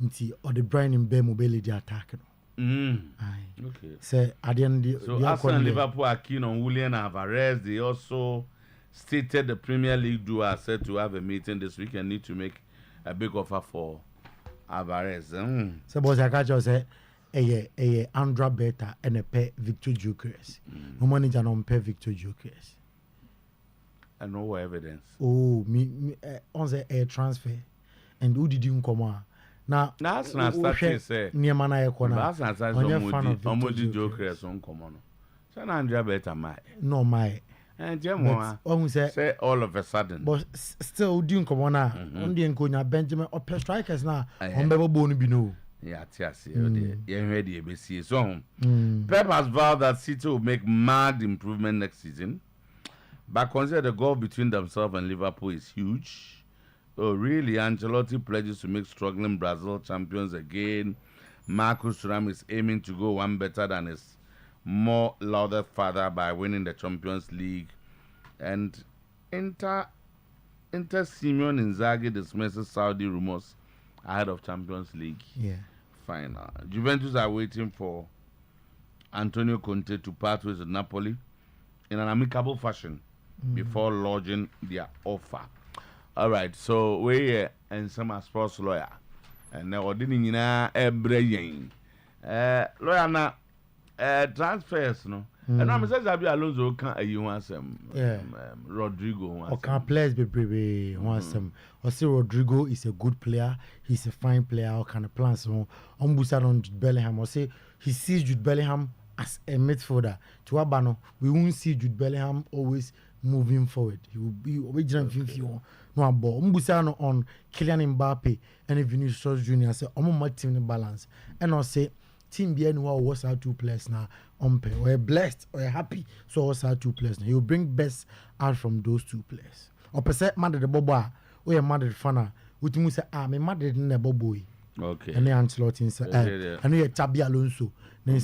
nti or the brain in be mobility attack Okay. Say at the end so Arsenal and Liverpool are keen on Willian Alvarez. They also stated the Premier League duo are set to have a meeting this week and need to make a big offer for Alvarez. So boss I catch us say Andra Beta and a pay Victor Gyökeres. No manager no pay Victor Gyökeres. And no evidence. Oh, me on the air transfer. And who did you come on? Now, that's not starting say. Near Mana Kona. That's not Omodi Gyökeres on common. So Andra Beta my. No, my. And Jemo say all of a sudden. But still, doing come on now. On the Nkonya Benjamin or strikers now. On Bebo Bonu Bino. Yeah, you're ready, ABC. So, Pep has vowed that City will make mad improvement next season. But consider the gulf between themselves and Liverpool is huge. Oh, really? Ancelotti pledges to make struggling Brazil champions again. Marcus Thuram is aiming to go one better than his more lauded father by winning the Champions League. And Inter Simeon Inzaghi dismisses Saudi rumors ahead of Champions League final. Juventus are waiting for Antonio Conte to part ways with Napoli in an amicable fashion before lodging their offer. All right, so we and some sports lawyer, and now didn't lawyer na transfers no. And I'm saying Zabi Alonso can't you want some Rodrigo wants. Or can players be want some. Or say Rodrigo is a good player, he's a fine player, or kind of plans on Busan on Jude Bellingham. Or say he sees Jude Bellingham as a midfielder. To Abano, we won't see Jude Bellingham always moving forward. He will be original 50 no ball. Busan on Kylian Mbappe and Vinicius Junior say my team balance. And I'll say team be anyone was our two players now we're blessed or happy so what's our two players now. He'll bring best out from those two players. Or per se Madrid the Boba or a Madrid fan which means say me Madrid in the boy. Okay. And then Ancelotti say and we Xabi Alonso then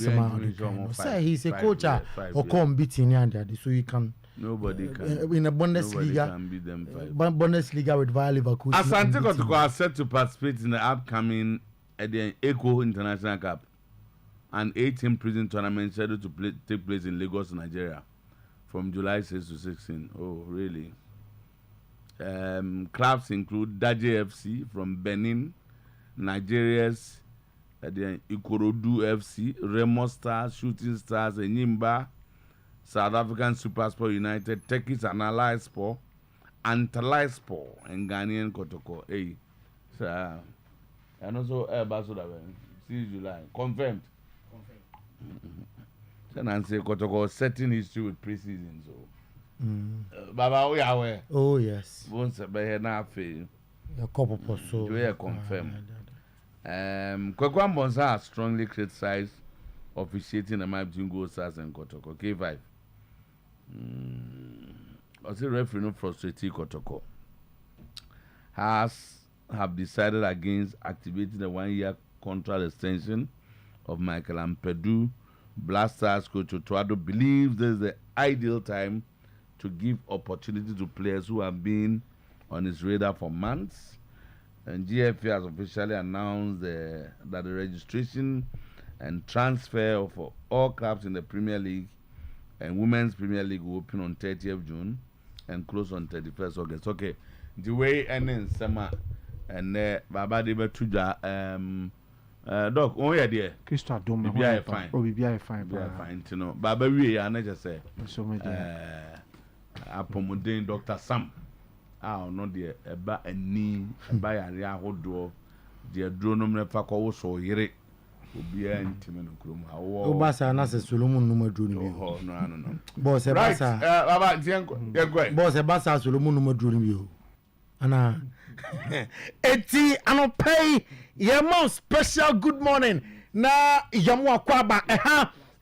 say he's a coach or come beating and so you can nobody can in a Bundesliga can beat them Bundesliga with Bayer Leverkusen. Asante Kotoko are set to participate in the upcoming the Eco International Cup, an 8-team prison tournament scheduled to take place in Lagos, Nigeria, from July 6 to 16. Oh, really? Clubs include Daje FC from Benin, Nigeria's Ikorodu FC, Remo Stars, Shooting Stars, Enyimba, South African Supersport United, Turkish Antalyaspor, Antalyaspor, and Ghanaian Kotoko. Hey, sir. And also Basoda, 6 July. Confirmed. So Nancy Kotoko setting history with preseason. So, Baba, we are aware. Oh, yes. Once a bear now fail. A couple of so. We are confirmed. Kwekwan Bonsa has strongly criticized officiating the match between Gold Stars and Kotoko. K5. Also, referee no frustrated Kotoko have decided against activating the 1-year contract extension of Michael Ampedu. Blasters coach Otuado believes this is the ideal time to give opportunity to players who have been on his radar for months. And GFA has officially announced that the registration and transfer of all clubs in the Premier League and Women's Premier League will open on 30th June and close on 31st August. Okay, the way ending summer and Baba Deba Tuja Doc, oh yeah, dear. Crystal Dome, BBI fine. Oh, BBI fine. BBI fine, you know. Baba, we are not just say. So much. Apomodin Dr. Sam. Ah, no, dear. Eba any by a real hodo. Dear Dronom Nefako so here. Obi intimate krum. O basa na se Solomon number drone. Oh, no. Boss e basa. Baba, go. Boss e basa Solomon number drone bio. Ana eti anopay yemo special good morning na yamu akwaba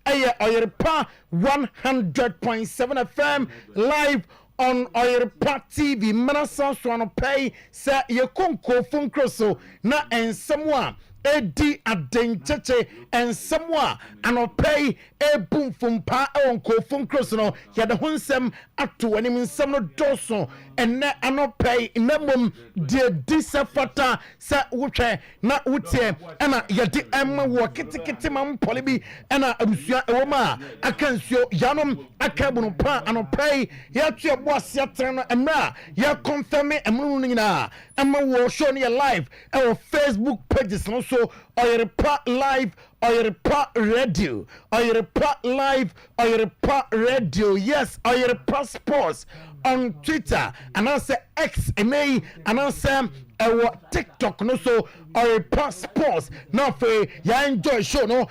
Oyerepa 100.7 FM live on Oyerepa TV manasa so anopay sa ye konko funkroso na ensemwa edi adencheche ensɛm a anɔpɛ ebum fumpa ɛwɔ nkɔfo nkros no yɛde ho nsɛm ato anim nsɛm no dɔso ɛnɛ anɔpɛ namom deɛ di sɛ fata sɛ wotwɛ na wotie ɛna yɛde ɛma wɔ ketekete ma mpɔle bi ɛna abusua ɛwɔ mu a aka nsuo yanom aka bunu pa anɔpɛ yɛato ɛbɔ ase atena no mmerɛ a yɛkɔmfɛme ɛmono no nyinaa ɛma wɔ show no yɛ live ɛwɔ Facebook pages no so Oyerepa live Oyerepa radio Oyerepa live Oyerepa radio yes Oyerepa sports on Twitter and also X and also TikTok no so Oyerepa sports now for ya enjoy show no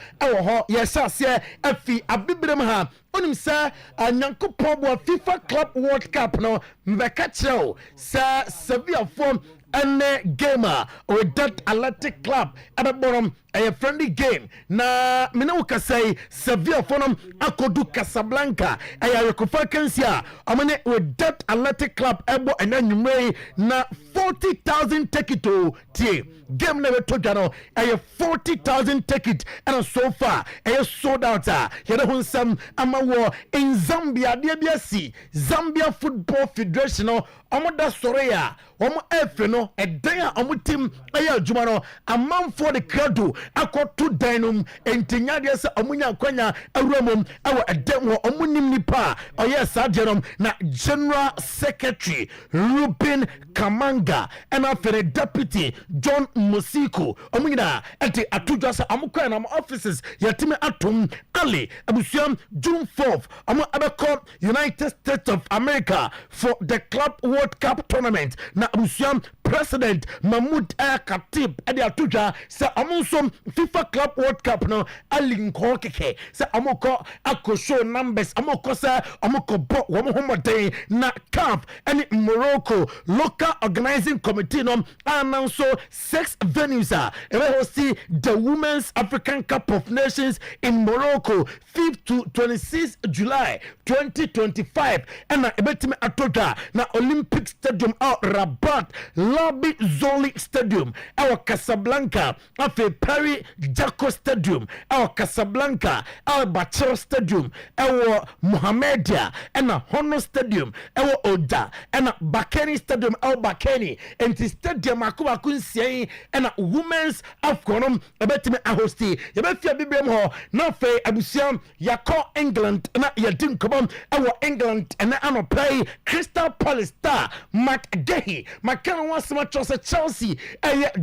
yes asie afi abibrem ha onim sa nyankopon bo FIFA Club World Cup no mbeka kyerɛw sa Sevilla form and gamer with that athletic club at the bottom a friendly game na minauka say Sevilla fonum akodu Casablanca aya rekofa kansia amane with that athletic club ebo enanwumre na 40,000 ticket to tie game never told you a 40,000 ticket and so far a sold out yede ho nsam amawo in Zambia DBC Zambia Football Federation omoda soreya omo efe no edan a omo team aya adwuma no amanfo de krado akoto danum entinyade se omunya kwanya awuramom awo edan wo omo nim nipa oye sadenom na General Secretary Ruben Kamanga and after deputy John Musiko omunyina enti atudwa se amokwa na offices yatime atom Ali abusuam June 4th omo abeko United States of America for the Club World Cup tournament na abusuam President Mahmoud Khatib ade atudwa se amonsom FIFA Club World Cup no alinko keke se amoko akoshow numbers amoko se amoko bo wo homoden na CAF and Morocco local organizing committee no announce 6 venues host the Women's African Cup of Nations in Morocco 5th to 26 July 2025 and ebetime atodwa na Olympic Stadium Rabat Lobby Zoli Stadium our Casablanca afi Paris Jaco Stadium our Casablanca our Bachar Stadium our Mohamedia and Hono Stadium our Oda and Bakeni Stadium our Bakeni and the stadium akuba kunsie and Women's Afcon ebetime ahosti yebefia bibrem ho na fe abusiam yakọ England na yedin kobom our England and anopay Crystal Palace star McGahey makano wasema chose Chelsea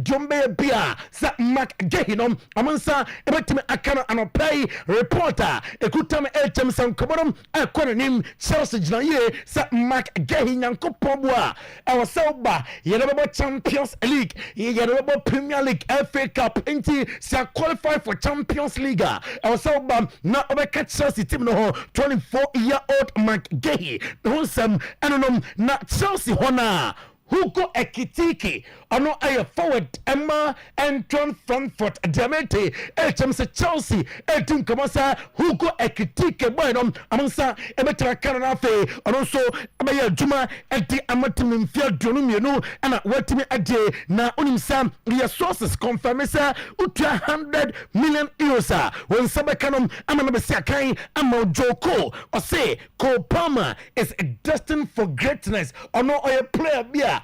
Jombe bia sa McGahey no amansa ebetime akano anopay reporter ekutame HM san kobom ekononim Chelsea jinaye sa McGahey nyankopon boa awasauba yedebo Champions League yedebo Premier League FA Cup inti sa qualify for Champions League awasauba na obeka Chelsea team no 24-year-old McGahey no sam anonom na Chelsea hona Hugo Ekitike ono aye forward Emma Anton Frankfurt Diamante se Chelsea etin komasa Hugo Ekitike boy no amansa ebetra kanana fe ono so abaye adwuma edi amatimi mfia donu mienu ana watimi ade na onimsa the sources confirm say utua 100 million euros when sabekanom amana besi akan ama Joko or say Cole Palmer is destined for greatness ono oye player bia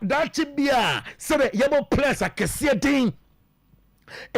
that bia said yabo players akese din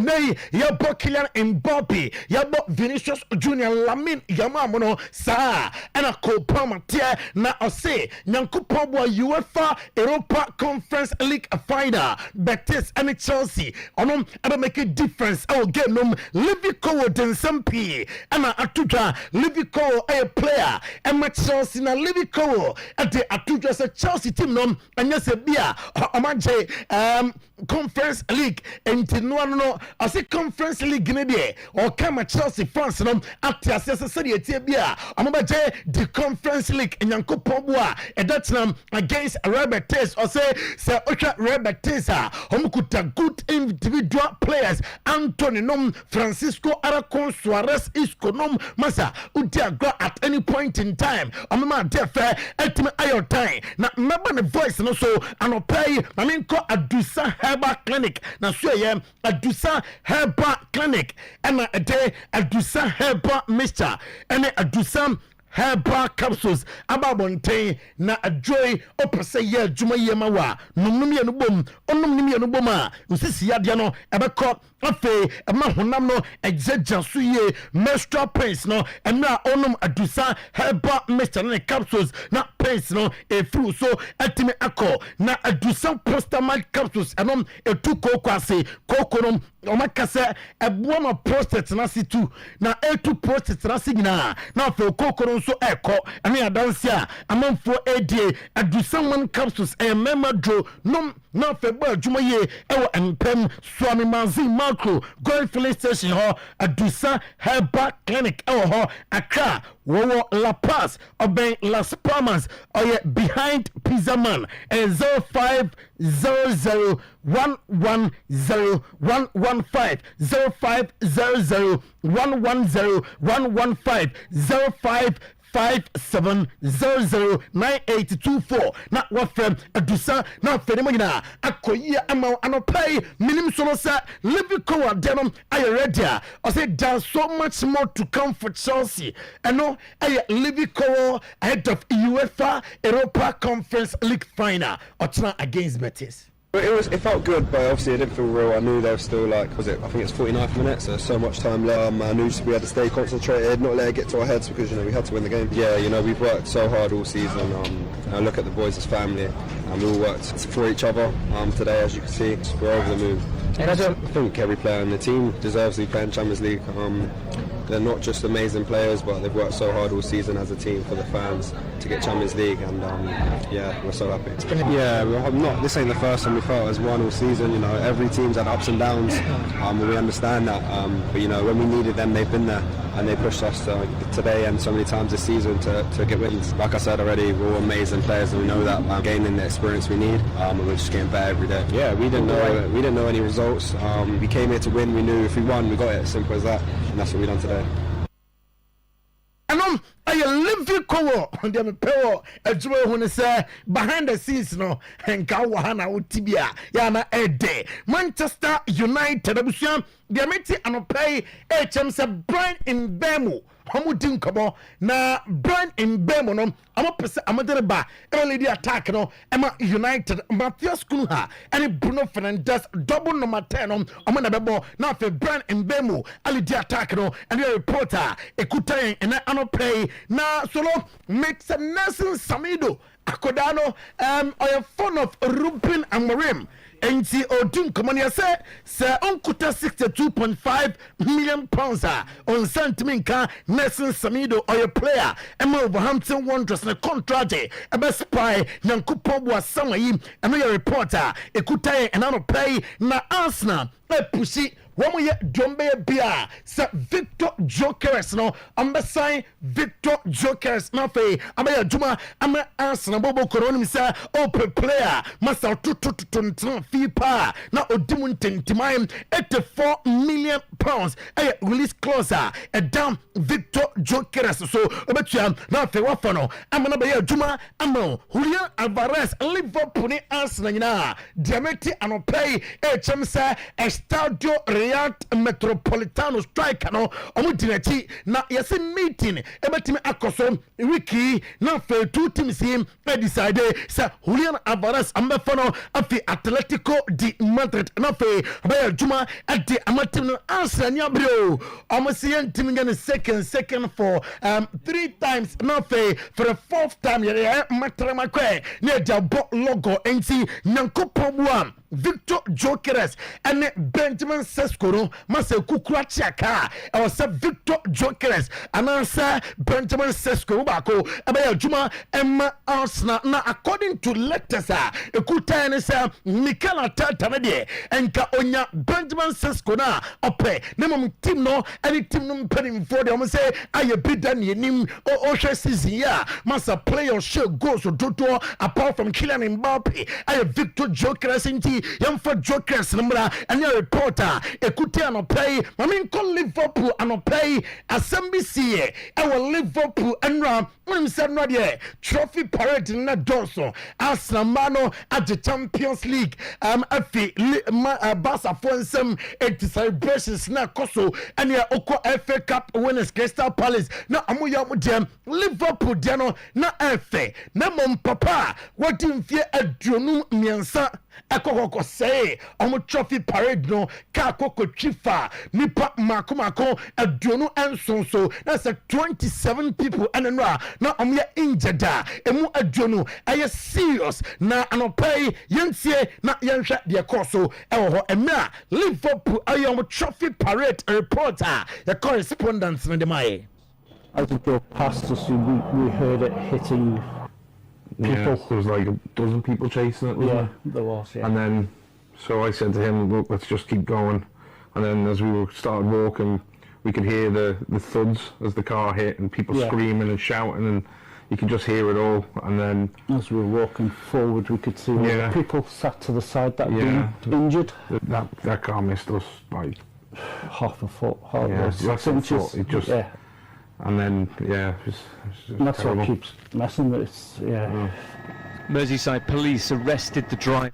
Nay yabo Kylian Mbappe yabo Vinicius Junior Lamine Yamal no sa and a Copa Matia na ose nyankopon bo UEFA Europa Conference League final Betis and Chelsea onom aba make a difference our game no Livico den sampi and atudwa Livico a player and Chelsea na Livico at the atudwa se Chelsea team no anya se bia omaje Conference League and no I say Conference League ne de or come Chelsea fans no at assess say tie bia amabaje the Conference League nyankopon boa that's against Betis or say Betis omukuta good individual players Anthony nom Francisco Aracon Suarez Isconom masa udiagro at any point in time amama defe etime ayo time na member the voice no so anopay maminko adusa herbal clinic na so ye adusa herbal clinic ɛna ɛde adusa herbal mixture ɛne adusa herbal capsules ababonten na adjoy opese ye adwuma ye ma wa numnum ye no bom onum ye no bom a usisi ade no ebekọ afe ema honam no ejeja so ye menstrual pains no emra onum adusa herbal mixture ne capsules na pains no efru so atimi akọ na adusa prostamate capsules enom etu kokwase kokonom omakase eboa ma prostate na situ na etu prostate na sigina na afe kokonom so eko ane adanse a amanfo edie adusaman capsules memadro nom na fegba adwuma ye ewo empem swami manzi macro gold filling station ho adusa herbal clinic ewo ho Accra wo La Paz oben Las Palmas oye behind Pizza Man 0500 110 115 0500 110 115 05 57009824 na wafem adusa na fenemo nyina akoyia ama anopai minim so no sa Liverpool adenom aye ready o say there's so much more to come for Chelsea and no aye Liverpool ahead of UEFA Europa Conference League final Otna against Betis. It felt good, but obviously it didn't feel real. I knew they were still I think it's 49 minutes, so much time left. I knew we had to stay concentrated, not let it get to our heads because we had to win the game. Yeah, we've worked so hard all season. I look at the boys as family, and we all worked for each other. Today, as you can see, we're over the moon. And I don't think every player in the team deserves to be playing Champions League. They're not just amazing players, but they've worked so hard all season as a team for the fans to get Champions League, and yeah, we're so happy. This ain't the first time we felt as one all season. Every team's had ups and downs, and we understand that. But when we needed them, they've been there, and they pushed us today and so many times this season to get wins. Like I said already, we're all amazing players, and we know that. Gaining the experience we need, and we're just getting better every day. Yeah, we didn't know any results. We came here to win. We knew if we won, we got it. Simple as that, and that's what we done today. I live you cover on the power a jewel when say behind the scenes no and Kawahana Utibia Yana Ede Manchester United Abusian the Amity and pay HM Brian in Bemo Homudin Kobo na Brian in Bemo no Amadereba early the attack no Emma United Matthias Kunha and Bruno Fernandes double number 10 on Amanabebo now for Brian in Bemo Ali the attack no and the reporter Ekutai and Anope na solo makes a Nelson Samido Akodano or a phone of Ruben Amorim Enti Odun Komania say unkuta 62.5 million pounds on Sentiminka Nelson Samido or a player Emma Wolverhampton Wanderers na contract a best spy Nyankupo was Samayi and a reporter Ekutai and Anope na Arsenal pushi one year Dombe Bia sa Victor Jokers no ambesign Victor Jokers na fe amaya juma ama Arsenal bobo koronim sa open player masa tutututu FIFA na odimun tentimai 84 million pounds release closer a down Victor Jokers so obetua na fe wafano amana be juma ama Julian Alvarez Liverpool ni Arsenal nyina diameti anopay HMC Estadio Real Metropolitano striker no omudinati na yesi meeting ebetimi akoso wiki na fe two teams him decide say Julian Alvarez ambefano afi Atletico de Madrid na fe ba juma at the amatim Arsenal nyabro omasian team ngane second for 3 times na fe for the 4th time ya matramakwe ne jabo logo enti nyankopobua Victor Jokeres and Benjamin Sesko mase kukura chiaka I was Victor Jokeres and answer Benjamin Sesko bako abaya juma Emma Arsenal na according to letters ekuta ne say Mikel Arteta de enka onya Benjamin Sesko na ope ne mom team no any team no mpani for dem say aye bidan yenim o hwe season ya masa player show goals to apart from Kylian Mbappe aye Victor Jokeres inti yamfa jokers number and your reporter ekuti anopay mami call Liverpool anopay asembisi our Liverpool enra said no de trophy parade na Johnson Arsenal mano at the Champions League afi Barca for some celebrations na koso and ya oko FA Cup winners Crystal Palace na amuya mudem Liverpool diano na FA na mom papa what in fear aduonu miensa ekoko say omo trophy parade no ka koko chifa nipa mako aduonu ensonso na say 27 people anenra na omo injured emu aduonu aye serious na anopay yentie na yenhwe de koso ewo ho emra Liverpool aye omo trophy parade reporter the correspondent in the mai. As we drove past us, we heard it hitting people. Yeah, there was like a dozen people chasing it, wasn't there was, yeah. And then, so I said to him, look, let's just keep going. And then as we started walking, we could hear the thuds as the car hit and people screaming and shouting, and you could just hear it all. And then as we were walking forward, we could see all the people sat to the side that had been injured. That car missed us by half a foot, 6 inches. It just, and then, it's that's terrible. what keeps messing with it. Merseyside police arrested the driver.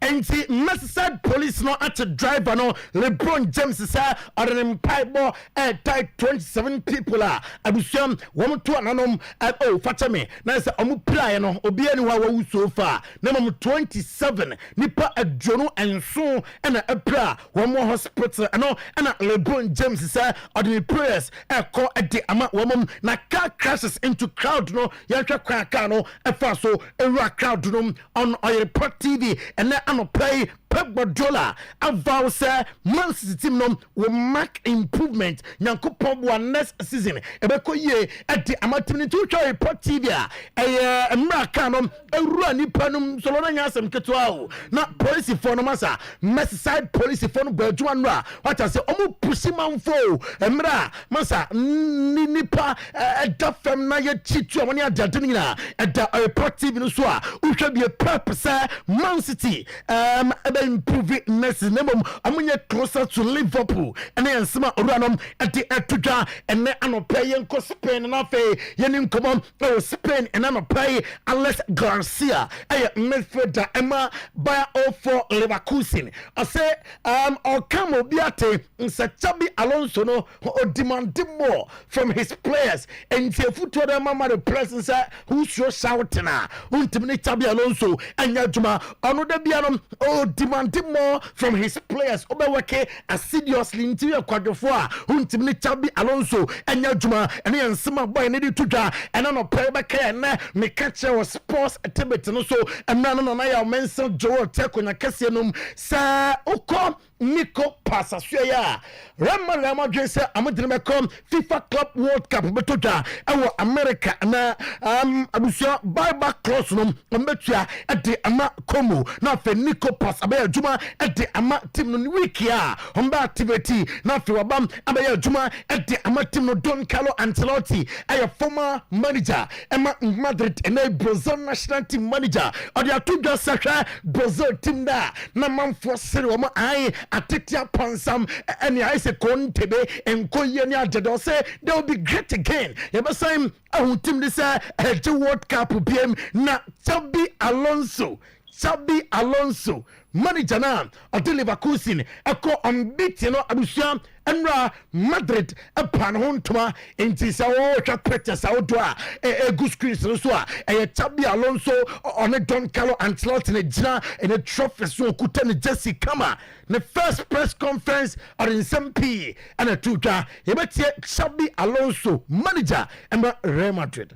And see, Merseyside police no at a driver no LeBron James say on pipe ball tight 27 people are abusiam one to ananom facha me na say omu play no obi ani wa so far na mom 27 nipa adwono enso na apra one more hospital no na LeBron James say ordinary prayers call de ama one na car crashes into crowd no yanhwa kwa car no efa so ewura crowd no on Oyerepa TV and anopay Pep Guardiola avow say Man City team no will mark improvement nyankopon bo next season ebeko ye ati amatim to twa report TV emraka no ewura nipa no solo na nyasem ketwa o na police for no masa Merseyside police for no baduma no a what say omo pusi manfo emra masa nipa edafem na ye chitu amoni adade nyina eda report TV no so a uhwa bi Pep say Man City improve next name amunye closer to Liverpool and then sima oruanom at the etuja and then anopay yenko Spain na fe yenim come Spain and anopay Alex Garcia midfielder Emma by all for Leverkusen I say or come obiate Xabi Alonso no or demand more from his players and the football mama the presence who show shouting untimini Xabi Alonso and yajuma onoda bianom demanding more from his players obeweke assiduously into akwadofo untimi Xabi Alonso enya djuma ene ensema boy ne di tudwa ene no pebeka na me catch was sports activity no so emna no na ya mention Joel Tekonya kase num sa uko Nico Pasasuya Real Madrid say amadine come FIFA Club World Cup betoja ewo America na abusia buyback clause no mbetua ade ama komo na fe Nico Pas abaya juma ade ama team no week ya homba activity na fe wabam abaya juma ade ama team no Don Carlo Ancelotti a former manager Emma Madrid and Brazil national team manager or the atuja sahwa Brazil team da na manfo sere wo ai Atitia Pansam and I say Contebe and Koyania Jado say they will be great again. Yaba same team this World Cup PM na Xabi Alonso manager na oti Leverkusen eko unbeaten no abusia enra Madrid epan hontoma enti sa wo twa pictures out a good screen so a Xabi Alonso on a Don Carlo Ancelotti ne gina in a trophy so kuta ne Jesse Kama the first press conference or in SMP and a tuja yebetie Xabi Alonso manager and Real Madrid.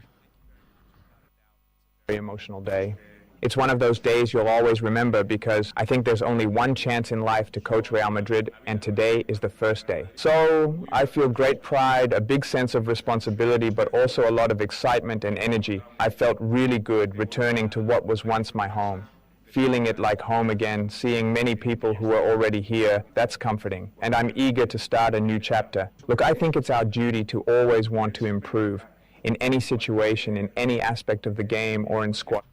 Very emotional day. It's one of those days you'll always remember because I think there's only one chance in life to coach Real Madrid, and today is the first day. So I feel great pride, a big sense of responsibility, but also a lot of excitement and energy. I felt really good returning to what was once my home. Feeling it like home again, seeing many people who are already here, that's comforting. And I'm eager to start a new chapter. Look, I think it's our duty to always want to improve in any situation, in any aspect of the game or in squad.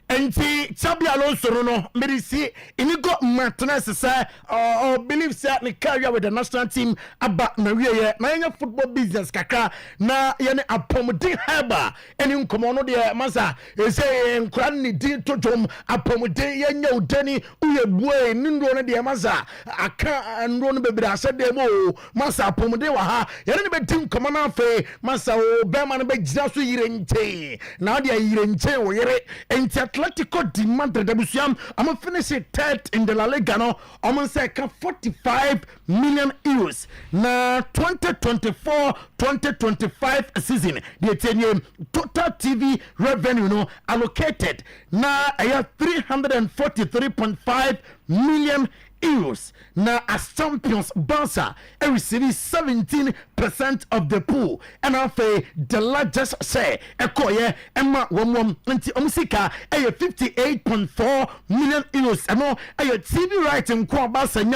enti Xabi Alonso no me see Inigo Martinez say or believe say ni career with the national team aba na wiye na nya football business kakra na ye ne apomden haba eni nkomo no de masa e say nkran ni din todom apomden ye nya udani uye bue ni ndo no de masa aka ndo no bebre asede mo masa apomden wa ha ye ne be din nkomo na fe masa o be ma no be gira so yire nche na de yire nche wo yire enti Atletico de Madrid abusuam am finish third in the La Liga no am say ka 45 million euros na 2024-2025 season the tenye total TV revenue no allocated na 343.5 million euros. Now, as champions, Barca receive 17% of the pool, and after the largest share, Ekoye, Emma Womwom, Anti Omusika, 58.4 million euros. And no, TV right in Barca, and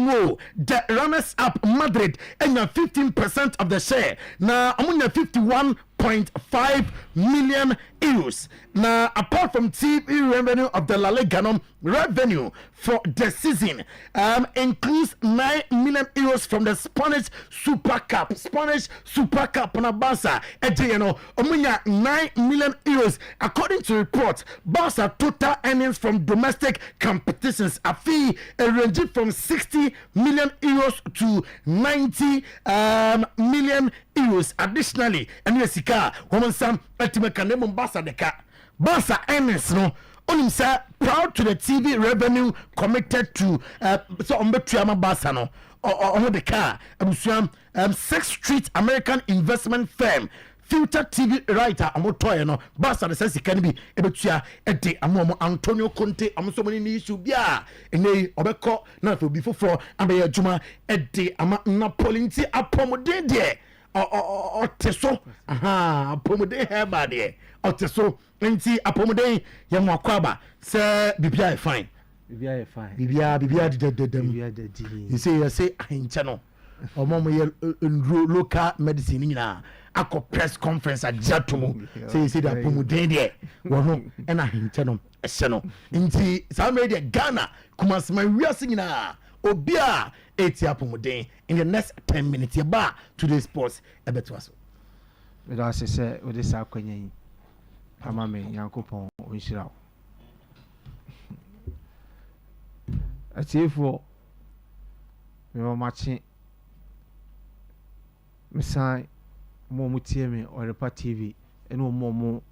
no, the runners up Madrid, and 15% of the share. Now, I'm 51.5 million euros. Now, apart from TV revenue of the La Liga, revenue for the season includes 9 million euros from the Spanish Super Cup. Spanish Super Cup na Barca, omunya 9 million euros. According to reports, Barca total earnings from domestic competitions are fee ranging from 60 million euros to 90 million euros. Additionally, and yes, woman some ultimate Barca deka. Barca earnings no onim say proud to the TV revenue committed to so ombetuama Barca no or the car abusuam 6th Street American investment firm filter TV writer amotoye no Barca the sense can be ebetua ede amomo Antonio Conte amsomani ni issue bia ene obeko na for before for abe adwuma ede ama Napoli nti apomode de oteso apomode heba de oteso nti apomode ye mo akwaba se bibia fine bibia dedem you say ahinche no omomo ye local medicine nyina akọ press conference ajatomo say the apomode de wono na ahinche no ehye no nti sa me de Ghana kumasma wiase nyina obia eti apomode in the next 10 minutes ba today's sports ebetwaso we don say we dey akwanya ama me Yankopon onhyirawo atiefo me machi mesai mo mutie me Oyerepa TV eno mo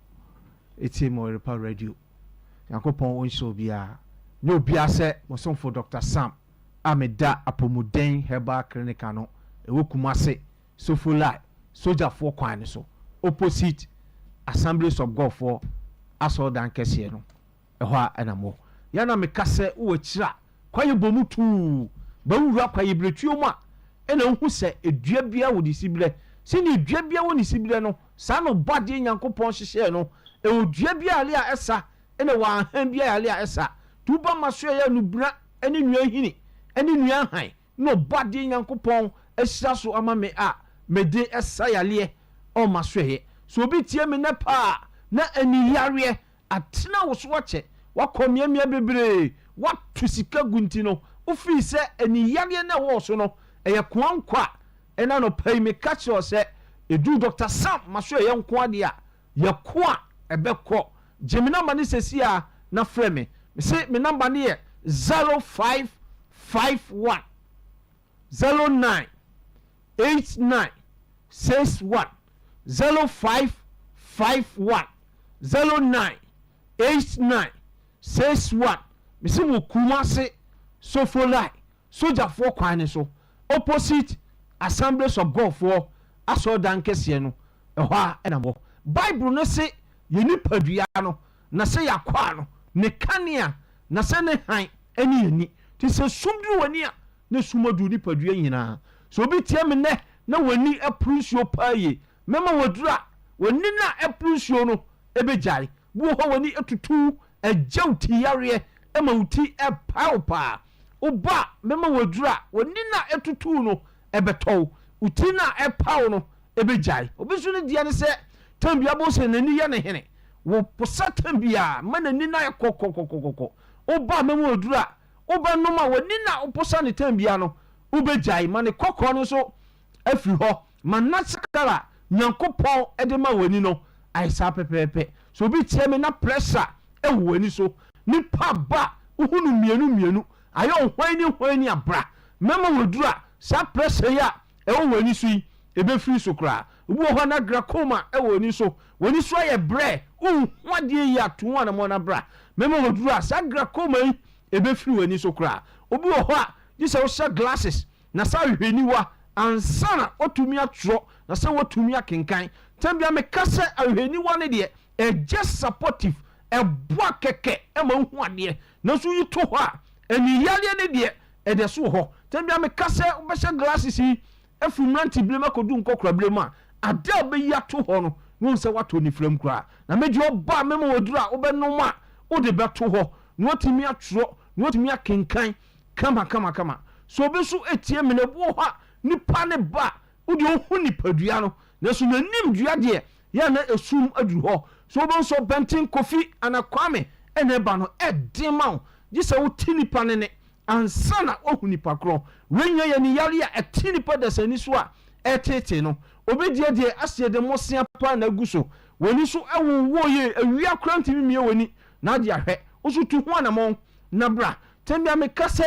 etie me Oyerepa Radio Yankopon onhyirawo bia no bia se mo somfo Dr. Sam ameda apomuden herbal clinic no ewo Kumase Sofulai soldier for kwan so opposite Assemblies of God for aso dan kese no ehwa enamo yana mekase wo kira kwaye bomutu ba wura kwaye bretuo mu a ena hu se edua bia wo disibile se ne edua bia wo disibile no sa no bade Nyankopon hyehye no e odua bia ale a esa ena wa han bia ale a esa tuba maso ya nubra ene nua hini ene nua han no bade Nyankopon ehira so ama me a mede esa yale o maso ye so obi tie me na pa na ani yare atena wo so wache wakomiamia bebre watu sika gunti no ofi se ani yare na wo so no eye kwankwa ena no pay me catch o se edu Dr. Sam maso ye nko ade a ye ko a ebekọ jemina mani sesi a na frɛ me se me number ne ye 0551 09 89 61 0551 09 89 61 misi mo Kumase Sofulai soldier for kwan so opposite Assemblies of God for aso dan kese no ehwa enamo Bible no se yeni padua no na se yakwa no ne kanea na se ne han eni yeni ti se sumdu wani a ne sumadu ni padua nyina so obi tie me ne na wani aprusuo paye mema wadura wani na aprusuo no ebejai bu ho wani etutu ejauti yare ema uti epaupa oba mema wadura wani na etutu no ebeto uti na epau no ebejai obi so ne dia ne se tambia bo se nani ya ne hene wo posatem bia mana ni na kokokokoko oba memo odura oba no ma wani na oposa ne tem bia no ubejai mane kokko no so afiri ho manasakara nyankopon ede ma wani no aisa pepepe so bi tie me na pressure e wani so nipa ba uhunu mienu ayo hwan ni abra mema wodura sa pressure ya e wani so yi ebe free so kra ubu ho na glaucoma e wani so ye bre wade ya to wana mo na bra mema wodura sa glaucoma yi ebe free wani so kra ubu ho a ji se wo sha glasses na sa hweniwa ansana otumi atro na se wotumi akenkan tambia me kase ahweniwa ne de e just supportive e boa keke e ma hu ade na so yi to ho a eni yale ne de e de so ho tambia me kase obesha glasses yi efumranti blema kodu nkokra blema ade obeyi ato ho no won se wato ni frem kra na meji oba memo wodura obenoma ode beto ho no otimi atro no otimi akenkan kama so obesu etie me ne bo ha nipa ne ba udi ohu nipadua no na so nanim dua de ya na esum adu ho so obonso bentin kofi anakwame ene ba no edema gise wo ti nipa ne ansana ohu nipa kro wenya ya ni yare ya eti nipa da sani so a etete no obedie de asie de mosia pa na guso woni so ewo ye awia krantimi mie woni na de ahwe oso tu ho anamon na bra tembia me kase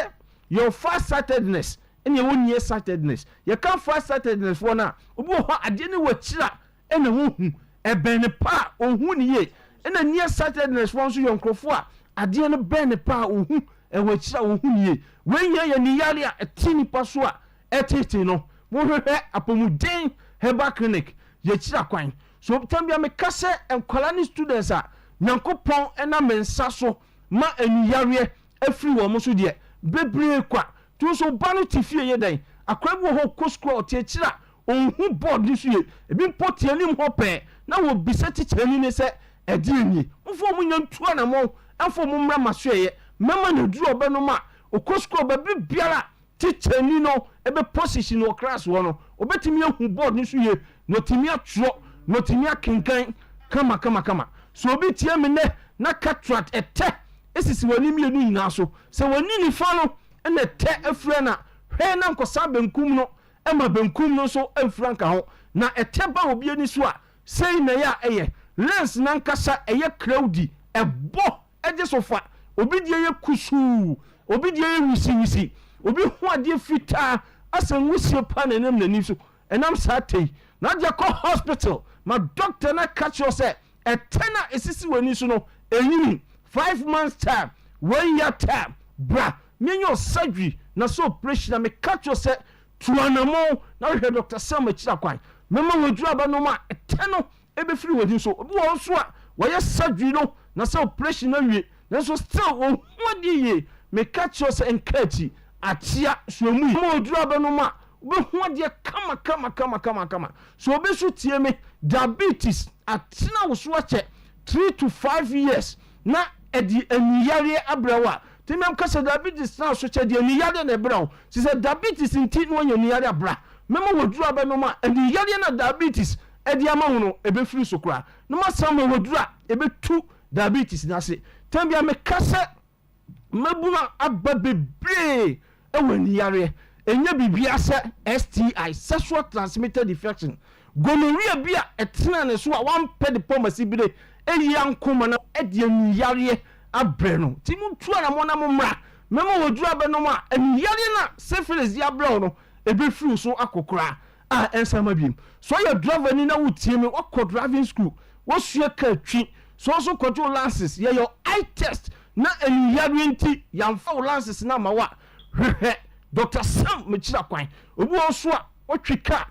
your far-sightedness ene wo near-sightedness ye kan far-sightedness for na obi ho ade ne wachira ene wo hu ebe ne pa ohun ne ye ene near-sightedness for so yonkrofo a ade ne be ne pa ohun e wachira ohun ne ye wenya ye ni yare a etini pa so a etete no wo hwehwe apomuden herbal clinic ye chira kwan so tambia me kase enkwala ni students a nyankopon ena mensa so ma eni yare afiri wo mo so de bebre kwa tu so banu tifie ye dan akwabu ho kosko otiechira onhu board ni so ye ebi mpoti anim ho pe na wo bisa tichani ne se edi enyi mfo mu nyantua na mo afo mu mra maso ye mama na duro obenu ma okosko babi biara tichani no ebe position o class wo no obetimi ahu board ni so ye no timi atro no timi akenkan kama so obi tie me ne na cataract ete esisi wani mienu nyina so se wani ni fa no ene te afra na hwe na nkosa benkum no ema benkum no so afra nka ho na ete ba obi ani so a sei na ya eye lens na nkasa eye crowdy ebo eje sofa obi die ye kusu obi die ye wisi obi ho ade fita asan wusie pa na nem nani so enam satei na je ko hospital ma doctor na catch you say etena esisi wani so no enyini 5 months time 1 year time bra menyo surgery na so operation na me catch you say tuanamo na we Dr. Sam Achira kwan mema wodura ba no ma eteno ebe firi wodi so obi wo so a wo surgery no na so operation na wie na so still wo hodi ye me catch you say enkachi atia so mu mema wodura ba no ma obi hodi kama so obi so tie me diabetes atina wo so ache 3 to 5 years na edi eniyare abrawa timem kasa diabetes na so che di eniyare na ebrawo si se diabetes nti no eniyare abra mema wodura ba no ma eniyare na diabetes edi ama hu no ebe firi so kra no ma sam wodura ebe tu diabetes na se tambia me kasa mabuna ababebre ewo eniyare enya bibia se STI sexual transmitted infection gonorrhea bia etena ne so a wan pede pomasi bide eyankoma na ede eniyare abre no ti mu tu na mo na mo mra mema wodura be no ma eniyare na syphilis ya bra no ebe firi so akokora a ensama biem so ya driver ni na wutie me wakọ driving school wo sua ka twi so control license ye your eye test na eniyare nti yamfa license na ma wa hwehwe Dr. Sam Achira kwan obi wo so a otwika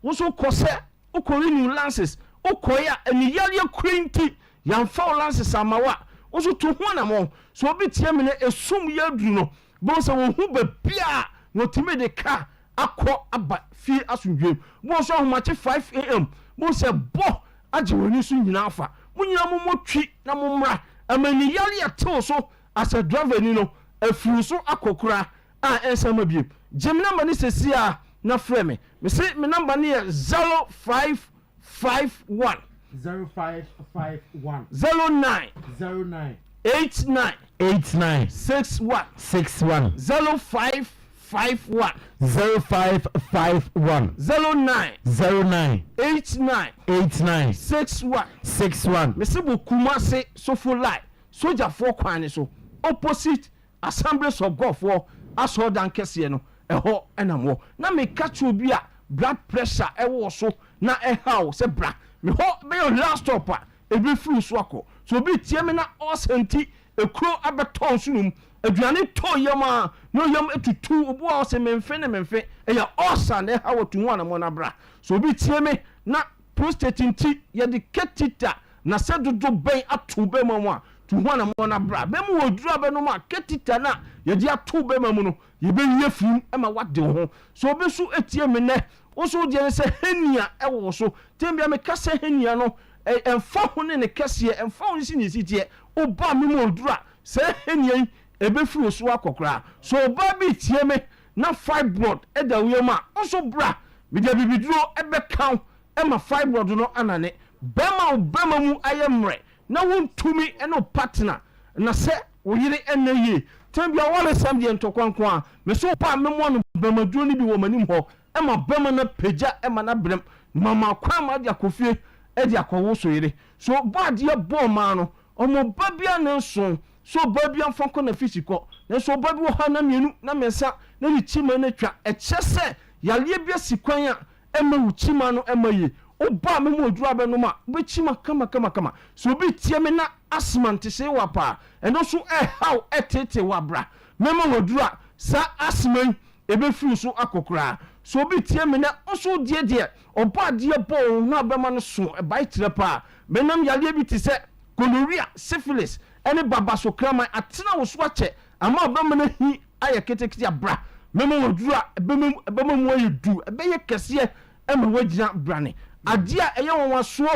wo so kose ukori new license ukoya eniyare kwenti yamfa license amawa wo so to ho na mo so obi tie me ne esum ya duru no bo so wo hu ba bia no time de ka akọ aba fi asundwem bo so ahomache 5 am bo se bo age woni so nyina afa munyina mo motwi na mo mra amaniyare ato so as a driver ni no afuru so akokora a ensama biem jemna mani sesia na frɛ me say me number ne 0551 0551 09 09 89 89 61 61 0551 0551 09 09 89 89 61 61 Mr. Kumase Sofulai Soja for Kwane so opposite Assemblies of God for as hold and Kessiano a ho and a more. Na me catch you be a blood pressure so na how se bra me ho be your last stopper e be free swako so be tiamina osenti e kro abeton sunum aduane to yama no yam etutu obo a se memfe e ya osa na how to one amon abra so be tiame na prostate nti ye de ketita na se dodo ben ato be mamwa to one amon abra be mu odura be no ma ketita na ye de ato be mamu no ye be ye fim e ma wade ho so be so etiame ne also je se henia e wo so tembia me kase henia no emfa ho ne kase emfa ho si ne sitie oba me mu odura se henia ebe firi so akokra so oba bi tie me na fibroid e da we ma also bra me da bibiduro ebe kan e ma fibroid no anane bema mu ayemre na wontumi e no partner na se wo yire enaye tembia wale sam de ntokwankwa me so pa me mo no bemaduro ni bi wo manim ho e ma bema na peja e ma na brem mama kwa ma dia kofie e dia kowo so yire so bad ye bo ma no omo babia na so so babia fonko na fisiko na so babi wo ha na mienu na mensa na ni chima na twa e chese yale bia sikwan a e ma wu chima no e ma ye oba me mo odura be no ma be chima kama so bi tie me na asmant se wa pa e no so e how e tete wa bra me ma odura sa asman e be firi so akokra so bi tie me na oso die oba die bo na be ma no so e bai tire pa me nam yale bi ti se gonorrhea syphilis ene baba so krama atena wo so ache ama ba ma na hi aye ketekiti abra me ma odura be ma mu ayedu e be ye kese e ma wagina brane adia eye won waso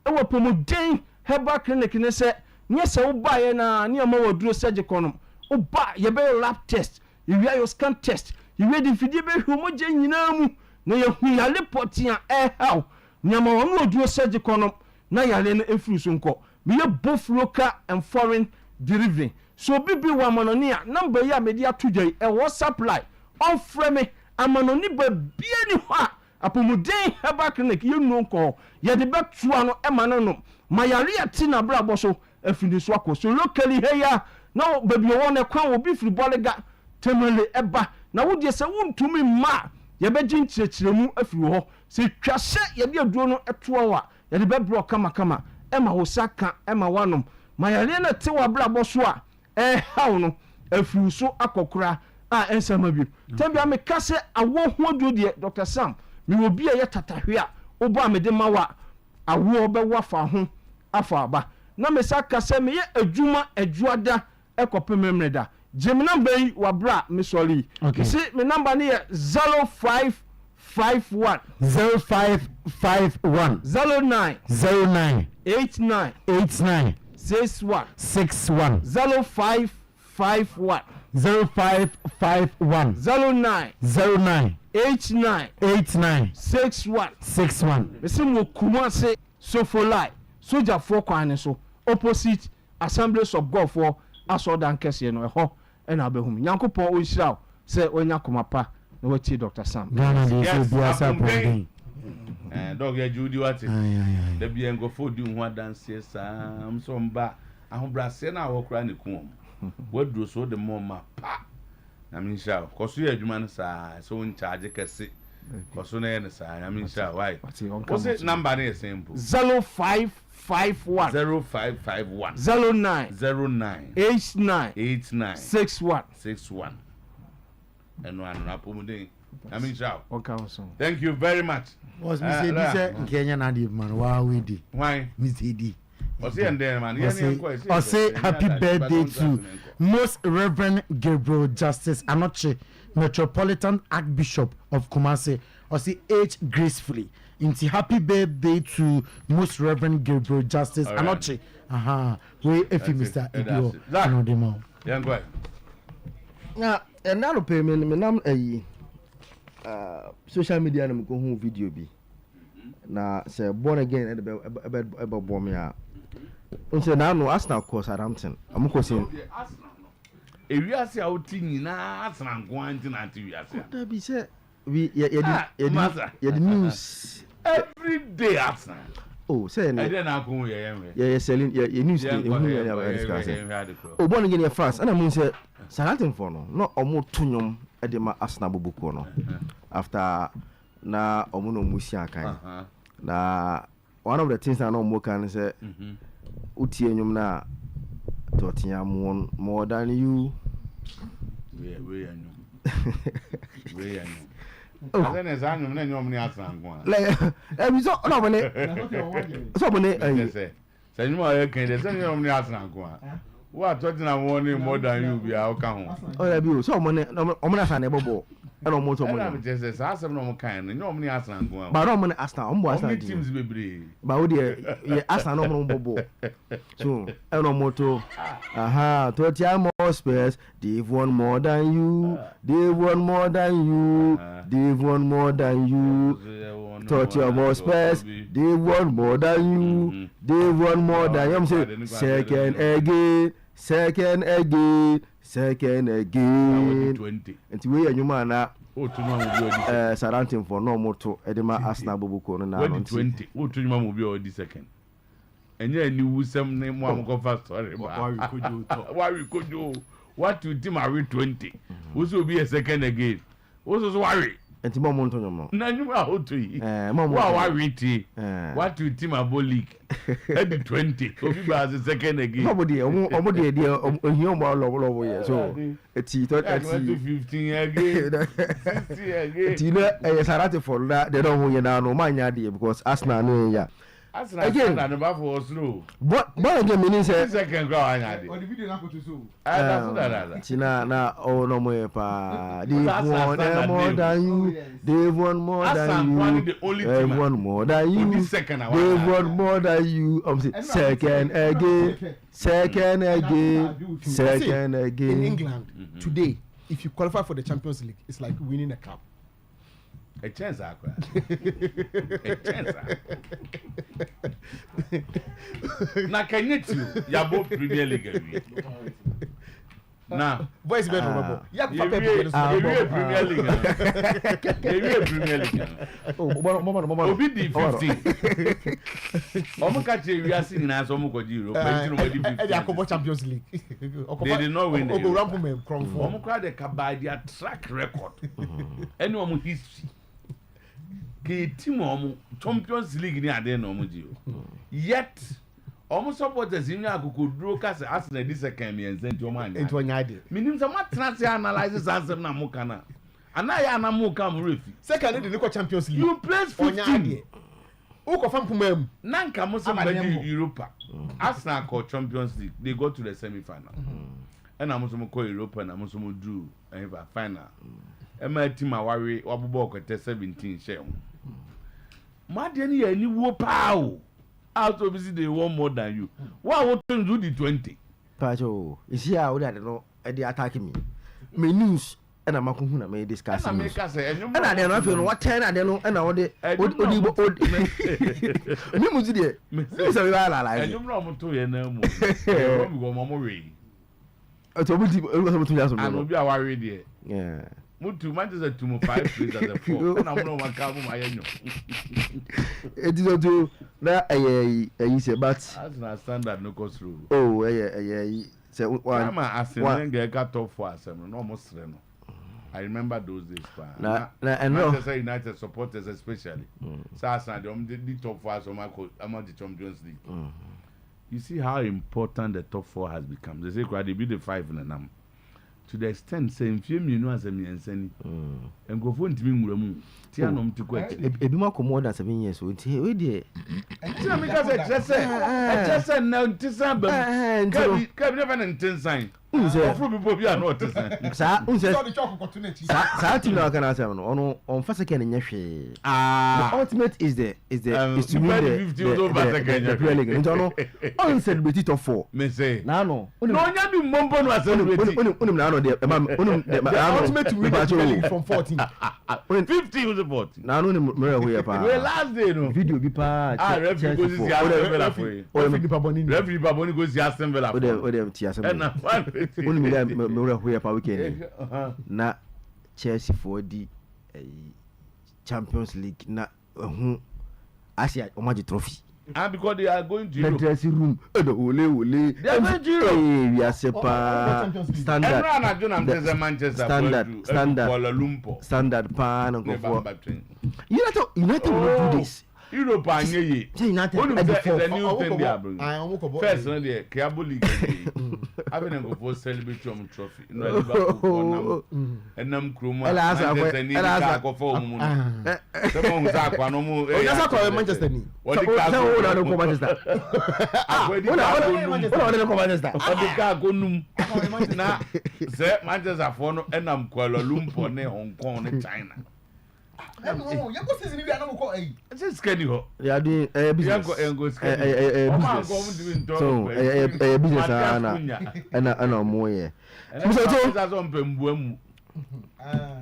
e wo pomodin herbal clinic ne se nye se wo ba ye na ne ma woduro surgical no wo ba ye be lab test you wear your scan test you wear the fidie be homoje nyina mu na ye hu ya report ya how ne ma won woduro surgical no na yale no efuru so nko me ye both local and foreign delivery so bibi wa manoni a number ya media tujai e wo supply on frame amanoni ba bia ni ho apomuden herbal clinic yenu nko ye de betua no e manano mayare ati na brabo so afini so akoso locally heya na baby won e kwan obi firi bolega temele eba na wo de se wontumi ma ye be ginchirechiremu afiri ho se twase ye de aduro no eto wa ye de bebro kama e ma wo saka e ma wanom mayare na te wa brabo so a hawo no afiri so akokora a ensama bi tembia me kase awo ho aduro de Dr. Sam mi will be a tatahwe a oba me de mawa awo be wafa ho afa aba na me saka se me ye adwuma adwuada ekope memreda jim number yi wa bra me sorry okay. See me number ne 0551 0551 09 09 89 89 61 0551 0551 09 09 89 61 Mesim wo Kumase Sofolai Soja for Kwane so opposite Assemblies of God for asodan kese no ho na abehum Nyankopon o nhira se onya komapa na wati Dr. Sam Ghana dey so biasa problem dog ya judi wati da bia ngofo di ho adanse sam so mba ahobrase na awokra ne ku waduro so de moma pa na minsha koso ya adwuma no sa so in charge kese koso na ye sa na minsha why what's it number na simple 0551 09 89 61 and one rapomudin na minsha thank you very much was me say this Kenya na di man wa we di why me say di I say happy birthday to Most Reverend Gabriel Justice Anoche, Metropolitan Archbishop of Kumasi. I say age gracefully. Into happy birthday to Most Reverend Gabriel Justice Anoche. We if you Mr. Ibio no demo. Yeah, go ahead. Na and now pay me nam social media na ko hu video bi. na say born again ebe born me a unse na no Arsenal course Southampton amko say Arsenal no ewiase a oti nyina Arsenal nko anti na ati wiase da bi say we ye the news every day Arsenal. Oh, say na na ko ye selling ye news dey ehun ya discuss. Oh, born again ye fast and I say Southampton for no omo tunyom e dey ma Arsenal bobuko no after na omo no musi akan na one of the things I know mo can say utie nyum na Tottenham more than you we anyum we anyum I then say anyum na nyum ni Arsenal nko like we so no money so money say nyum a kan dey say nyum ni Arsenal nko what Tottenham won more than you be how kan ho oh yeah be so money omo na san e bobo and omo to money I just say asem no mo kan no nyum ni Arsenal nko but omo na Arsenal omo Arsenal teams bebre but we dey Arsenal no bobo so and omo to Tottenham Spurs they've won more than you they've won more than you they've won more than you Tottenham Spurs they've won more than you they've won more than you I'm saying second again and we are human na Southampton for no moto edema Arsenal bobuko no na 20 o to nyuma mo bi o di second enye ni wusem ne mo am first story why we could do what you team are 20 who so be a second again who so worry enti mo monto nyoma na nyuma o to yi why we ti what you team abolic at 20 obi ba as second again nobody omo de ohia mo lowo ye so eti 15 again 60 again eti no Sarati for that they don't win na no manya de because Arsenal no ya again na ba for slow but again meaning say second go anya de on the video na ko to so tina na oh no mo pa they won more than you they won more than you they won more than you they won more than you I'm say second again in England today if you qualify for the Champions League it's like winning a cup. A chance a chance na kanyetu ya bo Premier League na voice better remember ya Premier League oh obi di 15 omo ka che wi asi nyina so omo ko di Europe but no di 15 e dey go Champions League they did not win the ramp men from omo ka dey ka by their track record any omo history ke team omo Champions League ni ade na omo ji o yet omo supporters in akokoduro ka se Arsenal di second me enzenti omo anya enti onya ade minim se matrance analysis ansem na mo kana ana ya na mo ka mo refi second dey go Champions League you place 15 who confirm kumam nanka mo se mbadi Europa Arsenal ko Champions League they go to the semi final and am so mo ko Europa na mo so mo drew final ema team aware wabobo ko 17 share Made ni ya ni wo pa o. Out of they want more than you. Why would you do the 20? Pacho, is here how that no they attacking me. Me news and I'm na me discuss. And I don't know what 10 I don't know and I would me muzi de. Me say we la la. And you know to ye na mu. We go mama we. Atobuti we to yaso. And obi aware de. Yeah. Mutu Manchester to 5 plays as a 4. And I'm no one come my enyo. It is do na you say but as na standard no go through. Oh say one. I'm asking get top 4 asem no almost no. I remember those days. And Manchester United supporters especially. So Arsenal the top 4 so I'm the Champions League. You see how important the top 4 has become. They say they be the 5 in the number. To the extent say mfiem you know as a miensani engofo ntimi nwuramu ti anom ti kwa ebi ma ko more than 7 years o ti we dey ti na me ka say just say na ntisan bam ka bi never na ntinsan Say people be not. Sa team na kana say no ono on first second nyehwe. The ultimate is to win the Premier League. Nti ono on celebrate top 4. Me say. Na no. No nya bi mombo no celebrate. Unim na no the ultimate to win the Premier League from 14. 50 was the 14. Na no me we pa. We last day no. Video bi pa. Referee go see Aston for you. Referee Baboni go see Aston Villa. O dem ti Aston Villa. Unim me we pa weekend. Na Chelsea for the Champions League na Asia Omaji trophy. And because they are going to the dressing room, they are going to we are standard. Standard pan and go for. United will do this. Europe and ye. United is a new thing they are bringing. First, the Cable League. I mean, go for celebration trophy. No, and I'm Chroma. Manchester. What Manchester for no, and I'm Kuala Lumpur, Hong Kong, China. No, you go see the no go eh. Just scared you. They are doing business. Business. So business ana mo ye. So that's on Pembuemu.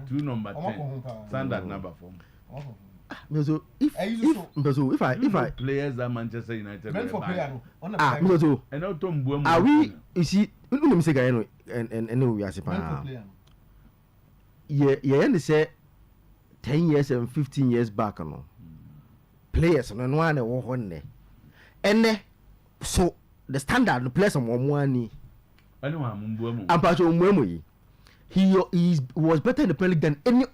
2 number 10. Standard number 4. So if I players that Manchester United meant for player no. So and now Tom Buemu. Are we you see me say guy no and we are pa. Yeah, and say 10 years and 15 years back no. Players no one wo honne. And so the standard the players on money. He was better in the Premier League than any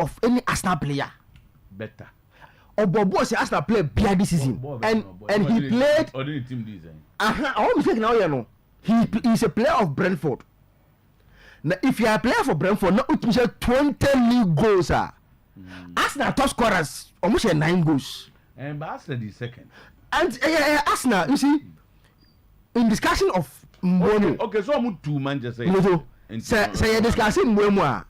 Arsenal player. Better. Obobo say Arsenal player behind this season. And he played team design. I want to say now you know. He's a player of Brentford. Now if you are a player for Brentford, now it means 20 league goals Arsenal top scorers almost 9 goals. And but Arsenal is second. And Arsenal, you see, in discussion of Mbonu. Okay, so I'm 2 Manchester. Say you're discussing Mbonu.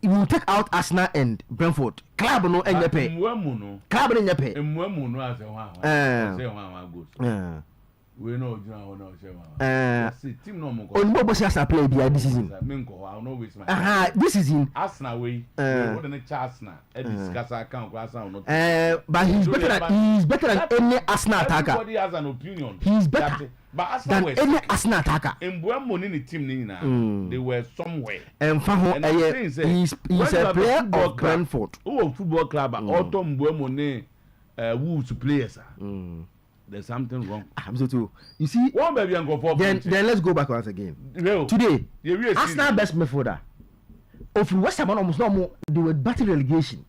You will take out Arsenal and Brentford. Club no enyepe. Club no enyepe. Mbonu no as a one. Say one goals. We know team no more. On Bobo Arsenal play this season. This season. Arsenal way. What the Arsenal? Discuss account Arsenal. But he's better than any Arsenal attacker. Everybody has an opinion. He's better than any Arsenal attacker. In Buemo in the team they were somewhere. And he's a player of Brentford. Oh, football club. Autumn Buemo ne Wolves players. There's something wrong. Too. You see, one baby and go for then let's go back once again. Today, Arsenal best midfielder. Of West Ham almost no more, they were battle relegation.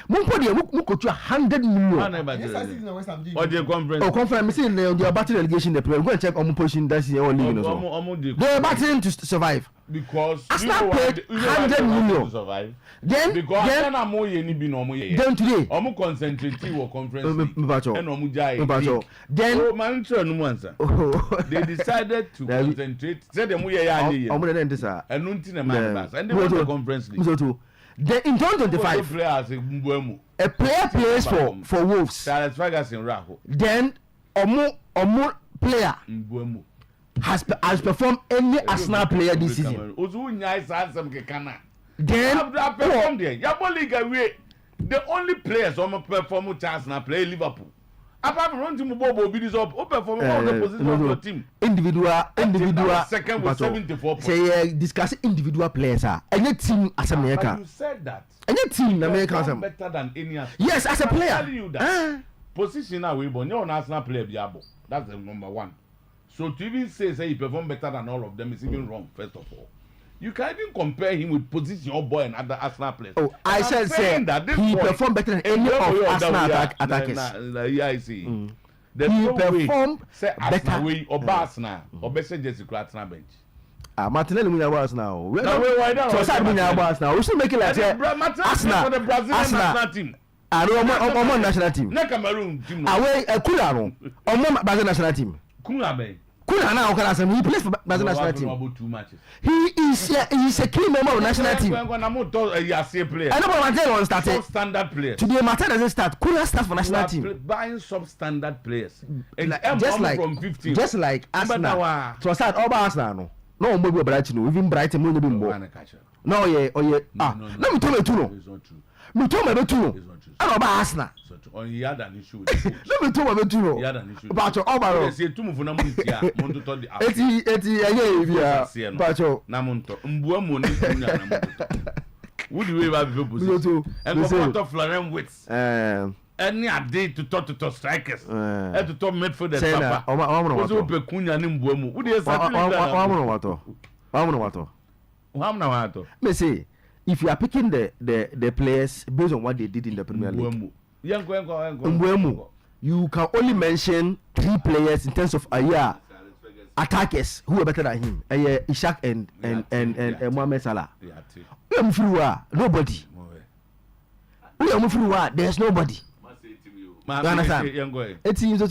Munko coach 100 million. Yes, I see in West Ham. Or the conference. Oh, conference. Say they are battle relegation. They play. Go and check on position. That's the only league. They are battling to survive. Because Arsenal paid 100 million to survive. Then today, concentrate on conference. Then they decided to concentrate. Said them we are and they won the conference league. Then in 2025, a player plays for Wolves. Then Omo player has performed any Arsenal player this season. Then the only players who perform with Arsenal play Liverpool. Apart from running to Bobo, be this up, perform all the positions of your team. Individual. Second with 74 say discuss individual players. Any team as America. You said that. Any team in America is better than any other. Yes, as a player. I'm telling you that. Position away, but you're an Arsenal player. That's the number one. So to even say he perform better than all of them is even wrong. First of all, you can't even compare him with position your boy and other Arsenal players. Oh, I said that he performed better than any of Arsenal attackers. Yeah, I see. He performed better way or Arsenal or best Jesse Arsenal bench. Martinelli win awards now. So sad win awards now. We should make it like Arsenal for the Brazilian national team. Omo national team. Na Cameroon team. Away Kulano. Omo Brazilian national team. Kungabe. Kuna now he plays for Brazil national team. About 2 matches. He's a key member of national team. I know Martin won't start. Substandard players. Today Martin doesn't start. Kuna starts for national team. Buying substandard players. Just like from 15. Just like Arsenal. So start all Arsenal no. No Brighton. Even Brighton no be more. No yeah. Let me tell you no. It's not true. Me tell me too. I know Arsenal. He had an issue with let me tell you too. He had an issue. But overall. Say two move na muntia. Monto to the. Eti yeah. But na monto. Mbuo mo ni kunya na monto. Would you ever be position? And go to Florent Wits. Any a day to talk to strikers. To talk midfielders. Papa. Omo pe kunya ni mbuo mo. Would you say wato. Me say if you are picking the players based on what they did in the Premier League. You can only mention 3 players in terms of attackers who are better than him. Ishak and Mohamed Salah. Nobody. There's nobody. It's in the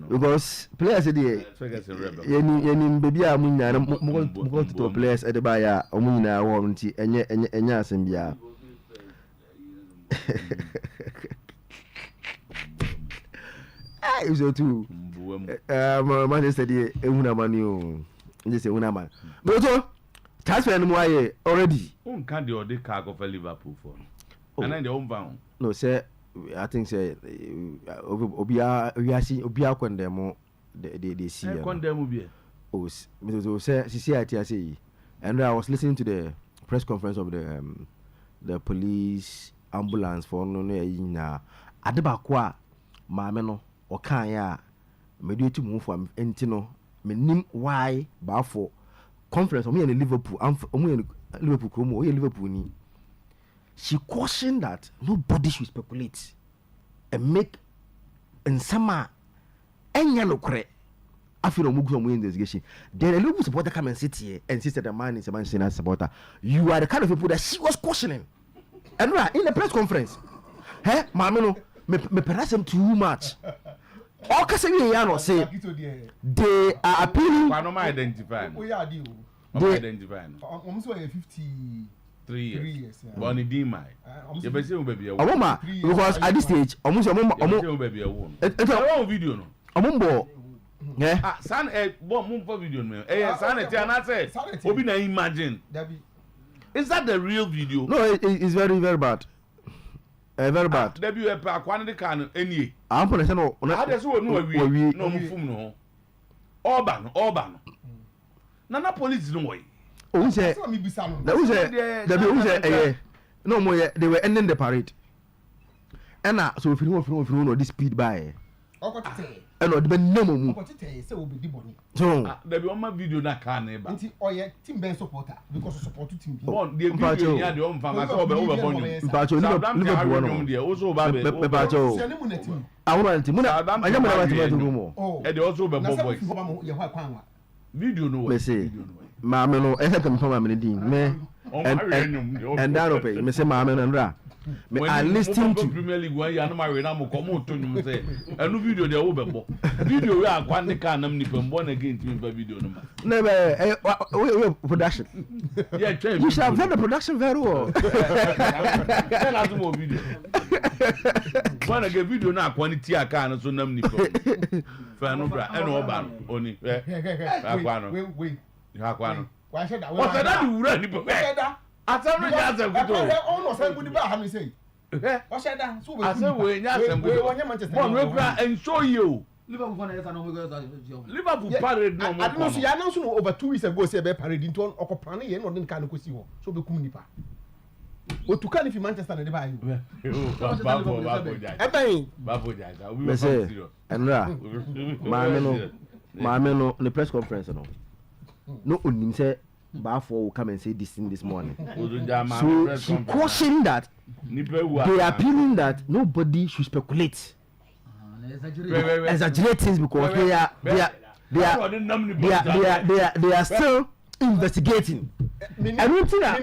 because players baby to players at the buyer warranty and so too. Manchester una man just una man. But transfer no more already. Can the other cargo for Liverpool for? And then the home bound. No, sir. I think say Obia condemn they see. Condemn be. Oh, say CCIT and I was listening to the press conference of the police ambulance for no na adebakwa maame no o kan ya mediate move from entino menim why ba for conference omo in Liverpool Liverpool kromo Liverpool ni she cautioned that nobody should speculate and make nsama enya no kre after omugu omo investigation then a Liverpool supporter come and sit here and insist that the man is a Manchester United supporter. You are the kind of people that she was cautioning. And in the press conference, hey, Mamino, me perhaps too much. All Casemiro say they are appealing. Why not identifying? We are deal. They identifying. Almost 53 years. Born in Dima. You be saying baby a woman because at this stage, almost baby a woman. It's a video no. Amumbo. Yeah. San one for video no. San I say. Obi na imagine. Is that the real video? No, it's very, very bad. Very bad. Debi we pa kwande kan enie. I'm going to say no. Others who no we no mfum no. Urban. Nana police no way. Oh, say. That was a no more. They were ending the parade. And now, so if you know this speed by. And not the minimum. So, there be one video na can e ba. Nti oye team ben supporter because support team. Bon, the video ya the on fama so over bonyo. Mpacho Liverpool no. There also ba be. Mpacho. I want team. Anya mo na ba team mo. E dey also be boy. Video no way. Me say, maame no e help me from maame din. Me and that ope. Me say maame no nra. Me I listen to Premier League one ya no ma we na mo come to nyum say enu video dey wo be bo video we akwande kan nam ni pembo na again team video no ma we production yeah try you should have done the production very well tell us more video one again video na quality aka no so nam ni pembo fa no bra e no oba no oni akwa no why should that what that wura ni pembo Asamre Jason Kuto. Almost everybody ba ha me say. What said that? So we we Manchester. Bon, we cry and show you. Liverpool parade no more. I don't see announced over 2 weeks ago say be parade into okopane ye no den kan ko si ho. So be kum nipa. O to kan if Manchester na dey buy you. Babo Jaja. We were serious. Enra. Maame no the press conference no. No onim say Bafo will come and say this thing this morning. So she cautioned that they are appealing that nobody should speculate. Exaggerate things because they are still investigating. And one thing that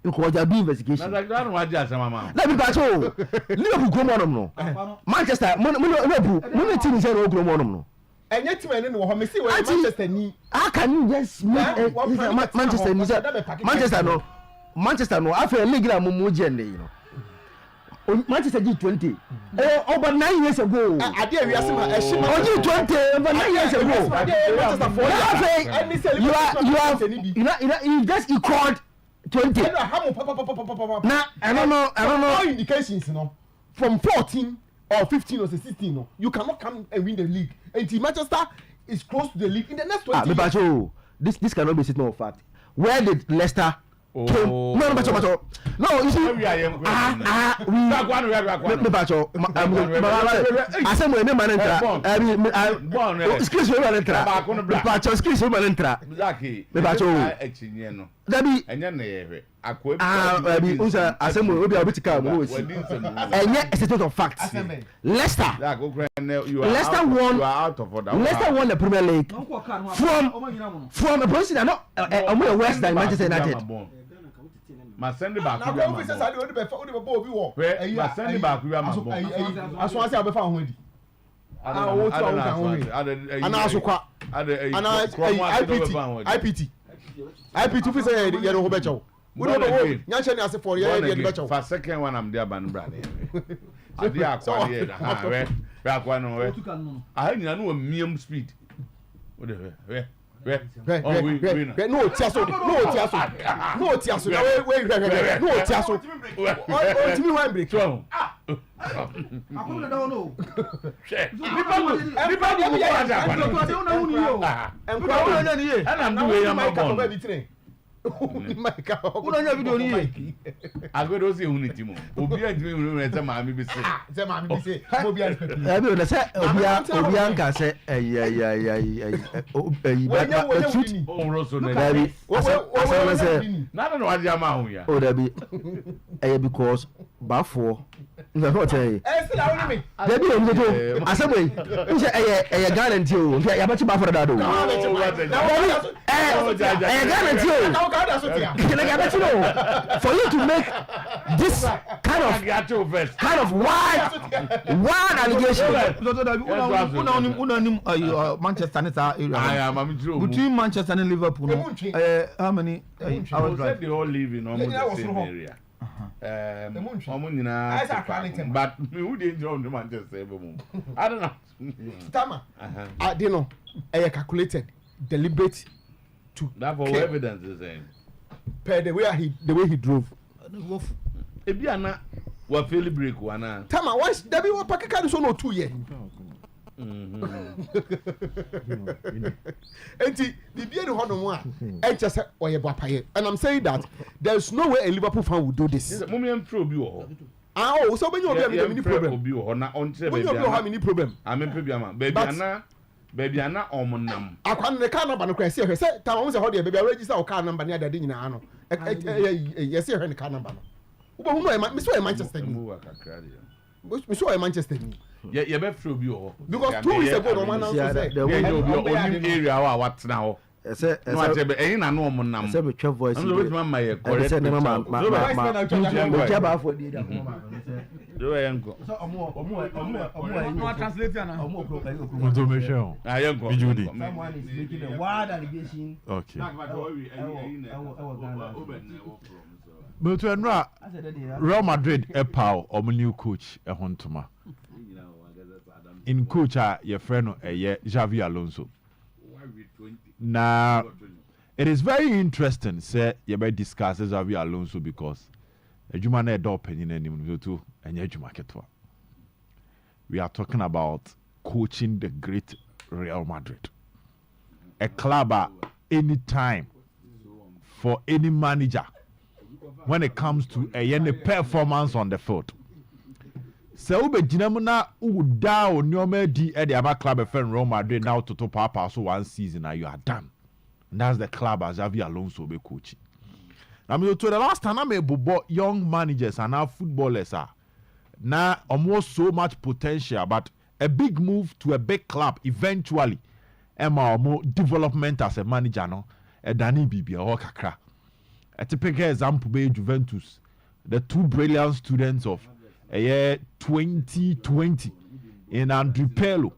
because they do investigation. Na da no waje asama ma. Na bi ba cho. Liverpool go mo no. Manchester Liverpool team say no go mo no. Enye team ene no ho me see we Manchester ni. How can you just Manchester ni Manchester no after league na mo gende you know. Manchester G20 over 9 years ago. Ade we asema G20 over 9 years ago. You just equaled 20. Now I don't know all indications from 14 or 15 or 16 you cannot come and win the league until Manchester is close to the league in the next 20 years. This cannot be statement of fact. Where did Leicester came? No, you see, Leicester won the Premier League from a position not worse than Manchester United. Ma send back you am. Ma send back you am. Aso ase abefa ho adi. Wo tu awon kan ho. Ana aso kwa. Ana IPT fi say ye no ho becho. We don't know. Nyanche ni ase for ye ye becho. For second one am there ban bra ne. Ade akwa ye na. Ha we akwa no we. Ah nyina no miem speed. O de we. No tiaso. Ultimate one break. Akuna da no. Unonya video ni ye. Agodo se unity mo. Obi adimi mu re se ma mi bi se. Se ma mi bi se. Mo bi respect. Abi na se obi anka se Oroso na Dabi. Asana se na no wadi ama hu ya. Oh Dabi. Because bafo na no tell still awon me. Dabi o mi to asabwe. Nse Ghana nti o. Ya ba chi bafo da do. Ghana nti o. For you to make this kind of wild allegation. Manchester between Manchester and Liverpool. How many hours drive? They all live in almost the same area. But who didn't join the Manchester? I don't know. Tama, I don't know. I calculated, deliberate to. That for evidence is saying. Per the way he drove. Ebiana wa fairly break wana. Tama, why Debbie wa pakeka so no 2 years. Enti bibia ni hono mo a enche se oyebo apaye. And I'm saying that there's no way a Liverpool fan would do this. Mummy am throw bi wo. So when you have any problem. Obi wo na on che baby. When you have any problem. Amempe bi ama. Baby ana omonam. Akwan ne car number no kwa se say time we say how dey baby register o car number ni adade nyina ano. Yes say the car number no. Ubo hu no me so Manchester ni. Me so Manchester ni. You be throw bi wo. Because 2 weeks ago no man say the onim area wa watna ho. Say eyin na no omonam. Say be trap voice. No wait ma ye correct. Say do yenko. So omo translate na. Automation. Yenko. Bijudi. Someone is making a wild allegation. Okay. But to enra Real Madrid epau omo new coach ehontoma. In coach your friend Xavi Alonso. Now it is very interesting say you may discuss Xavi Alonso because ejuma na edo opinion anim to enye ejuma ketwa. We are talking about coaching the great Real Madrid. A club any time for any manager when it comes to any performance on the field. So be jinamuna uda onyoma di e de aba club friend Real Madrid now to papa so one season and you are done. And that's the club as Xavi Alonso be coaching. I mean to the last time I may bobo young managers and now footballers are now almost so much potential but a big move to a big club eventually more development as a manager no e dani bibia o kakra a typical example be Juventus, the two brilliant students of a year 2020 in Andrew Pirlo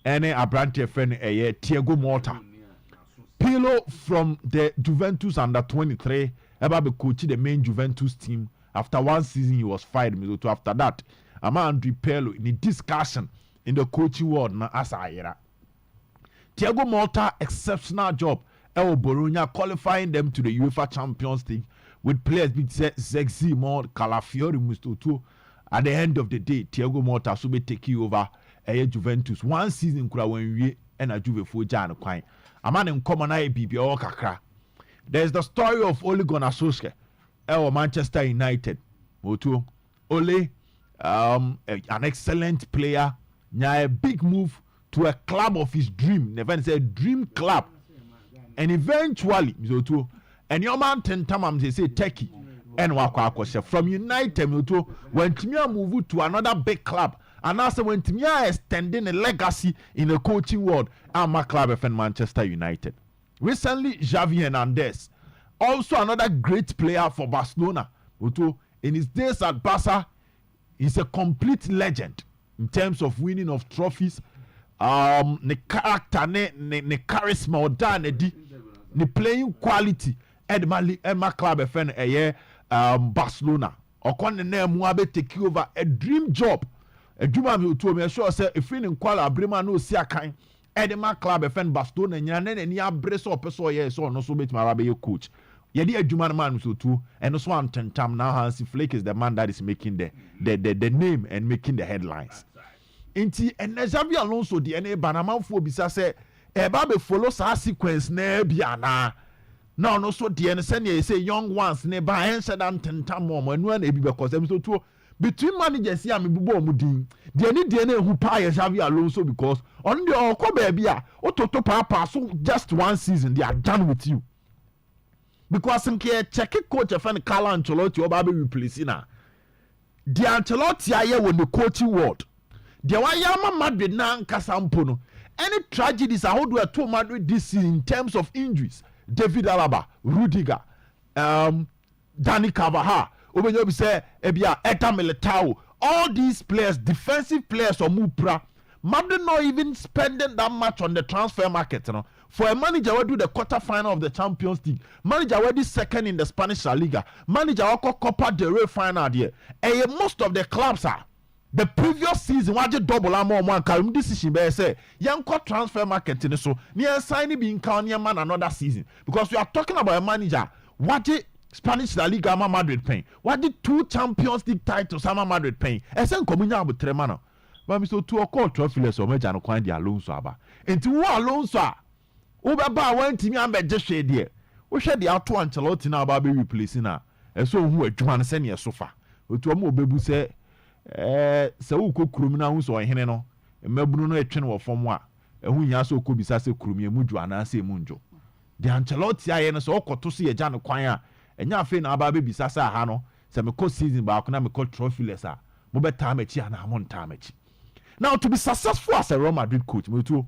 and Abrante friend a year Thiago Motta. Pirlo from the Juventus under 23 ever be coaching the main Juventus team. After one season he was fired. So after that, Andrew Pirlo in a discussion in the coaching world na asayera. Thiago Motta exceptional job. El Bologna qualifying them to the UEFA Champions League with players being sexy more Calafiori Mustoto. At the end of the day, Thiago Motta so be taking over Juventus. One season kura when we and a Juve for Jan Quine. A man in common IBB or Kakra. There's the story of Ole Gunnar Solskjaer, Manchester United. Otuo, Ole, an excellent player, a big move to a club of his dream. Never say dream club. And eventually, Otuo, and your man Tentamam they say Turkey and Wakwa from United Otuo when Timia move to another big club. And also when Timia extending a legacy in the coaching world, my club and Manchester United. Recently, Xavi Hernandez, also another great player for Barcelona. In his days at Barca, he's a complete legend in terms of winning of trophies. The character, the charisma, the playing quality. My club friend Barcelona. Okon the name Muabe take over a dream job. A dream to me sure say if in Kuala Brema no see a kind. My club friend Barcelona and ya brace up so yes so no so bet my coach. Yedi a Juman man so too and also one tentam now Hansi Flick is the man that is making the name and making the headlines. Inti and Xavi Alonso the NA Banama for bisa say Babe follow sa sequence ne biana. Now no so the NSN say young ones ne ba and said tentam mom and one because them so too between managers here me bubo mudin the any who pay Xavi Alonso because on the oko baby ototo papa so just one season they are done with you because some care check coach friend Carlo Ancelotti oba be replacing na the Ancelotti aye when the coaching world the one yama Madrid na nkasampo no any tragedies how do to Madrid this season in terms of injuries David Alaba Rudiger Dani Carvajal Obenyobi say ebia Eta Militao all these players defensive players or Mupra Madrid not even spending that much on the transfer market you know for a manager who do the quarter final of the Champions League manager who do second in the Spanish La Liga manager who Copa del Rey final there and most of the clubs are the previous season what you double amount one karim decision be say young transfer market in so near signing being count near man another season because we are talking about a manager what you Spanish La Liga Madrid paying. What did 2 Champions League titles Madrid paying? Esen komunya bu tremano. But mi so 2 call trophyless o meja no kwan di Alonso aba. Enti wo Alonso a wo be ba wan timi ambeje hwe de. Wo hwe de ato Ancelotti na aba be replace na. Eso hu adwuma no se ne sofa. Otu o bebu se se wo kokrum na hu so ohene no. Mabunu no etwe no wo fom a ehu nya so okobisa se krum ye mudwu ana se munjo. De Ancelotti aye no so okoto so ye ja no kwan a enya afi na aba be bisasa ha no se me ko season ba akona me ko trophyless a mo be ta machi ana mo nta machi. Now to be successful as a Real Madrid coach me too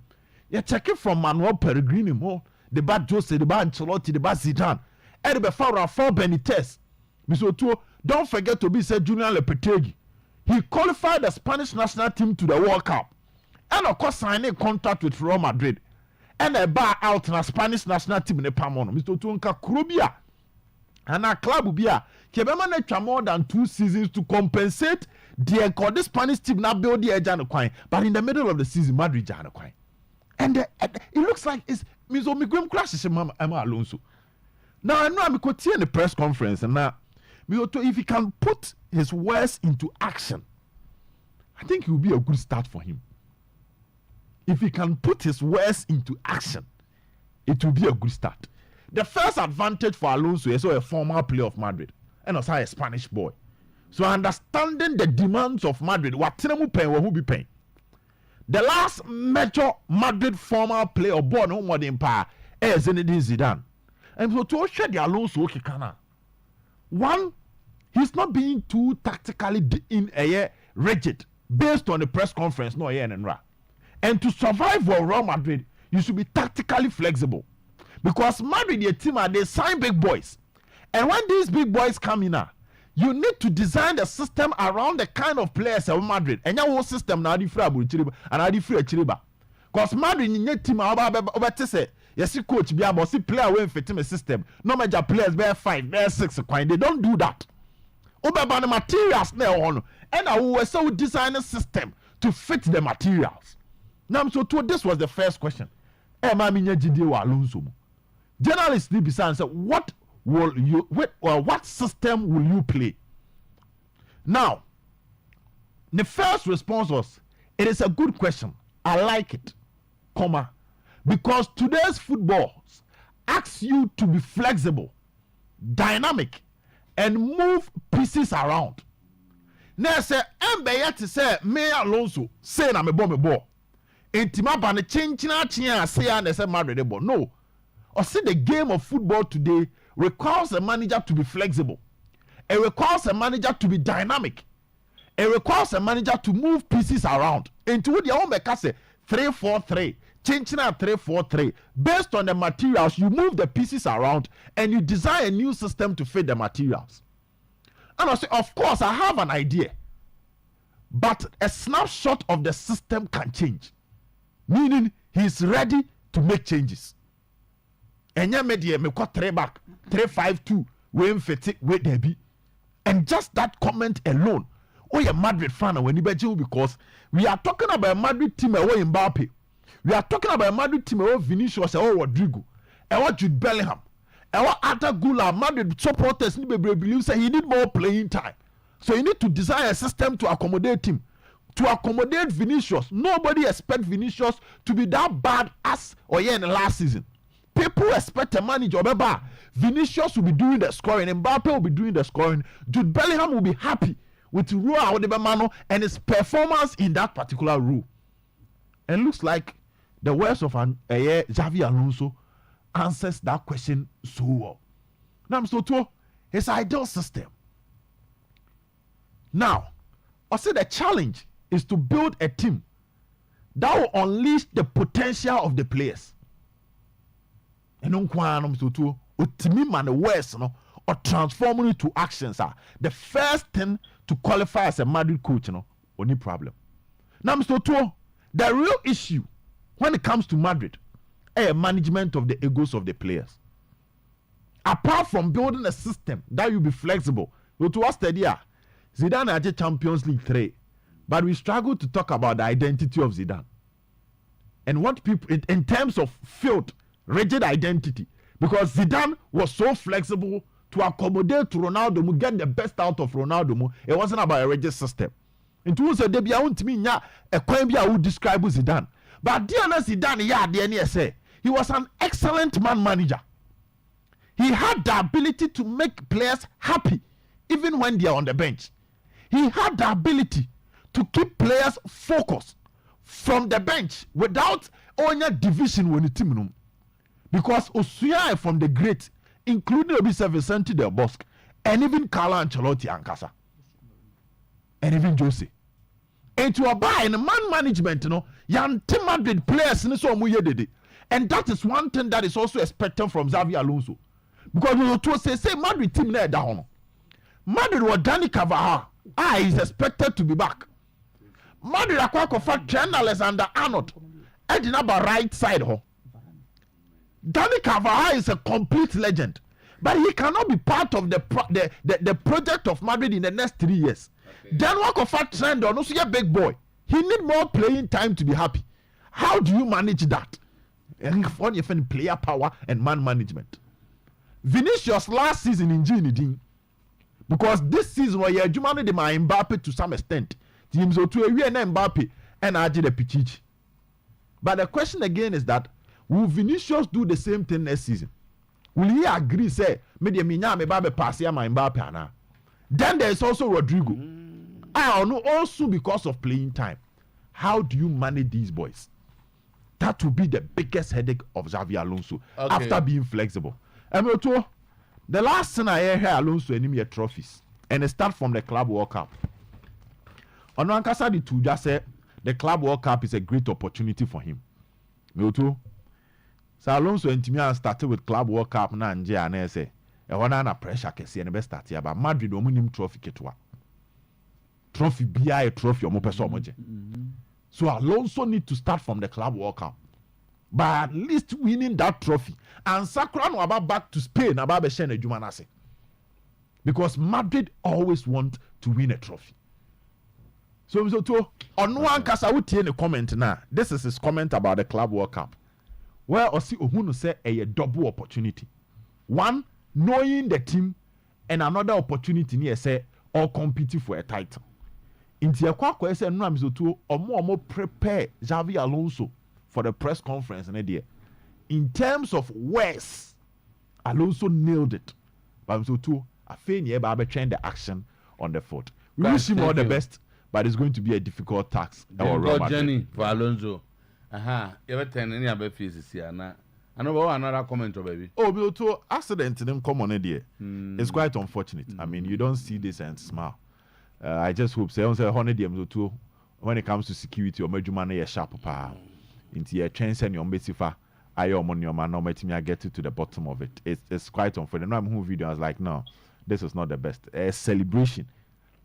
you check it from Manuel Pellegrini mo the bad Jose the bad Ancelotti the bad Zidane and the Fabra for Benitez me so too don't forget to be said Julian Lopetegui he qualified the Spanish national team to the World Cup and of course signed a contract with Real Madrid and a bar out in a Spanish national team in the Pamono me so too nka Krobia and our club be a kebema na more than 2 seasons to compensate the Spanish team now build the Ejano Quine, but in the middle of the season, Madrid Jano Quine. And it looks like it's Mizo Miguel crashes Emma Alonso. Now I know I'm going in the press conference and now if he can put his words into action, I think it will be a good start for him. If he can put his words into action, it will be a good start. The first advantage for Alonso is a former player of Madrid and also a Spanish boy. So understanding the demands of Madrid, what Tinemu paying, who be paying. The last major Madrid former player born no more than power is Zinedine Zidane. And so to share the Alonso Kikana. One, he's not being too tactically rigid based on the press conference no and to survive for Real Madrid, you should be tactically flexible. Because Madrid, your team, they sign big boys. And when these big boys come in, you need to design the system around the kind of players of Madrid. And your whole system now different and I different chiriba. Because Madrid in your team about to say, yes, coach be able to player when fit in a system. No major players bear 5, bear 6 coin. They don't do that. Over the materials now on, and I will so design a system to fit the materials. Now, so this was the first question. Journalists need to answer what system will you play? Now, the first response was, it is a good question. I like it, comma, because today's football asks you to be flexible, dynamic, and move pieces around. Now say, Mbeye to say, me Alonso, say na me ball. Intima ba ne chinchina say and say Madrid ball. No. Or see the game of football today requires a manager to be flexible. It requires a manager to be dynamic. It requires a manager to move pieces around. Into the own say 3-4-3. Chinchina 3-4-3. Based on the materials, you move the pieces around and you design a new system to fit the materials. And I say, of course, I have an idea. But a snapshot of the system can change. Meaning, he's ready to make changes. And yeah, media me got 3 back, 3-5-2, when fit with Debbie. And just that comment alone, oh, you're a Madrid fan when you bet you, because we are talking about a Madrid team away in Mbappe. We are talking about a Madrid team away Vinicius, or Rodrigo, and Jude Bellingham. And what other Gula Madrid supporters believe say he need more playing time. So you need to design a system to accommodate him. To accommodate Vinicius. Nobody expect Vinicius to be that bad as in the last season. People expect a manager. Vinicius will be doing the scoring. Mbappe will be doing the scoring. Jude Bellingham will be happy with Rua and his performance in that particular role. And looks like the words of Xavi Alonso answers that question so well. Now, so to his ideal system. Now, I say the challenge is to build a team that will unleash the potential of the players. And on so to ultimate the words or transforming it to actions are the first thing to qualify as a Madrid coach. Only problem. Now, so to the real issue when it comes to Madrid, management of the egos of the players. Apart from building a system that will be flexible, to us Zidane had Champions League 3, but we struggle to talk about the identity of Zidane and what people in terms of field rigid identity, because Zidane was so flexible to accommodate Ronaldo, to get the best out of Ronaldo. It wasn't about a rigid system. And to say Debbie, I want to mean a coin I would describe Zidane, but Diana Zidane, say he was an excellent man manager. He had the ability to make players happy even when they are on the bench. He had the ability to keep players focused from the bench without any division when the team. Because Osuya from the great, including Obisa Vicente Del Bosque, and even Carlo Ancelotti and Casa, and even Jose. And to abide in man management, young team Madrid players in so did. And that is one thing that is also expected from Xavi Alonso. Because we say Madrid team there down. Madrid was Danny Carvajal. Is expected to be back. Madrid acquire for Trent Alexander-Arnold. Edina right side. Danny Carvajal is a complete legend. But he cannot be part of the project of Madrid in the next 3 years. Okay. Then work of a trend on also a big boy. He need more playing time to be happy. How do you manage that? And player power and man management. Vinicius last season in Ginidin, because this season where you managed my Mbappe to some extent. Teams Otuo-Acheampong and Mbappe and Aji the Pichichi. But the question again is that will Vinicius do the same thing next season? Will he agree, say, maybe me pass my Mbappe ana? Then there is also Rodrigo. I don't know, also because of playing time. How do you manage these boys? That will be the biggest headache of Xavi Alonso after being flexible. And the last thing I hear Alonso enemy trophies, and it starts from the Club World Cup. On Ankasa the two just said the Club World Cup is a great opportunity for him. So Alonso and Timia started with Club World Cup now and say e wana na pressure kese ne be start ya ba Madrid omo nim trophy ketwa trophy bia trophy omo pese omo je so Alonso need to start from the Club World Cup by at least winning that trophy and Sakura no about back to Spain about be share na adwuma na se because Madrid always want to win a trophy. So to on one kasa we tie the comment na this is his comment about the Club World Cup where osi ohunu say a double opportunity, one knowing the team and another opportunity near say all competing for a title. Inti akwa say no am so to omo prepare Xavi Alonso for the press conference and there in terms of words Alonso nailed it but so to afei ne ba be train the action on the foot. We wish him all the best, but it's going to be a difficult task. Our journey for Alonso. You ever turn any other faces here now? I know about another comment, baby. Oh, but to accident in them come on there. It's quite unfortunate. I mean, you don't see this and smile. I just hope say on say 100 them to when it comes to security or major money a sharp pa. Into your chance and your mbesifa. Ayo money man no let me get to the bottom of it. It's quite unfortunate. No, I'm who video I was like, no. This is not the best. A celebration.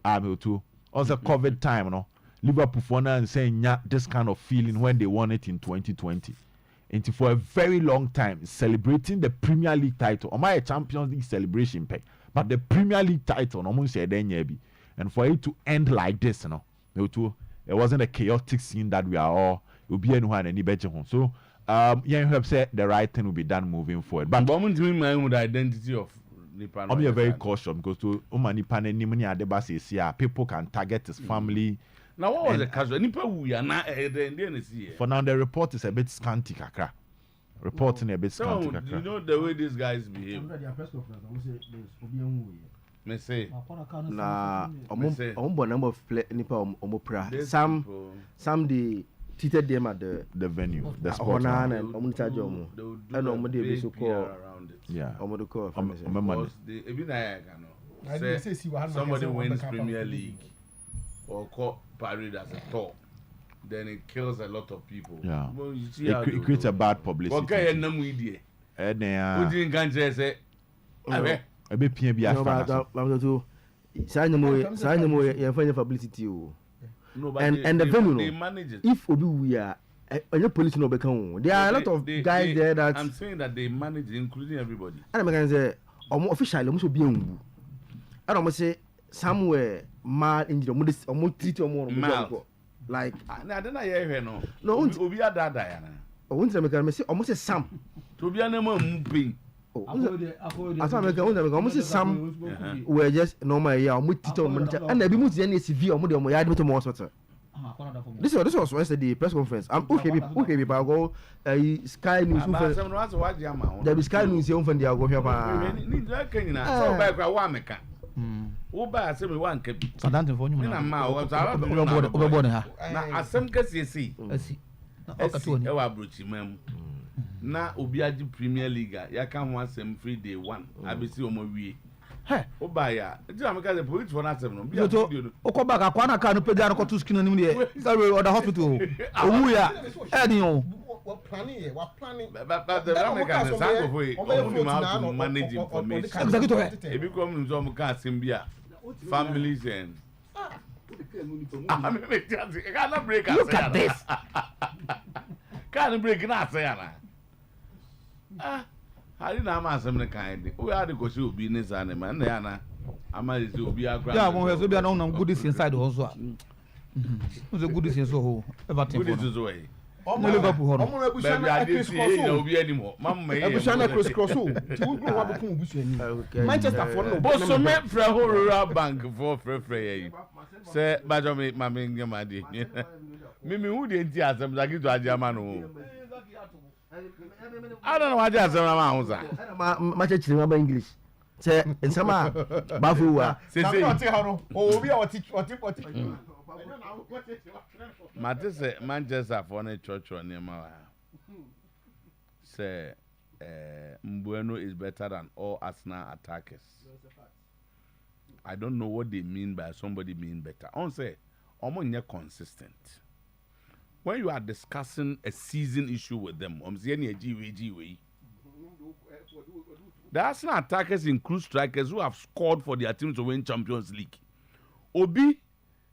I'm too. Also, COVID time, no. Liverpool for now and saying this kind of feeling when they won it in 2020. And for a very long time, celebrating the Premier League title. Or my Champions League celebration pay. But the Premier League title, no one said and for it to end like this, you know, it wasn't a chaotic scene that we are all. It will be anyone any better. So, you have said the right thing will be done moving forward. But the identity of. I'm very cautious because to people can target his family. Now what was the casual? For now the report is a bit scanty kakra. Reporting a bit scanty kakra. You know the way these guys behave. Me say. Na ombo number of nipa omopra. Some the treated them at the venue, the sport. And so called. Yeah. Somebody wins Premier League or call Paris as a top, then it kills a lot of people. Yeah. Well, you see it creates a bad publicity. Okay, no idea. Who didn't can say? A bit PNB. Publicity. And the venue, if we are a police no become, there are a lot of guys there that I'm saying that they manage, including everybody. And I say, officially, almost be on. I don't say somewhere mad in the almost treat or more like. I don't know. No, Obi a da Diana. I want to make a mistake. Almost some. To be an moving. I thought almost some were just normal. Yeah, and the most severe or more sort. This was Wednesday press conference. I'm okay. I go Sky News. There be Sky News here from the go here. So back one meka. Wo ba asem one kebi. Sadante for nyuma. Na ma wo obobo ha. Na asem kesi esi. Okatu ni. E wa brochi mam. Na obi agi Premier League ya ka ho asem free day 1. Abisi omo wie. Obaya, do you make the police for that? No, Oko back akwana ka no pega no to skin nim there. Sorry, or the hospital. Owu ya, edi o. What planning? But the American is out way. To manage information. If you come to some car Simbia, families and. Look at this. Can't break it out, Sayana. I didn't have some kind. We had to go to business animal, and I'm a be a grand. Yeah, one has to be an goodies inside also. Who's a goodies in so everything is away. Liverpool. I didn't see anymore. Mamma, Manchester for but so met for a whole rural bank for free. Say, Bajomi, Mammy, my dear. Mimi, who didn't see us? I'm like to a German. I don't know what that's around. My church remember English. Say in some Bafua. Manchester for a church or near my say Mbueno is better than all Arsenal attackers. I don't know what they mean by somebody being better. On say, you're consistent. When you are discussing a season issue with them, The Arsenal attackers include strikers who have scored for their teams to win Champions League. Obi,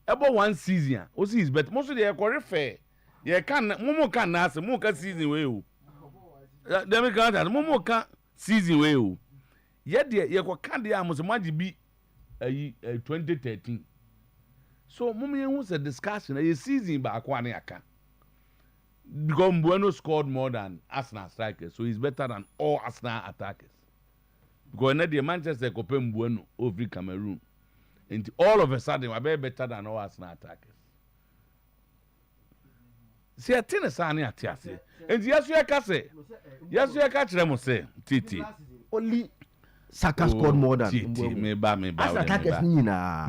about 1 season, Osi is better. Most of the are fair. You can, Momo can ask, Momo season way. They can't, Momo can season way. Yet, you can't be almost might be 2013. So, Momo was a discussion, a season back 1 year. Because Mbueno scored more than Arsenal strikers, so he's better than all Arsenal attackers. Because now the Manchester Copa Mbueno over Cameroon, and all of a sudden we're better than all Arsenal attackers. See, I think it's an atiase. And yes, you can say, yes, you can them say, Titi. Only Saka scored more than Titi. Me ba. Attackers nina.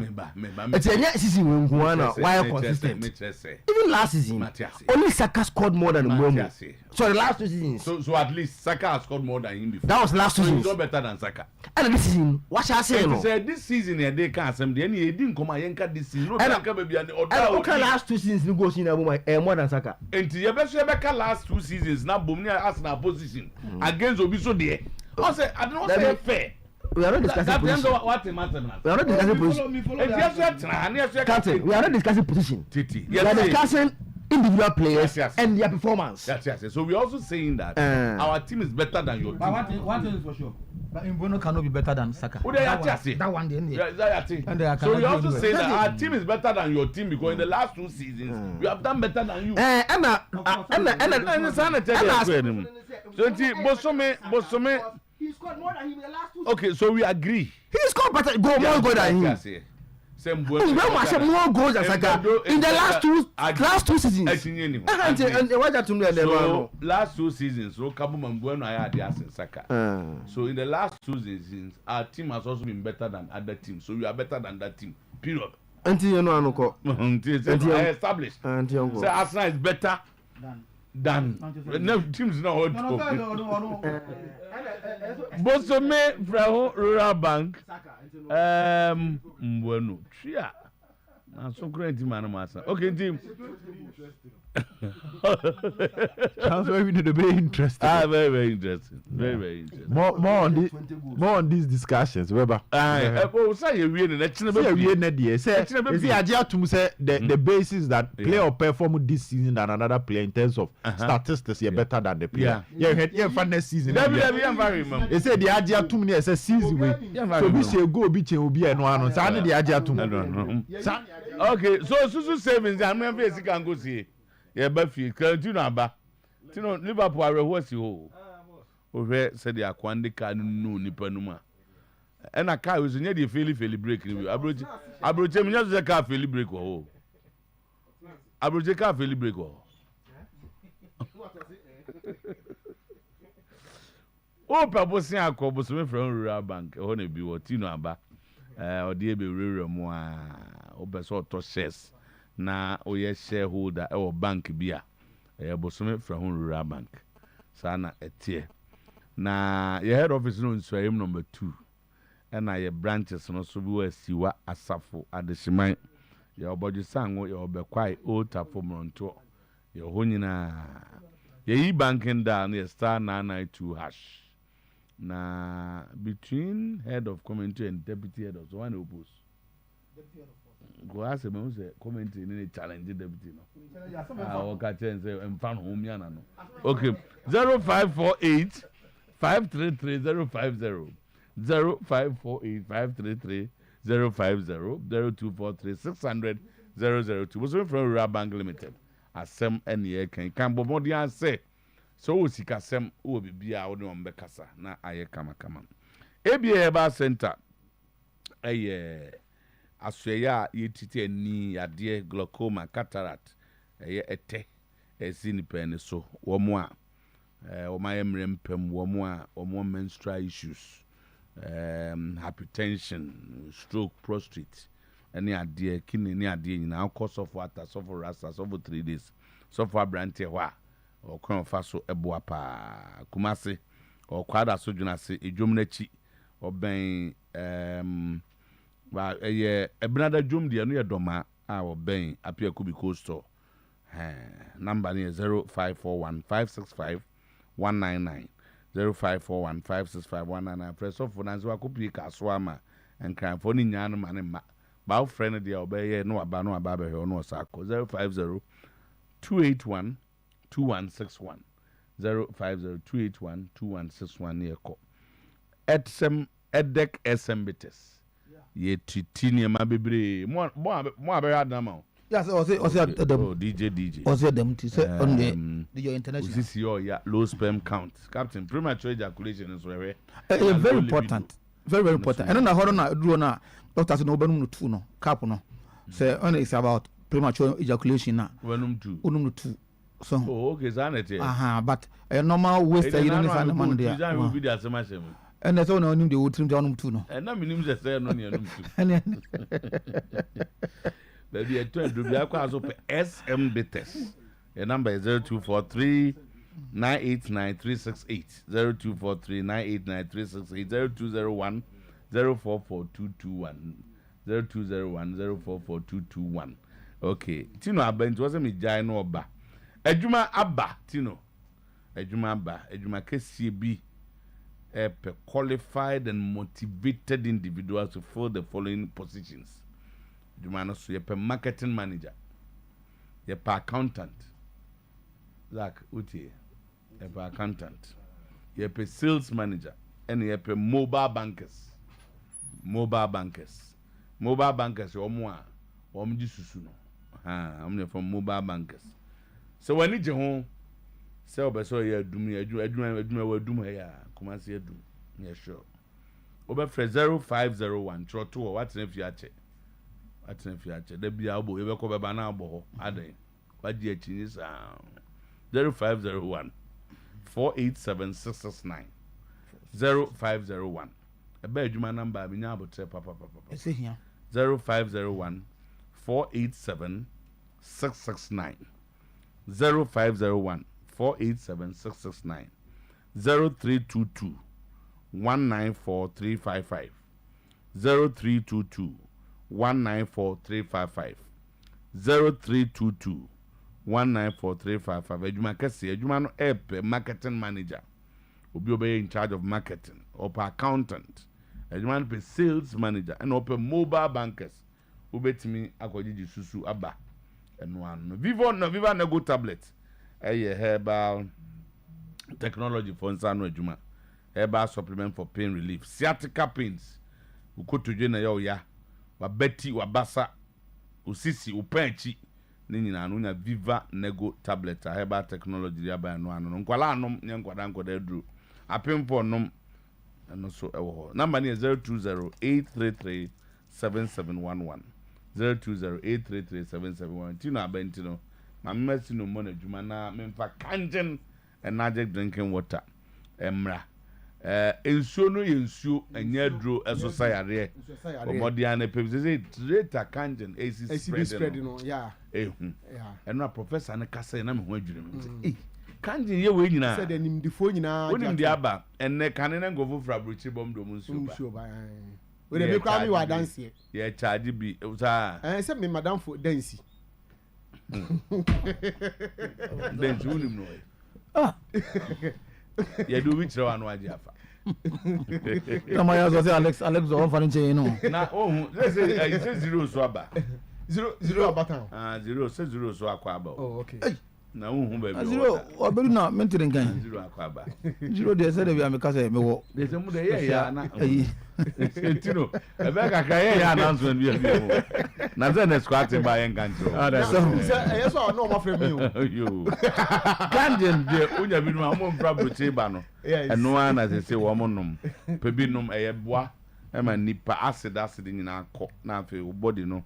It's a season when why consistent. Even last season, only Saka scored more than Mbeumo. So the last 2 seasons. So at least Saka has scored more than him before. That was last 2 seasons. So he's not better than Saka. And this season, what shall I say? No? This season, they can't say they didn't come and this season. No, and okay, last 2 seasons, you go see more than Saka. And the best last 2 seasons, now Bomnia Arsenal position against Obiso there. I say, I don't say fair. We are not discussing position. We are not discussing position. Captain, we are not discussing position. We are discussing individual players and their performance. Yes. So we are also saying that our team is better than your team. But one thing is for sure. But Mbeumo cannot be better than Saka. That one. So we also say that our team is better than your team because in the last 2 seasons we have done better than you. He scored more than him in the last 2 seasons. Okay, so we agree. He scored more goals than him. More goals than Saka in the last two seasons. So last 2 seasons, so Kabuma Mbeumo had the Saka. So in the last 2 seasons, our team has also been better than other teams. So we are better than that team. Period. Until you know, I established. So Arsenal is better than no teams not hold. Bosome from Rural Bank. Mbeumo. Tria. Na so great man masa. Okay, team. Sounds very interesting. Very interesting. Very interesting. More on these discussions, Weber. Say we na say Acheampong say the basis that player perform this season than another player in terms of statistics are better than the player. Yeah, for next season. They say the Acheampong is a season way. So we say go be change obi eno ano. Say the Acheampong. Okay, so Susu savings I'm not face can go see. Yeah, Buffy, continue aba. Tino Liverpool are what you over said the Akwande can no nipa no ma. And a car was near the fairly break. Abroach me just a car fairly break or Abroach car fairly break or. Oh, Papa Sia Cobos from Rural Bank, or be what Tino aba. Or dear be real more obeso to shares. Na oye shareholder or bank bia bosome from Rural Bank sana etie na your head office no nso ayem number 2 and your branches no so bi wa siwa asafo adehyeman your oboju sanwo your obekwai otafo mronto your honyina ye banking down your star 992 hash na between head of commentary and deputy head of one opposed go ask me say comment in any challenge deputy no catch and say I'm fan home yana no okay 0548 533 050 0548 533 050 0243 600 002 was from Rural Bank Limited asem ene kan bomodi an say so o sika sem o bibia o ne on bekasa na aye kama ebia ba center asweya yetiti ni ade glaucoma cataract ete ezini pen so womo a omayemre mpem womo a omo menstrual issues hypertension stroke prostate any ade kidney ni ade nyina cause of water so for rasta so for 3 days so for brante hwa okron fa so eboa pa kumase okwada so dwunase edwomnachi oben ba ebnada dwom de no ye doma a oben apia kubi coastal number ni 0541 565 199 0541 565 press of finance wa kopi kaswama and crime for ni nyano mane ma ba friend dia obeye no aba no aba be no osako 050 281 2161 050 281 2161 yeko etsem edek smbites ye titini ma bebre mo abe adama yes o say DJ o say them to say on the international this your low sperm count captain premature ejaculation is very important very important and na horo na duro na doctors no benum no two no cap no say on is about premature ejaculation na unum two so okay sanity but a normal waste you know find man there and that's all no nim the would trim down two no and na minim say no near two baby, I told you, SM Bites. Your number is 0243 989 368 0243 989 368 0201 044221 0201 044221. Okay, Tino Abba, it wasn't me Jino Abba. Ejuma Abba, Tino. Ejuma Abba, Ejuma KCB. Qualified and motivated individuals to fill the following positions. Jumano so yepe marketing manager, yepe accountant, Zach Uti, yepe accountant, yepe sales manager, and yepe mobile bankers. Mobile bankers, omwa, omji susuno. I'm from mobile bankers. So when you home, say obeso ye dum ye dum ya kumasi ye dum. Yeah sure. Obe 0501 troto what if you check. The Biabo, you will be banabo, Ade. What do you change? 0501 487 669 0501. A bedroom number, I mean, Papa. 0501 487 669 0501 487 669 0322 194 355 0322 194 0322 194 355. Ejuma kesi ejuma no epe marketing manager obi obey in charge of marketing or accountant ejuma no sales manager and open mobile bankers obetimi akojiji susu aba eno ano viva nego tablet herbal technology for nsano ejuma herbal supplement for pain relief sciatica pains ukotoje na ya wabeti wabasa usisi upenchi nini na anu nya viva nego tablet herbal technology ya ba no anu nkwala anom nya nkwada nkwada edru apempo nom no so ewo ho number ni 0208337711 0208337711 tino abentino ma mmesi no mo na djuma na memfa kanjen energetic drinking water emra ensuo no yensuo anya duro eso sayare omodiane pebise treta kanjen AC spread no yeah eno professor ne kasa na me ho adwire me kanjen ye we nyina said enim difo nyina onim di aba enne kanene ngofo frabruchi bom do mun suba we dey make me wa dance here ye charge bi sa say me madam for dance dance unim no ya do which one wa ji afa kama ya so say Alex on fa nche no na let's say zero so aba zero abatan zero say zero so akwa aba okay na hu ba bi zero oberu na mentire nkan zero akwa aba zero de say de bi ameka say me wo de say mu de ye ya na tino ebe ka ka ye ya announcement bi mo na say na squat ba yen kan tro say so no ma frame me yo kanjen de unya bi no mo mbra broche ba no eno ana say wo mo nom pe bi nom eye boa e ma nipa acid nyina akọ na afi body no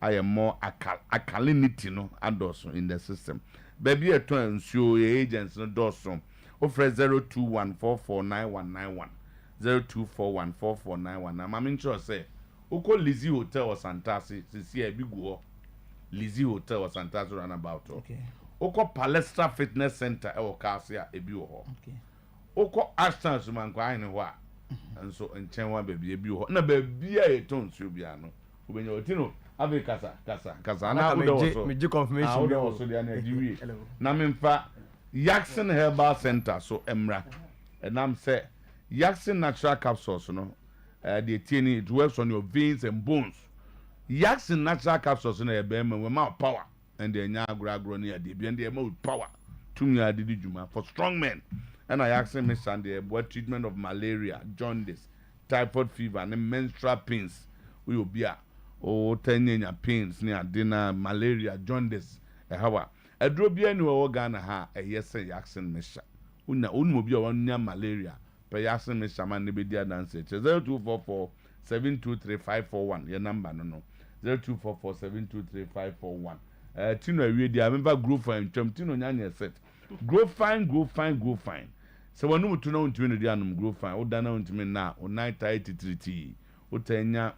I am more alkalinity no adoso in the system. Baby eto nsuo agents no doso. Offer 0214499191 02414491. I'm sure say uko Lizzie Hotel or Santasi sisi e biguo. Lizzie Hotel or Santasi runabout. Okay. Uko Palestra Fitness Center e Okasia e bi ho. Okay. Uko Ashton Suman kwa ine ho. And so enchenwa baby e bi ho. Na baby e to nsuo bia no. Ubenye otino ave kasa na me confirmation also the na memfa Jackson Herbal Center so emra and I'm say Yaxin natural capsules, the tini it works on your veins and bones. Yaxin natural capsules in a beam with more power, and the Niagara near the beyond the more power. 2 years did juma for strong men. And I asked him Sunday what treatment of malaria, jaundice, typhoid fever, and menstrual pains. We will be 10 year pains near dinner, malaria, jaundice, how a drobia no organ ha a yes say Yaxin Misha. Una unmobile one near malaria, per Yaxin Misha man be dear dance 0244 723 your number no 0244 723 Tino I remember grow fine, Tino Nyanya set. Grow fine. So when you know to the anum grow fine, or down to me now, or 9:83 or 10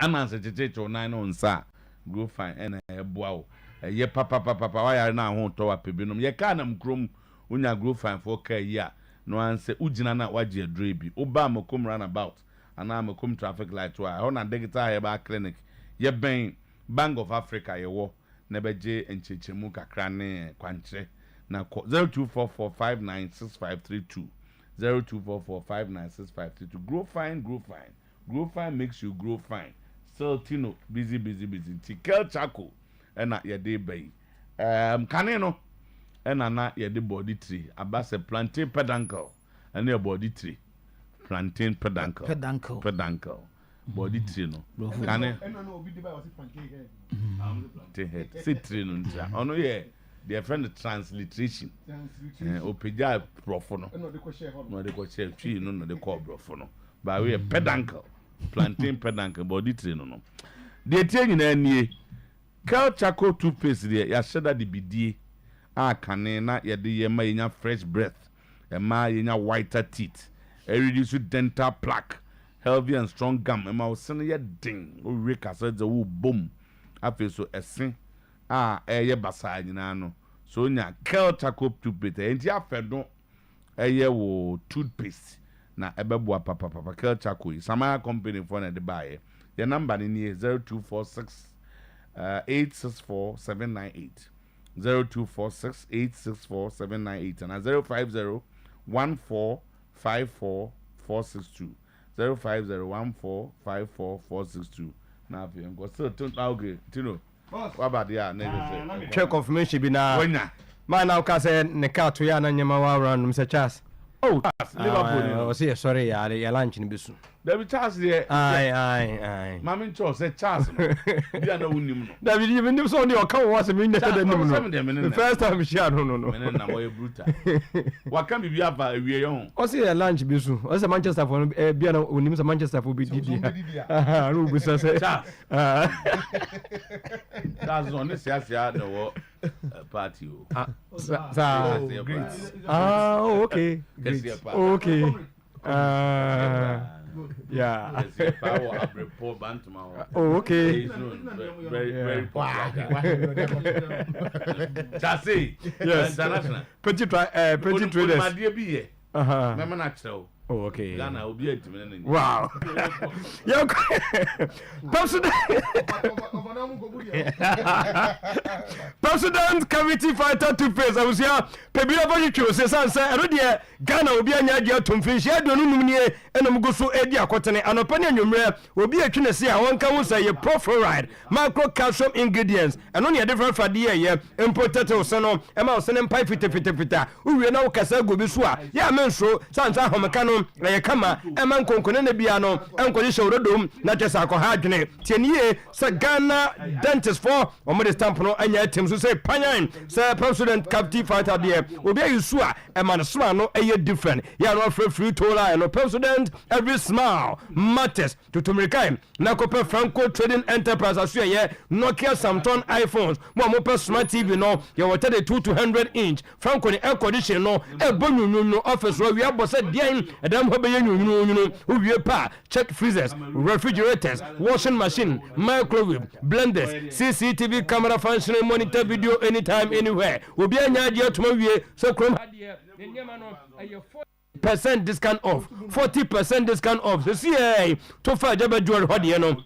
I'm answered or 9 on sa, grow fine, and a bow. Ye papa, why are now home to a pebinum? Ye can't groom when you grow fine for care, ya. No answer, Ujinana, what ye dreamy. Obama come run about, and I'm a come traffic light to I own a digital about clinic. Ye bang, Bank of Africa, ye walk. Nebeje and Chichemuka Crane Quanche. Now 0244596532. 0244596532. Grow fine makes you grow fine. Still Tino, busy. Tikel Chaco and not your day bay. Caneno and not your day body tree. Abase plantain peduncle and your body tree. Plantain peduncle. Body tree no. Cane. Sit tree no. Ono ye. Their friend transliteration. Opeja profono. No de ko share tree no de call profono. But we peduncle. Plantain peduncle body tree no. The thing in any Cal Chaco toothpaste there. Ya sheda the bidie. Cane na ye de ye ma yenya fresh breath. E ma yenya whiter teeth. E reduce dental plaque. Healthy and strong gum. And my son, ya ding. O reka said the woo boom. I feel so a sing. Ye basai, no. So, nya, kel taco toothpaste. And ya fed ye wo toothpaste. Na ebebwa papa kel taco. Samaya company for the buy. Your number in here 0246 864 798. 0246 864 798. And 050 1454 462. 05014544462. Now, if you go still don't okay, Tino. What about the check confirmation be now? Man, now can say Neka to Yana Yamawa around Mr. Charles. Oh, Liverpool. See, sorry, your lunch in Bisu. There be Charles there. Aye. Mammy Charles said Charles. You know who David even knew so your cow was a minute. The first time she had no. What can be up by a young? Or see a lunch Bisu. Or a Manchester for Biano who names a Manchester for Bidia. That's on this yes, no party. Okay. Okay. Yeah. Oh, okay. Very That's it. Yes. International. Pretty traders. My dear be Mama natural. Oh, okay. Ghana will be 8 minutes. Wow. President Committee Fighter to face. I was here. Pebila Vajucho says, I don't hear Ghana will be a Niger to fish. I don't know, and I'm going to Edia Cotton and opinion you will be a Kinesia. One can say a profile ride, macro calcium ingredients, and only a different for the year, imported to Sono, and Mouse and Pipe Fita. We know Casago Biswa. Yeah, menstru, Santa Homecano. Na kama eman konkone ne bia no enkode shawrodom na kyesa akohadwene tienie sa Ghana dentist for omode stamp no anya tim so say panyan say president captive fighter there obi ayusu a eman so no eye different ya no free tola no president every smile matters to American na kope Franco Trading Enterprise aso ye Nokia Samsung iPhones mo pe smart TV no ye water the 200 inch Franco ni air condition no e bonyunyu office ro wi abose dian edam check freezers, refrigerators, washing machine, microwave, blenders, CCTV camera functioning, monitor video anytime, anywhere. We'll be a nyadi tomorrow. So Chrome percent discount off, 40% discount off. So see, to far Jabba Joel Hodiano.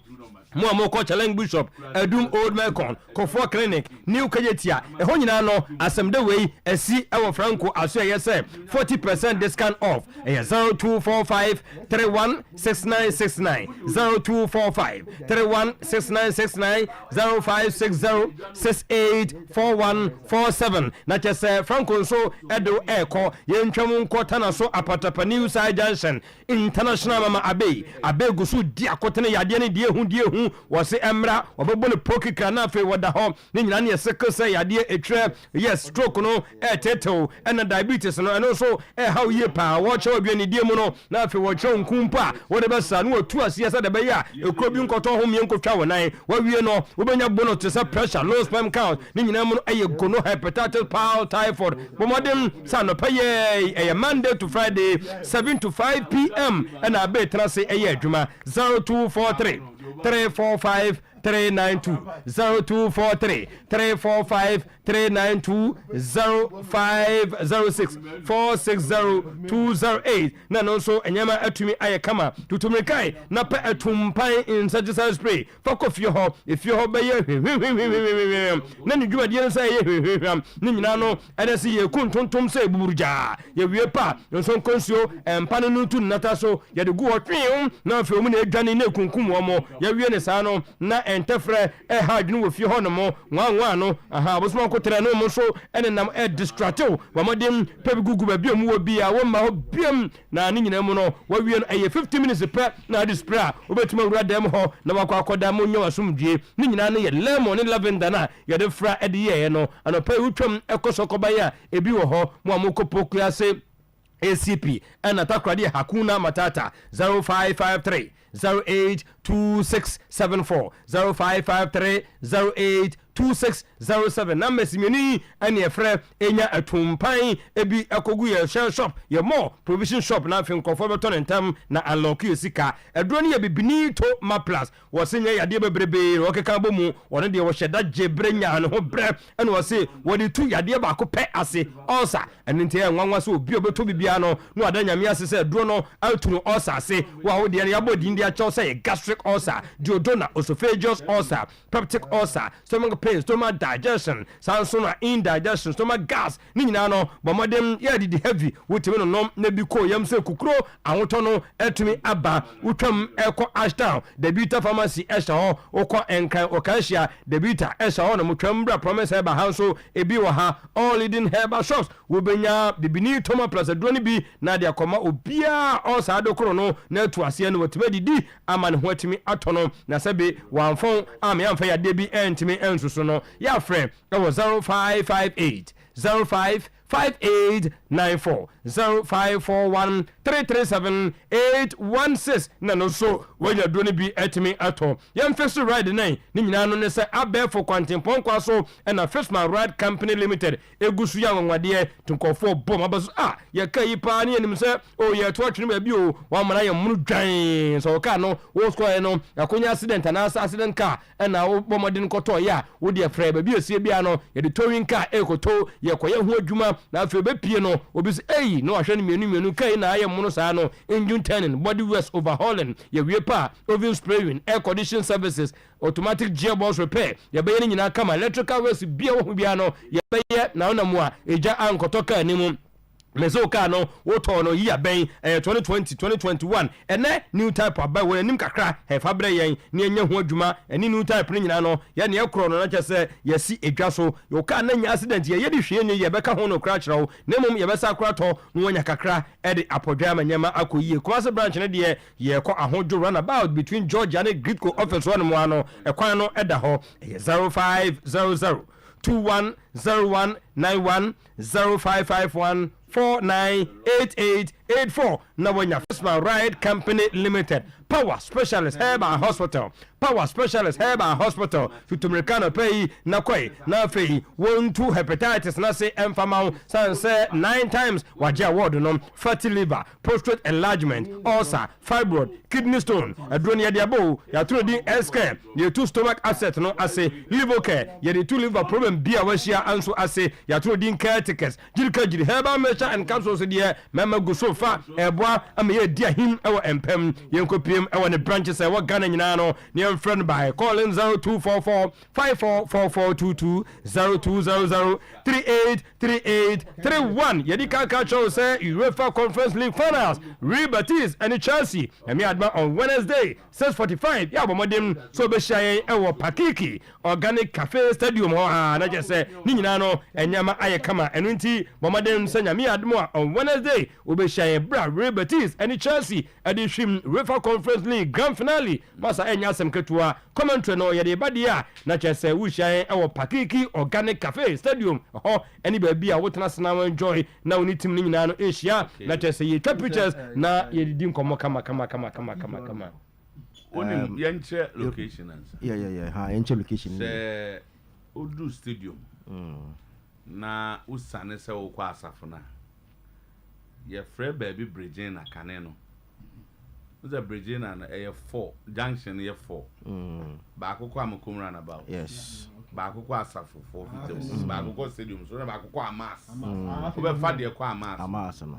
Mo challenge bishop Edum Old Melcon Kofo Clinic New Kajetia ɛhɔ nyinaa no asɛm de wei ɛsi ɛwɔ Franco aso ɛyɛ sɛ 40% discount off ɛyɛ 0245 316969 0245 316969 0560 684147 na kyɛ sɛ Franco nso ɛdo ɛkɔ yɛntwam nkɔtana so apatapa New Side Junction International Mama Abe gusu di akɔtene yadeɛ ne die hu wɔse emra wɔbɛbɔ ne pokika na afei wɔda hɔ ne nyina ne yɛsɛkɛ sɛ yadeɛ ɛtwerɛ yes stroke no ɛtetew ɛna diabetes no ɛno nso ɛhaw yie paa wɔkyerɛ odwa ne die mu no na afei wɔkyerɛ nkumpa a wɔde bɛsa no wɔtu aseɛ sɛ de bɛyɛ a ɛkuro bi nkɔtɔ ho mmie nkɔtwa wɔ nan wɔwie no wobɛnya bono te sɛ pressure low sperm count ne nyina mu no ɛyɛ gono hepatitis pal typhoid bɔmmɔden sɛ anɔpa yɛ ɛyɛ Monday to Friday 7 to 5 p.m. ɛna abɛtena se ɛyɛ adwuma 0243 345 392 0243 345 392 0506 460 208 na no so enyama atumi aye kama tutumikai na pa atumpan insecticide spray fakofie ho efie ho beye na ni dwuma die nsa ye ni nyina no ene se ye kuntontom se buburja ye wie pa nso konsuo empane no tu nata so ye de gu hotwe na afi omu na edwane na kunkum wo mo ye wie ne sa no na entefre ha adwene wo fie ho no mo nwanwa no aha bosoma kotere no mo so ene nam distracto wa modem pebi gugu ba biam wo bia wo ma ho biam na ne nyina mu no wa wie no 50 minutes pe na display obetuma wura dem ho na wakọ akoda mo nya wasomdue ne nyina no ye lemon ne lavender na ye de fra ede ye no anopa wutwam ekosokoba ya ebi wo ho mo amokopoku ase ACP and Atakradi Hakuna Matata 0553 082674 0553 082607 na mesimini and your friend enya atumpan ebi akogu ye shell shop ye more provision shop na fin conform ton and time na unlock you sika edroni ye bibini to ma plus wosenye yade bebrebe okeka bomu won de wo hyeda jebrenya ne ho bre and wo se wo de tu yade ba ko pe ase osa eninte ye nwanwa se obi obeto bibia no no adanyame ase se dro no altunu osa ase wa wo de ya bodi ndi a chaw se gastric ulcer duodenal esophageal ulcer peptic ulcer stomach pain stomach digestion sansona indigestion stomach gas ni nyina no bomodem ya didi heavy wotimi no nom na bi ko yam se kukuro ahoto no etumi aba wotwam eko ashdown the Beta pharmacy esha ho okọ enkan okashia the Beta esha ho no motwam bra promise eba hanso ebi wo ha all leading herbal shops wobenya bibini toma plus adroni bi na de akoma obia osa adokoro no na tu ase no wotime didi ama ne ho atimi atono na sebe wanfon ama yamfa ya de bi entimi ensuso no ya friend that was 0558 055894 0541 337 816 na no so when you do be etimi ato yam first ride nine ni nyina no ne se abefo kwantempon kwa so na first man ride company limited egusu ya nwade tunkofo bom abaso ye kai pa ni enim se o ye to atwene ba bi o wa mana ye munu dwan so ka no wo score no akonya accident na accident car na wo bomodin koto ya wo de frɛ ba bi osie bia no ye de towing car ekoto ye koye ho adwuma na afi obepie no obi se no ahwe no mienu kai na aye mono saa no engine turning body wash overhauling ye wie pa oven spraying air condition services automatic gearbox repair ye be ye nyina kama electrical waste bia wo bia no ye be ye na ona mu a eja ankoto ka animu meso ka no woto no yi aben 2020 2021 ene new type abai wo anim kakra he fabre yen ne enya ho adwuma ene new type ne nyina no ye ne ekro no na kyese ye si edwa so yo ka na nya accident ye di hwe nye ye beka ho no kra kyerɛw ne mom ye besa kra to no nya kakra e de apodwa manyama akoyie Kumasi branch ne de ye kɔ ahojo run about between Georgia and Gridco office one mo ano ekwan no eda ho 0500 210191 0551 498884 na wanya Fisma Ride Company Limited Power Specialist Herbal Hospital Power Specialist Herbal Hospital Futumericano pay na koi na fei 1-2 hepatitis na se emfamao san se 9 times waja ward no fatty liver prostate enlargement ulcer fibroid kidney stone adroni ya diabo ya tro din SK ye 2 stomach upset no ase liver care ye the 2 liver problem bia washia anso ase ya tro din caretakers jirika jiri herbal measure and capsules de mama gusofa eboa ama ye dia him ewo empem yenkopiem stadium ɛwɔ ne branches ɛwɔ Ghana nyinaa no ne yɛmfrɛ by calling 0244 544422 0200 383831 yɛdi kaka kyerɛw sɛ UEFA Conference League Finals Real Betis and Chelsea ɛmi adma on Wednesday 6:45 yɛ abɔmmɔden so bɛhyia yɛn ɛwɔ Pakiki Organic Cafe Stadium hɔ na kyerɛ sɛ ne nyinaa no ɛnyama ayɛ kama ɛno nti bɔmmɔden sɛ nyame admo on Wednesday wobɛhyia yɛn bra Real Betis and Chelsea ɛde hwim UEFA Conference League Grand Finale masa ɛnya asɛm ketewa commentary no yɛde ba deɛ a na kyerɛ sɛ wohyia yɛn ɛwɔ Pakiki Organic Cafe Stadium hɔ ɛne baabi a wotena sena enjoy na woni tim ne nyinaa no ɛhyia na kyerɛ sɛ yɛtwa pictures na yɛdidi nkɔmmɔ kama yɛnkyɛ location answer. Ha yɛnkyɛ location. Sɛ Odu Stadium. Na usane sɛ wokɔ asafo na. Yɛfrɛ baabi Bridgina kane no. What's a Bridgina na ɛyɛ 4 junction yɛ 4. Baako kɔ Amokom roundabout. Yes. Baako kɔ asafo 4 feet. Baako kɔ stadium so na baako kɔ Amas. Wobɛfa deɛ kɔ Amas. Amas no.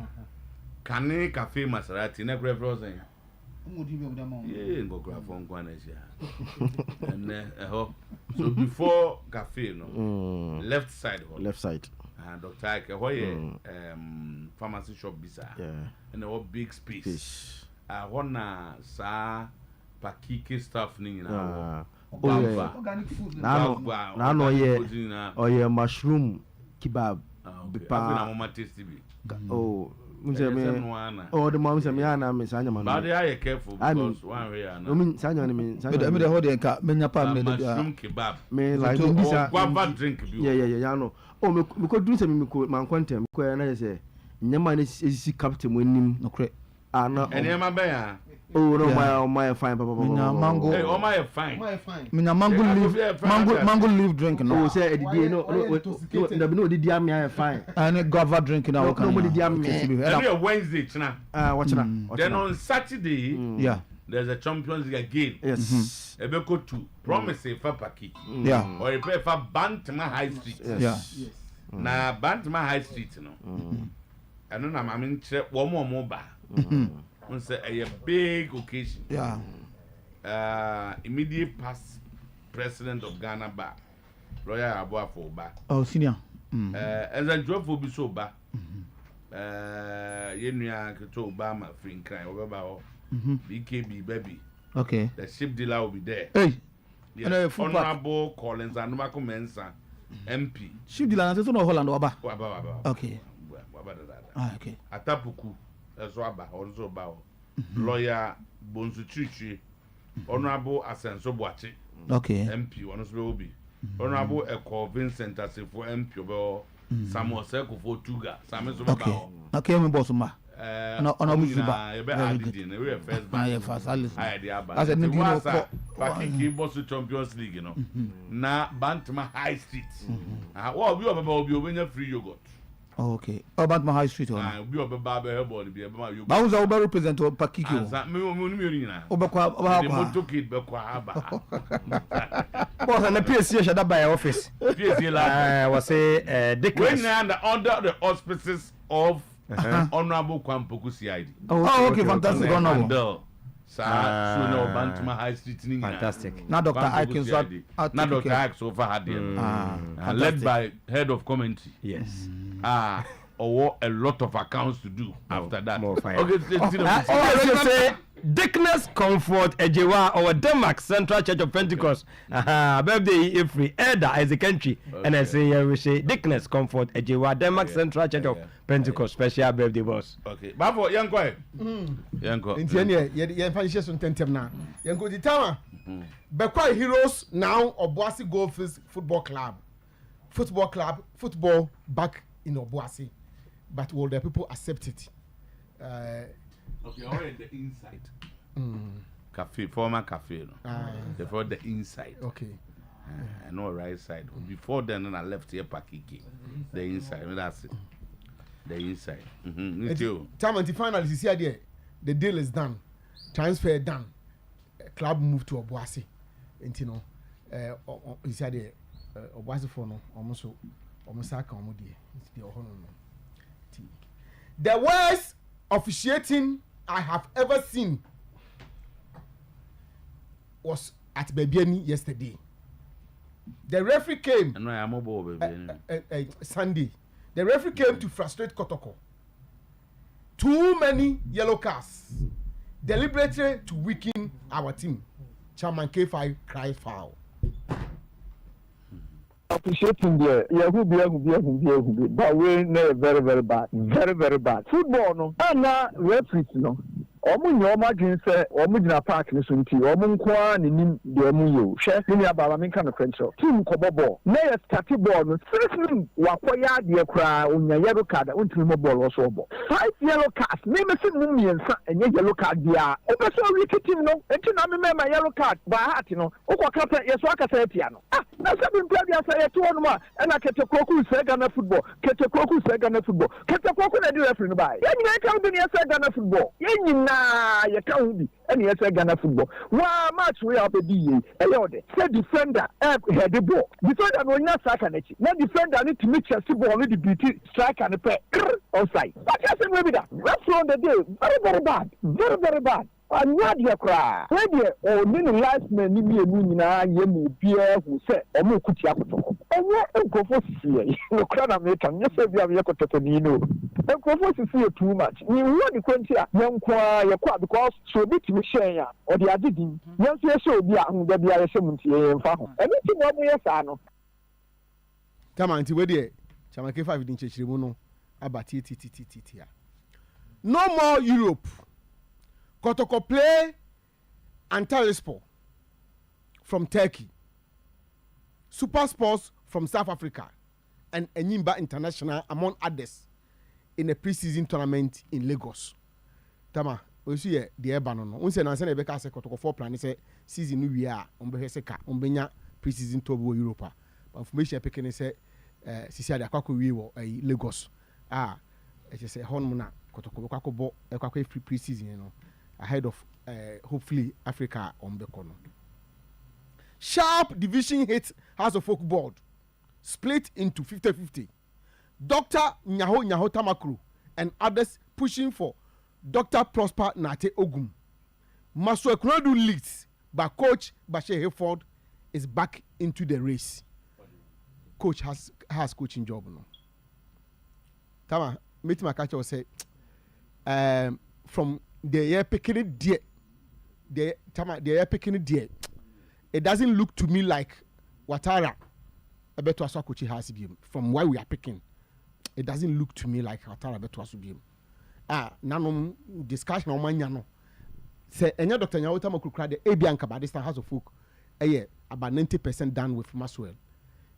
Kane Cafe Maserati na kura frɛ ɔsɛn. So before cafe no left side Dr. Ike pharmacy shop bisa and a big space na sa Pakiki stuff ni na organic food na no ye mushroom kebab the mom say me ana me sanya man. But I careful because one way and no mean sanya me sanya me the hold enka me nyapa me mushroom kebab me like guava drink bi yeah no me ko drink say me ko man contem ko na say nyama na esi captain mo nim no kre ana enema ben ya no my fine papa mango hey my fine mango leaf drink no say edidi no no didi am ya fine and guava drink na no didi am every Wednesday china watch na then on Saturday yeah there's a Champions League again yes ebeko 2 promise fa Pakiki yeah or you prefer Bantama High Street yeah na Bantama High Street no eno na mama nkyere wo mo ba on say a big occasion. Yeah. Immediate past president of Ghana ba. Lawyer Abua for ba. Oh, senior. As a job for Biso ba. Yenua Kato Obama free cry over BKB baby. Okay. The ship dealer will be there. Hey. Yes. Honorable Collins and Numako Mensa MP. Ship dealer na no Holland oba. Okay. Okay. Atapuku. Ezwaba also bao lawyer Bonsu Chichi Honorable Asenso Boache okay MP honestly be Honorable Eko Vincent Asifo MP obo Samuel Seko for Tuga Samuel Bao okay me boss ma no buzuba ebe adidi na we first bank first idea ba as a new Pakiki boss Champions League no na Bantama High Street what obi obenya free yogurt. Oh, okay. About my high street. We are Baba Airborne. Be about you. Bounce over represent Pakiki. Boss, and the PSC shut by office. PSC was a Dickens under the auspices of Honorable Kwampoku CID. Oh, okay, fantastic. Honorable. Bantama High Street. Fantastic. Now Dr. Ike now Dr. Ike so far had led by head of commentary. Yes. Or a lot of accounts to do after that. More fine. Okay, say Dickness Comfort Ejewa or Denmark Central Church of Pentecost. Birthday every elder as a country. And I say we say Dickness Comfort Ejewa Denmark Central Church of Pentecost special birthday boss. Okay. Bafo yanko. Yanko. Intiania ye fancy so tentem na. Yanko di tama. Bekwa Heroes now Obuasi Golfers Football back in Obuasi, but will the people accept it? Okay, all right, the inside. Cafe, former cafe, no. Before the inside. Okay. I know right side. Before then, I left here Pakiki. The inside, that's it. The inside. Time until finally, you see idea. The deal is done. Transfer done. Club moved to Obuasi. And you know, you see idea. Obuasi for no, almost. The worst officiating I have ever seen was at Bebiani yesterday. The referee came Sunday. The referee came to frustrate Kotoko. Too many yellow cards, deliberately to weaken our team. Chairman K5 cried foul. Officiating there, but we know very, very bad. Very, very bad. Football, no, and now referees, no. Omu nyoma jinse omu jina park ni sunti omu nkwa ni de omu yo hwe ni ababa menka no kwencho team kobobo na ya start ball no seriously wakoya de kra onya yellow card unti mo ball wo so bo 5 yellow cards me me sin mu miensa enye yellow card dia o be so wiki team no enti na me ma yellow card ba heart no ukwa yeso akasa etia no na se bi mpia bia say to no ma na kete koku se Ghana football kete koku na di referee no bai yenye ka bi ni se Ghana football yenye you can't be any other Ghana football. One match we have a DA. Say defender head the ball. Defender no not striker nechi. Now defender need to make Chelsea ball need to beat striker and the pair outside. But just maybe that. That's on the day. Very very bad. Very very bad. And what you cry? Where the or many last men ni me na ye mu bia who say omo kuti akoto. Owo enkofo sie. No kra na me kan nyese bia me yakoto ni no. Enkofo sie too much. Ni wo ni kwenti a yenkwa yekwa because so bit me share ya or the adidin. Yenso ye show bia hu da bia ye shemunti ye mfa ho. Eni ti mo ye sa no. Come anti we there. Chama K5 din chechire mu no abati ti. No more Europe. Kotoko play Antalyaspor from Turkey, Super Sports from South Africa, and Enyimba International, among others, in a preseason tournament in Lagos. Tama, we see the Ebano. We say Nansen Ebeka se Kotoko 4 plan say season we are on Beheseka, on Benya preseason tour Europa. But information picking say Sisia de Akwaku Wiwo Lagos. It is a Honmuna Kotoko Kwakobo Ekwa free preseason, you know. Ahead of hopefully Africa on the corner. Sharp division hit House of Folk board split into 50-50. Dr. Nyaho Tamakru and others pushing for Dr. Prosper Nate Ogum. Maso Ekrodu leads, but Coach Bashir Hayford is back into the race. Coach has coaching job now. Tama, meet my catcher will say from the year picking it dear. The year picking it dear. It doesn't look to me like Ouattara. I bet to Aswakochi has been from where we are picking. It doesn't look to me like Ouattara bet to Asubim. Nano discussion on my nyano. Say any Dr. Nyawota Mokukra the Abianka by this time has a folk. About 90% done with Maswell.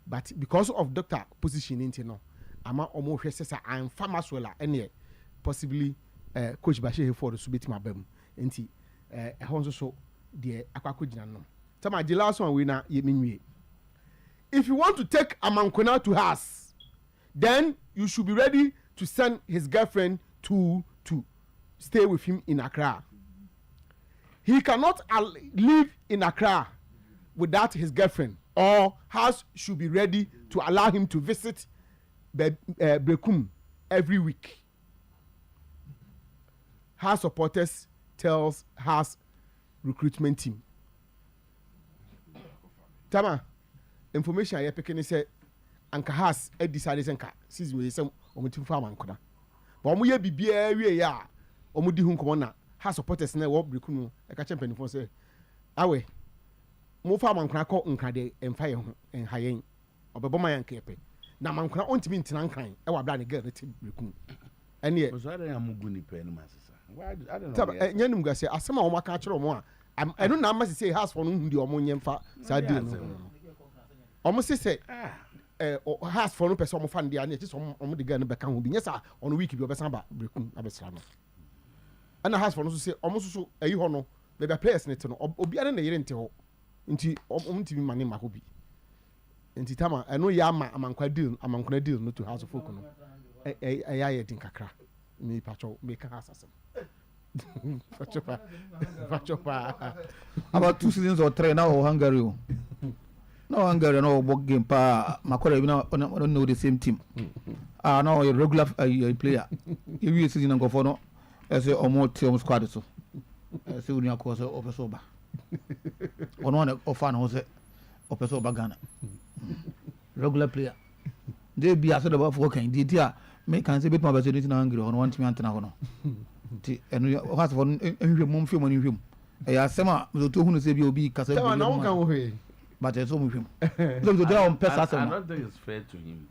But because of Dr. positioning, you know, I'm almost I'm far Maswell and possibly Coach Bashir for the subit my bem. Enti so the Aquakujina no. Tama the last one winner ye. If you want to take Amankona to us, then you should be ready to send his girlfriend to stay with him in Accra. He cannot live in Accra without his girlfriend, or house should be ready to allow him to visit Brekum every week. House supporters tells House recruitment team. Tama, information I picking say Anka House decided Anka season we some omutim farm ankona. But omu ye bibia wie ya omu di hu nkomo na House supporters na wo Brekum e ka champion for say awe mo farm ankona ko nka de emfa ye ho en hayen obebo man yanka epe na mankona ontimi ntina nkan e wa bra ne girl ne ti Brekum ene so I don't mugu ni pe no masisa. Why I don't know. Nyanum ga say asema o maka kire omo a I don't know am say House for no hu di omo nyemfa sa di no. Omo say House for no person omo fan dia na ti so omo de girl no beka ho bi nyesa on week bi obesan ba Brekum abesra no. Ana House for no so say omo so ayi ho no be players net no obi ana na yire nte ho nti omo ntimi mane ma ho bi nti tama eno ya ama amankwa deal no to House of Folk no ya din kakra me pacho me ka asasem pacho about 2 seasons or 3 now Hungary no work game pa makore we don't know the same team now a regular player you season and go for no as a almost squad so say we are course of soba one offer no say opeso bagana regular player they be as the for can dia me can say bit my best na angry on want me antena ho no ti eno has for enhwe mum film ni hwem e ya sema so to hunu say bi obi kasa bi na won kan wo hwe but so mu hwem so they on pesa I don't think it's fair to him.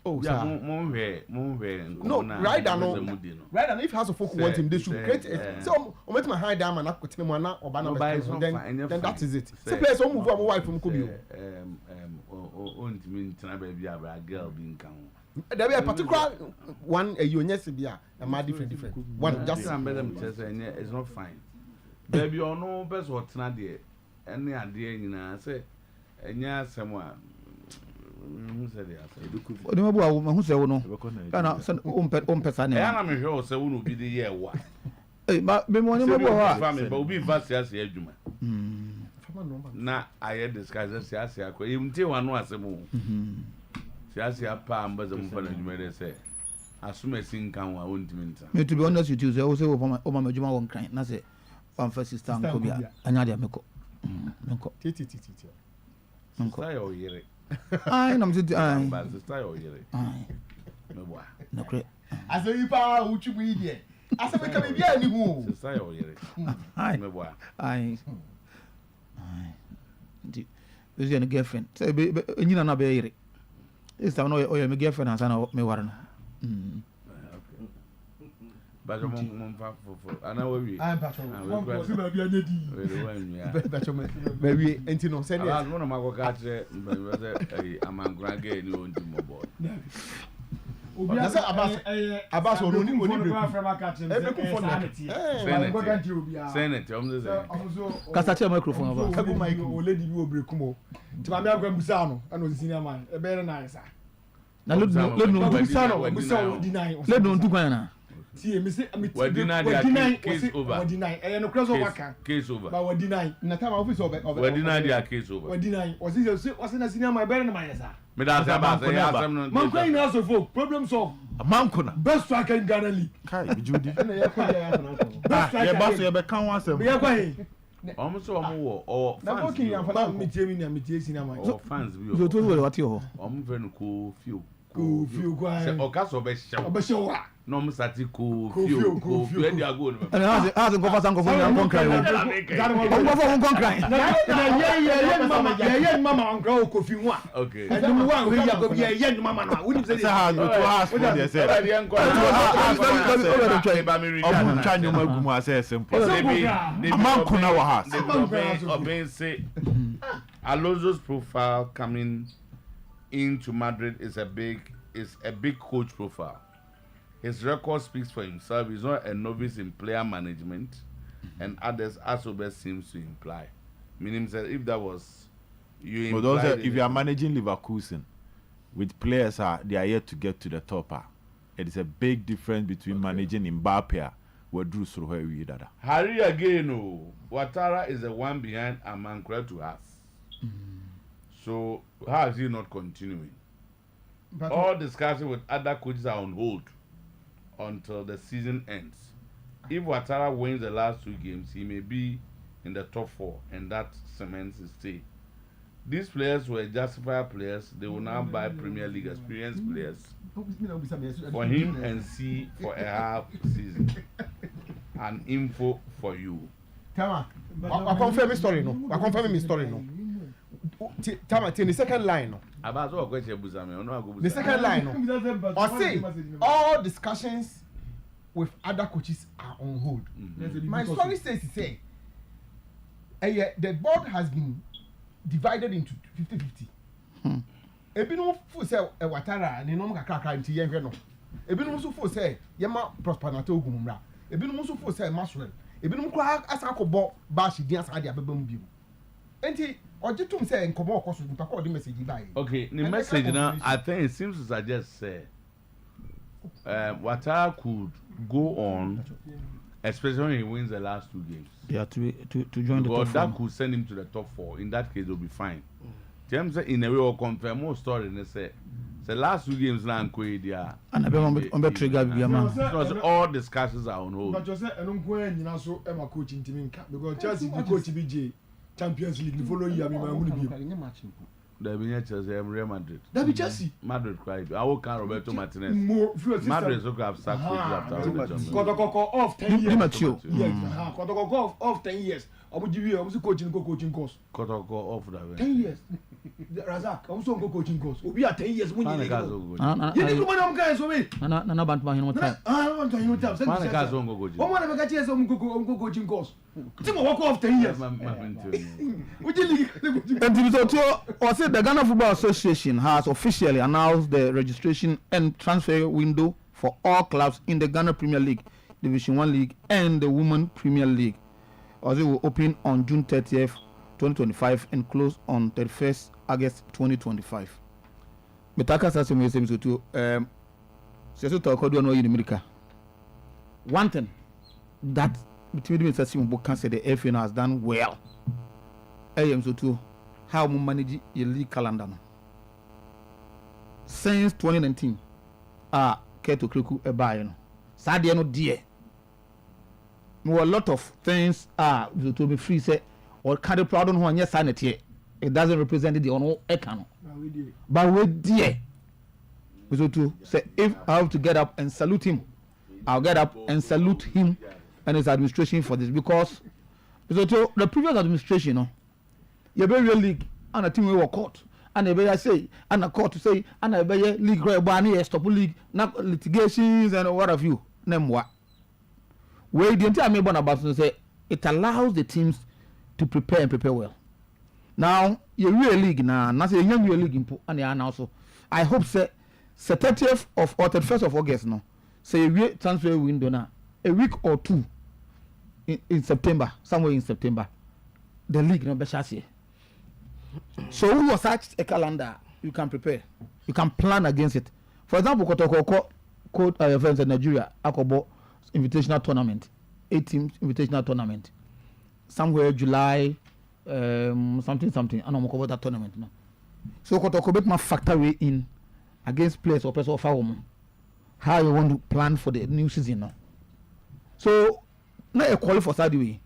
Oh, yeah, no, right now, if House of Folk want him, they should create it. So, I'm my high diamond, I'm going to Obama, then that is it. So, play some move wife from Kubi. Girl being count. There be a particular one, a UNSBia, a my different. One just it's not fine. Baby, or no best what's not there. Any idea, you know, say, and yeah, someone. Who say no kana pesa ne na me hwe say wonu bi de ye wa me mo ne mabo wa family but obi va siasa adwuma na aye discuss siasa akwa imte wanu asemo siasa pa ambaza mu fana adwuma de say asuma sinkan wa wontimi nta me to be honest with you say o say o ma adwuma won kran na say one first sister nko bia anya de meko titi nko say o yere ai na mzidi ai ba style oyere ai mebo na kre ase yipa uchu mu ide ase be ka be bia ni hu style oyere ai mebo ai ndi bezi na girlfriend say be nyina na be yere this time no oyo me girlfriend asa na me ware no ba jo mon fa fo ana we ai ba cho mo si ba bia nedi ba cho me ba wi enti no say ala no ma ko ka tre be amangura ge ni on di mobo obi asa abas oni senate kasa che microphone aba kagu mic o lady bi obrekum o ti ma me agwa mbusa no ana o senior man e be na isa na le no mbusa no deny le no ntu kwan na see me say me deny case over deny no cross over kan case over but we deny na time office over deny their case over we deny o say na senior man be na man yesa me da say ba say ya sam no man kwai na so folk problem solve Mankuna best striker in Ghana league kai bijudi na ya kwa ya na best striker ya ba so ya be kan wa sam be ya kwa he so wo o na bokin ya fa me tie mi na me tie senior man o fans bi so to wo what yo ve no ko fio kwa se o ka so be shewa no mo sati ko fio e di ago no ana ha go fa san go fo na kon cry wo go fo kon cry na ye mama on grow ko fi nwa okay and number 1 we ya go ye mama no we say ha no to ha for dey say obu twanyo magumu ase simple Mankuna wa ha oben say Alonso's profile coming into Madrid is a big coach profile. His record speaks for himself. He's not a novice in player management, and others also best seems to imply. Meaning that if that was you, but those if you are managing Leverkusen with players they are yet to get to the top. It is a big difference between managing Mbappe where Drew Srohe dada. Harry again, Ouattara is the one behind Amankra to us. So how is he not continuing? But all discussions with other coaches are on hold until the season ends. If Ouattara wins the last 2 games, he may be in the top 4, and that cements his stay. These players were justified players. They will now buy Premier League experienced players for him and see for a half season. An info for you. Tama, I confirm my story no. I confirm my story no. Tama, the second line no. The second line no. I say all discussions with other coaches are on hold. My story says he say, the board has been divided into 50-50. Ebinom fu say Ouattara ni no kakra nti ye hwe no. Ebinom so fu say yema Prosper na to ogumra. Ebinom so fu say Maswell. Ebinom kwa asa akobọ bashi din asa de abebam biu. Enti ojetum say nkobo okoso buta ko the message bai. Okay, the message now I think it seems to suggest say Ouattara could go on, especially when he wins the last 2 games. Yeah, to join the top 4. That could send him to the top 4. In that case, he'll be fine. James in a way will confirm more story and say the last 2 games now and I trigger because all discussions are on hold. But you say I don't go in so am a coaching team because Chelsea the coach BJ Champions League the following year. There be Chelsea, Real Madrid. There be Chelsea. Madrid cry. I will carry Roberto Martinez. Madrid so have sacked after Kotoko off 10 years. Yes. Kotoko off 10 years. I'm coaching course. Kotoko off that 10 years. Razak, I'm so coaching course. We are 10 years when you go. You need to go guys for me. Na bant ma hinu time. Want to hinu time. Man guys won't go coaching. One of the guys go coaching course. Think walk off 10 years. Would you league? And also the Ghana Football Association has officially announced the registration and transfer window for all clubs in the Ghana Premier League, Division 1 League and the Women Premier League. Also, it will open on June 30th, 2025 and close on 31st August 2025. Metaka sasa mwese msotu sasa tutakodo no in America. One thing that between me sasa mbo can say the FA has done well. Msotu how we manage your league calendar no. Since 2019 Keto Kriku ebaye no. Sadia no die. More a lot of things to be free say or carry proud on one yes sanity. It doesn't represent the ono ekano. But we dear. So to say if I have to get up and salute him, I'll get up and salute him and his administration for this because so to the previous administration, no, you be real league and a team we were court and they be say and a court to say and a be league right bani stop league not litigations and what have you name what. Where the entire member about to say it allows the teams to prepare and prepare well. Now, your real league now, not a young real league and also. I hope say 30th of or 31st of August now. Say a transfer window now, a week or two in September, somewhere in September. The league no be here. So who was such a calendar you can prepare, you can plan against it. For example, Kotoko code your friends in Nigeria, Akobo invitational tournament, 8 teams invitational tournament, somewhere July. Something. I don't know about that tournament. No. So, Kotoko ma factor in against players or person of how you want to plan for the new season. No. So, now a qualify for that way.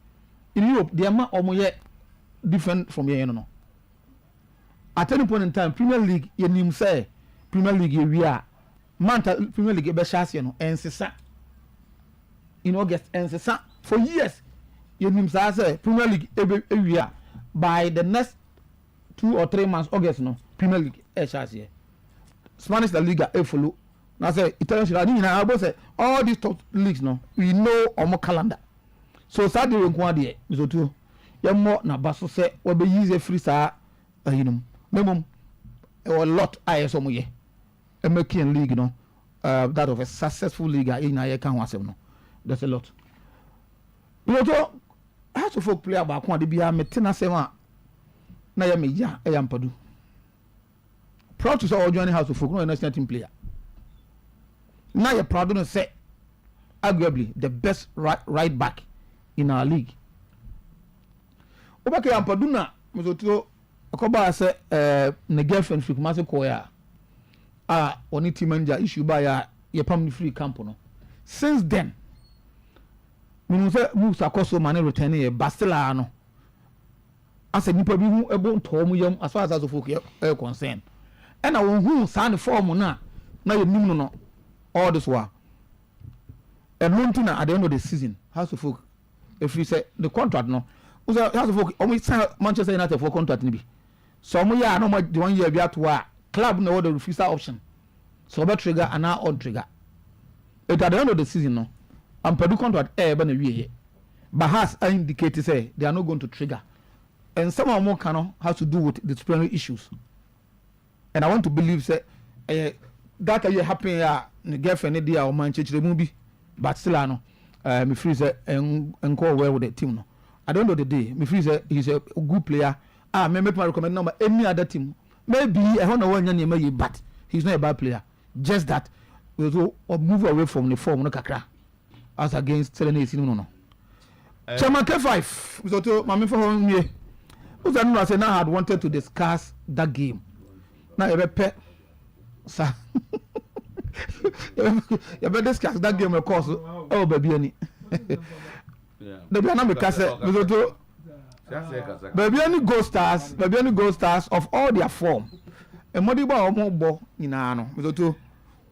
In Europe, the amount of different from here. No. At any point in time, Premier League, you name say Premier League we are. Premier League be chassis no and in August and for years. You name say Premier League we are. By the next 2 or 3 months, August no Premier League here. Spanish La Liga follow. Now say Italian say all these top leagues no we know on my calendar. So Saturday we go there. So too, you more na baso say we be use free sa minimum a lot ISO mo ye. American league no that of a successful league in a can wasem no. That's a lot. How to folk play about one be a metina sema na ya meja e yampadu. Proud to say all joining house to folk no national team player. Now you're proud to say arguably the best right back in our league. Obake yampadu na mzoto akoba say ne girlfriend fi kuma se koya oni team manager issue ba ya pam free camp no. Since then minu say moves akoso man return e Bastila no asa nipa bi hu ebo ntom yam as far as folk concern and I won hu san form na ye nim no all this while and Montina at the end of the season House of Folk if you say the contract no House of Folk almost sign Manchester United for contract ni bi so mo ya no mo the 1 year bi ato club no the refusal option so be trigger and now on trigger at the end of the season no and Purdue contract na wie but has indicated say they are not going to trigger and some of more can have to do with disciplinary issues and I want to believe say that you happen the girlfriend dia or Manchester movie but still no me feel say and go well with the team no at the end of the day me feel say he's a good player me make my recommend number any other team maybe I don't know when but he's not a bad player just that we will move away from the form no kakra as against Selena no. Chairman K5, so to Mami for me. Who's I say now had wanted to discuss that game. Now you better sir. You better discuss that game of course. Oh baby any. The be na me ka say so to Baby any gold stars of all their form. And Modiba Omo Inano. So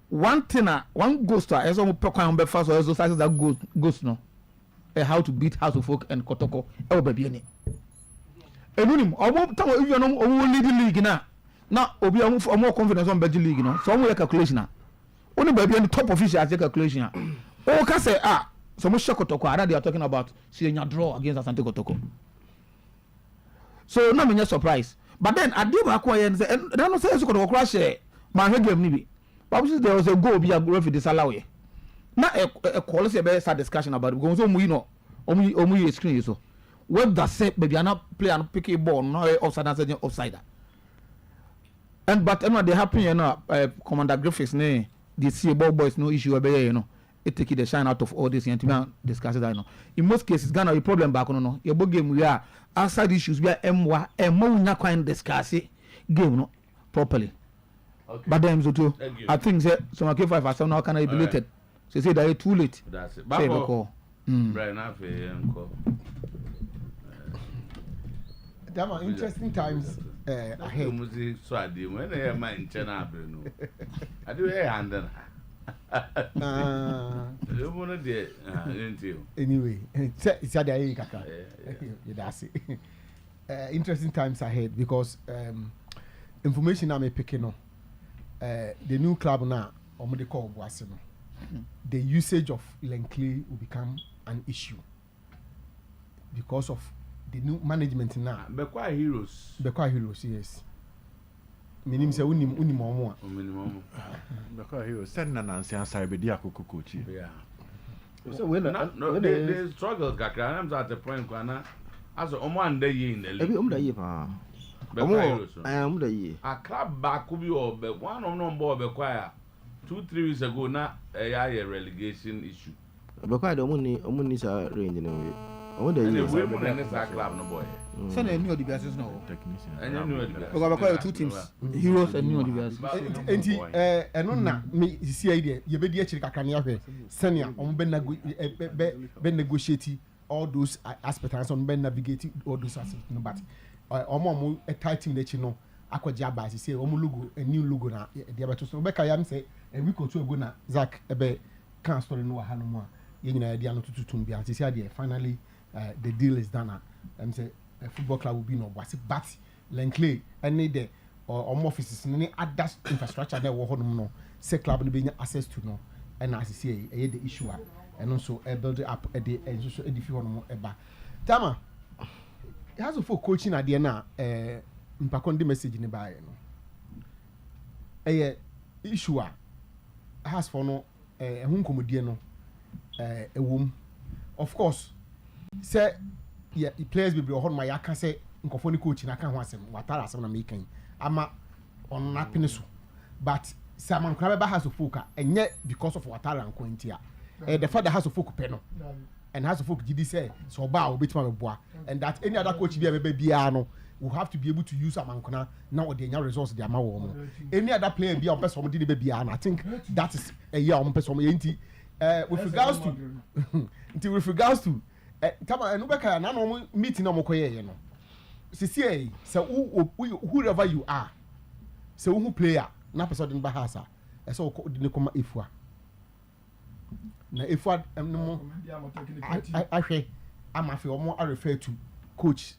one thing, one gold star as on Pokemon first or exercises that goes no. How to beat House of Folk and Kotoko. Oh baby any. And when almost time if you know only the league now. Now Obi more confidence on Belgian league, you know. So we calculation now. Only baby any top official as calculation. Oh can say so much Kotoko. They are talking about seeing a draw against Asante Kotoko. So no me surprise. But then I did acquire and they don't say so could crash my head game nibi. But there was a goal be a goal for this allow. Now a quality start discussion about it because we know omu screen so. What does say baby not play and pick a ball no offside and offside. And but they happen you know Commander Graphics ne the see ball boys no issue obey you know. It take the shine out of all this and to discuss it I know. In most cases Ghana a problem back on no. Your ball game we are outside issues we are M1 and more not quite discuss it game no properly. Okay. But then so too I think say some K5 are some now can be belated. So say that it's too late. That's it. Back call. Right now call. There are interesting times ahead. So I did when I mind China no. I do a hand anyway, it's interesting times ahead because information I'm picking up. The new club now, they call Boasino. The usage of Lenkley will become an issue because of the new management now. Bekwa heroes, yes. Minim say unim omo a. Bekwa heroes. Send na nansi answer be dia kokochi. Yeah. So when they struggle kakra, I'm at the point kwana as omo ande ye in the league. Ebi omo da ye pa. Omo da ye. A club back will be or be one of no more Bekwa 2-3 weeks ago na a relegation issue. Bekwa the omo ni sa range na we. Omo da ye. We mo na club no boy. Send a new DBS now. Technician. And new DBS. Because two teams, Heroes and new DBS. Enti eno na me see idea ye be di akiri kakra na hwe senior on be negotiate all those aspects on be navigate all those aspects no but omo a tight team na no akwaji abasi say omo logo a new logo na de abeto so be ka yam say a week or two ago na Zach ebe can story no ha no mo a ye nyina de anotutu tumbi and say there finally the deal is done and say a football club will be no but Lenkley any the or offices any other infrastructure that we no say club no be access to no and as say the issue and also build it up the so edify no eba tama it has for coaching at the na mpakonde message ni ba no issue has for no ehun komodie no ewom of course say yeah, the players will be on my I can say nkofoni coach na kan ho asem watara asem na making ama on na pinisu but Saman Krababa has to focus and yet because of watara and quintia the father has to focus peno and has to focus GD say so ba o betima boa and that any other coach be bia no will have to be able to use Amankona now the results the ama wo any other player be on person did be bia and I think that is a year on person with regards to Tama and Ubeka na no meeting no mokoye no. Sisi say whoever you are. Say who player na person din bahasa. E say de koma efua. Na efua no ahwe amafe omo refer to coach.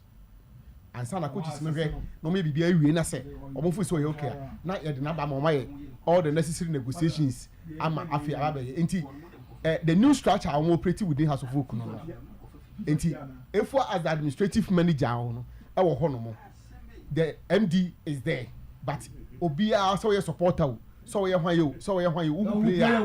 And sana coach is me no maybe be awie na say omo fu so okay. Na ye de na ba ma all the necessary negotiations ama afi arabe enti the new structure I operate within House of Folk no. Enti if as the administrative manager no e wo ho no mo the MD is there but obia so your supporter so your hwan you who player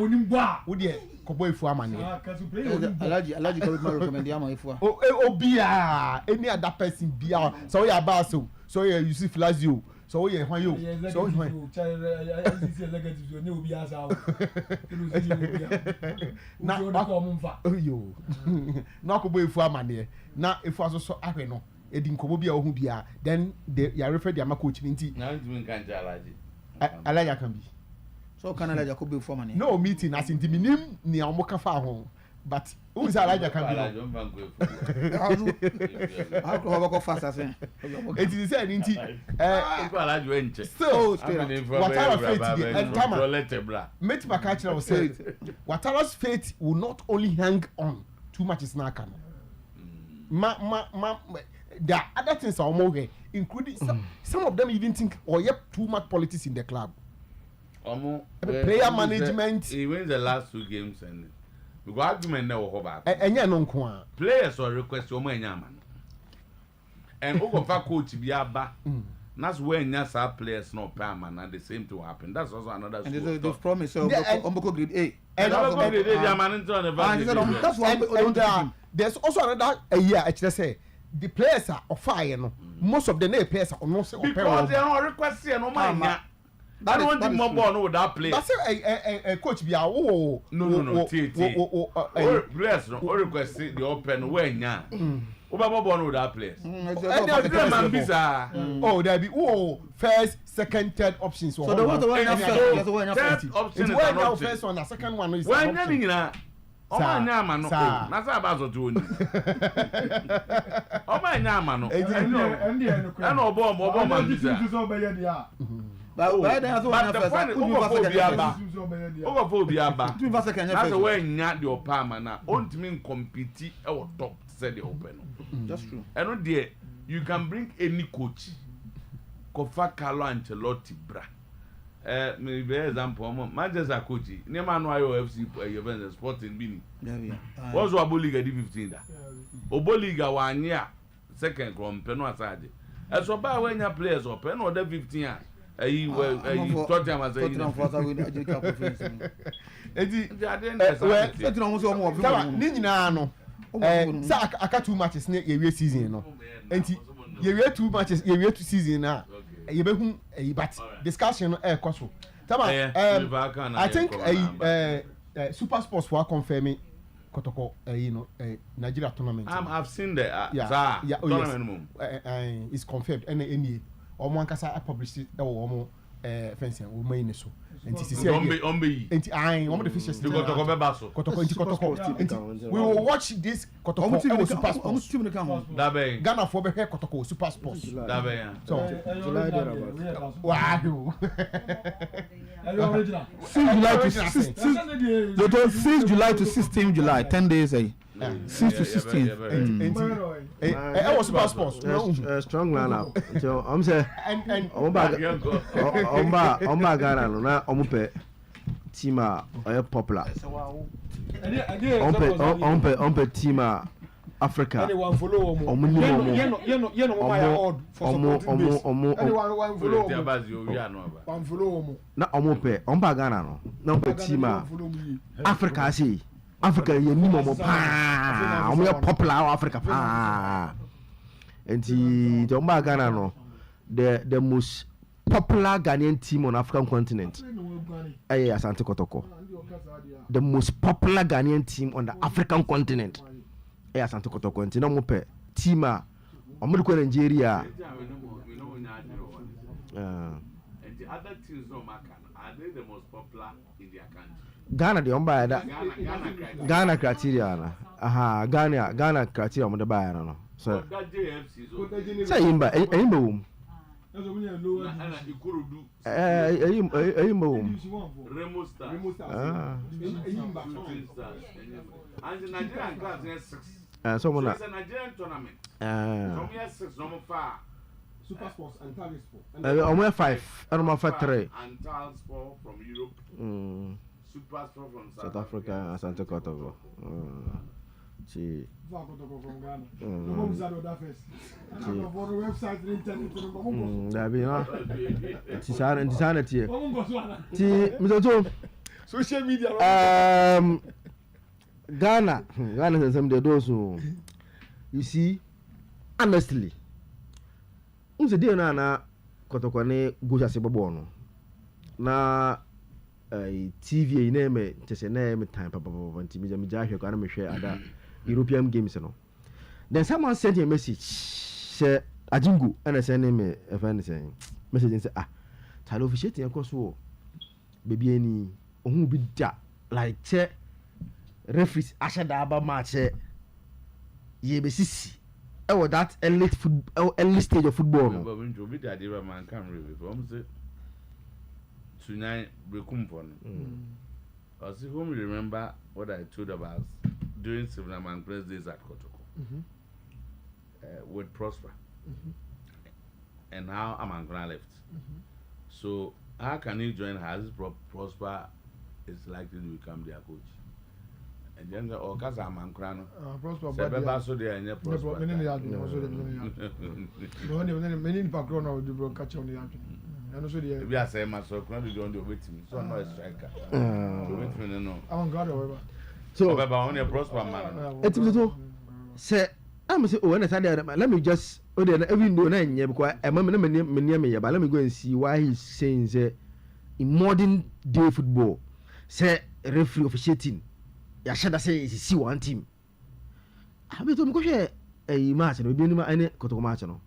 wo de ko boy fu amane alaji ko recommend am ifu obia any other person bia so your boss so your you see Lazio so you hwan you so na yo na ko boy fu amane na ifu aso so ahwe no edi nkomo bia ohu bia then they are refer their coach nti na ntimi kan alaji can be so can alaji ko be fu amane no meeting as in the minim ni amoka fa ho but who is Elijah can be? It is said in so Watara's fate and come on. Mate Makachina was said Watara's fate will not only hang on too much is not coming. There are other things are more including some of them even think too much politics in the club. Player management. He wins the last 2 games and we go argument now go back. And players or request omo enya man. And go for coach bi aba. That's when nya players no pay man and the same to happen. That's also another and they've promised Omboko grade A. And Omboko grade A they man into the that's why there's also another year actually say the players are of fire no. Most of the players are not say because they don't request no man. That one thing more born with that play. That's a coach be a no. Players no request the open when ya. Oba born with that place. Oh, there be first, second, third options. So the one third option is not first one, the second one is when you na. Oma nyama no. Na sa ba so to oni. Oma nyama no. And obo man bisa. But why that's one of us. Over Biaba. That's the way nya the opama na. Ontimi compete e top said the open. That's true. And on there you can bring any coach. Kofa Carlo Ancelotti bra. Maybe example Manchester coach. Nema no ayo FC Juventus Sporting Bini. Yeah. What's Oboliga D15 da? Oboliga wanya second from Peno aside. As so ba when your players open or the 15 ah. Tottenham as aka 2 matches na yewe season no enti yewe 2 matches yewe 2 season na yebehu but discussion no koso tama I think Super Sports for confirming Kotoko Nigeria tournament. I've seen the tournament it's confirmed and Omo ankasa published e wo omo fencing wo main so enti sisi enti omo the fishes Kotoko be baso Kotoko we will watch this Kotoko Super Sports Ghana for be Kotoko Super Sports so wow 6 July to 16 July 10 days 6 to 16 it was Super Sports strong lineup so I'm say omba Ghana no na omupe team a popular ompe team a Africa na ompa Ghana no na ompe team a Africa say Africa ye ni mo pa omo ye popular Africa pa enti the omba Ghana no the most popular Ghanaian team on African continent Asante Kotoko. The most popular Ghanaian team on the African continent Asante Kotoko. Enti no mo pe team a omo ko Nigeria the other teams no matter are they the most popular in their country? Ghana the omba Ghana criteria na Ghana criteria mo de ba na no so that JFC say imba wom Remo Stars and the Nigerian class is 6 so it's a Nigerian tournament from here 6 number 5 Super Sports and Talent Sport almost 5 and number 3 and Talent Sport from Europe Super Sport from South Africa and Asante Kotoko see social media Ghana is some of those who you see honestly unse dey na Kotoko ne go se bobo no na TV na me tese na me time papa nti me ja hwe ko na me hwe ada European games no then someone sent a message say Ajingu and send me a friend saying message say tell officiating across wo baby any ohun bi da like che referees ahyɛ da aba match yɛbɛsisi ɛwɔ that early stage of football no. Obi de adeɛ man kan rewe from say tonight brekum for no. I see whom remember what I told about during Sometymer Press days at Kotoko with Prosper and how Amankona left. So how can you join her? This Prosper is likely to become their coach. And then the Okasa Amankona. Prosper, but so they are near Prosper. Many background of the catch on the afternoon. We are saying myself, not be going to wait me. So I'm not a striker. Wait me, no. I'm God, however. So, only a Prosper man. It's little. Say, I'm saying, oh, and let me just. Oh, then even though I because a moment me, but let me go and see why he's saying that in modern day football, say referee officiating. Ya should say is see one team. I be to go share a match no be any Kotoko match no.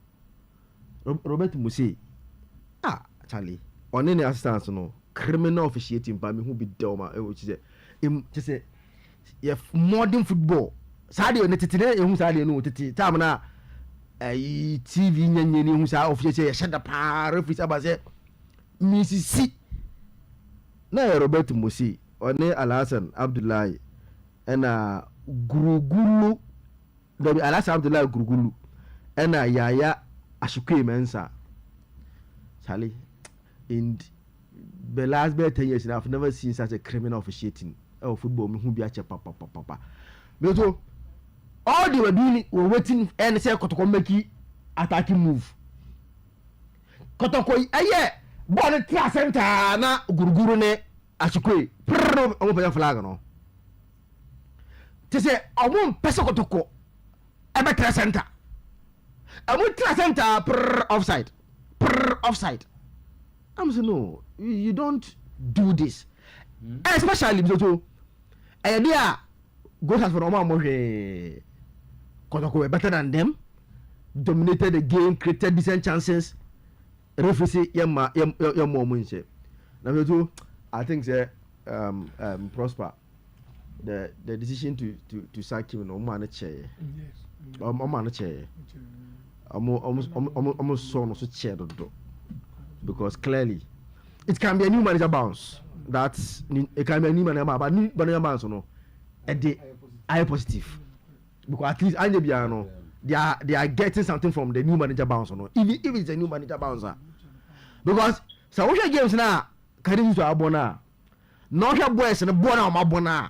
Robert Musi. Charlie. On any assistance no criminal officiating by me who be doma which is just say if modern football. Sadio ne tete who sadio no tete time na TV nyanyi who sa officiate should the pa referee aba say Mrs. Na Robert Musi on Alhassan Abdullahi ena Gurugulu Dabi Alhassan Abdullahi Gurugulu ena Yaya Ashukwe Mensa Charlie in the last 10 years I've never seen such a criminal officiating football me who be a papa because all they were doing were waiting and say Kotoko make attacking move Kotoko ball the center na Guruguru ne Ashukwe omo flag no say omo pese Kotoko ebe tra center omo tra center offside I'm saying no you don't do this especially because idea goes as for omo Kotoko were better than them, dominated the game, created decent chances. Referee say yama munche. Now I think Prosper the decision to sack him no man chair. Man chair. Almost so no chair do. Because clearly it can be a new manager bounce. That's it can be a new manager but new manager bounce no. I positive. Because at least Anjebiano, they are getting something from the new manager bounce or no. Even if it's a new manager bouncer. Because so we games now can you to abona. Not your boys and a bona on my bona.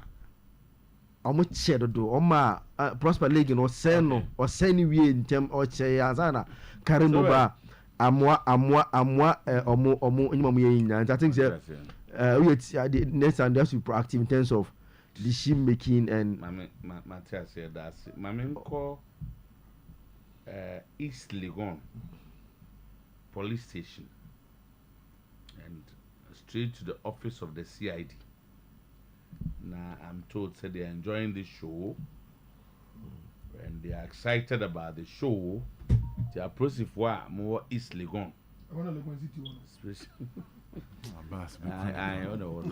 Almost shadow do on my Prosper League or send or send we in term or say Azana Karimuba Amwa Omo and I think that we next and just be proactive in terms of decision making and Matthias said that Mami call East Legon police station and straight to the office of the CID. Now I'm told that they're enjoying the show and they are excited about the show. They are proceeding for more East Legon. I want to look City I don't know.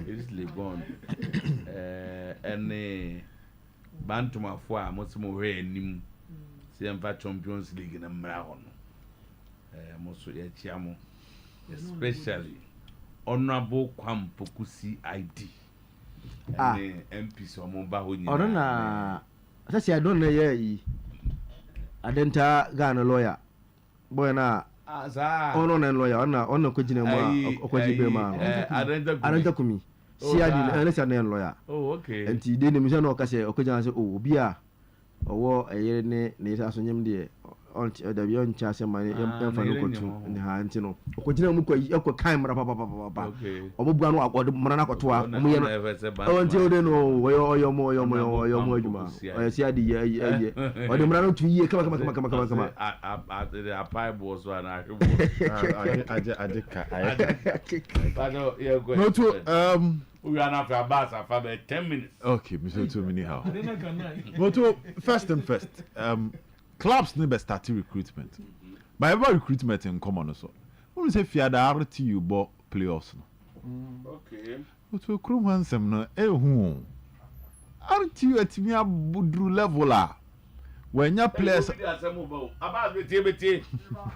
It's Legon. And Bantuma for Mosimo Nim, Siampa Champions League in a marathon. Mosu Yachiamo, especially Honorable Kwam Pokusi ID. MP Somoba. I don't know. I don't know. I didn't Ghana lawyer. Boy, na. Ono na lawyer ona kujine mwa okujibe ma arenta kumi siadi elesa na lawyer okay enti de ne misa na okase okujana se obi a owo eyere ne isa so nyem de on da bi on cha se mani emfa no kotu ne ha enti no okujina mu ko kan mara papa obugua no akode mara na koto a mu ye no onti ode no oyo mo aduma oyo siadi ye ode mara no tu ye kama the pipe was one no to we are not for about 10 minutes. Okay, Mr. Too many how. But first and first, clubs never start recruitment. By ever recruitment in common also. When we say Fiada RTU bought playoffs. Okay. Otu okru hansem no ehu. Aren't you at me abudru level a? When your players about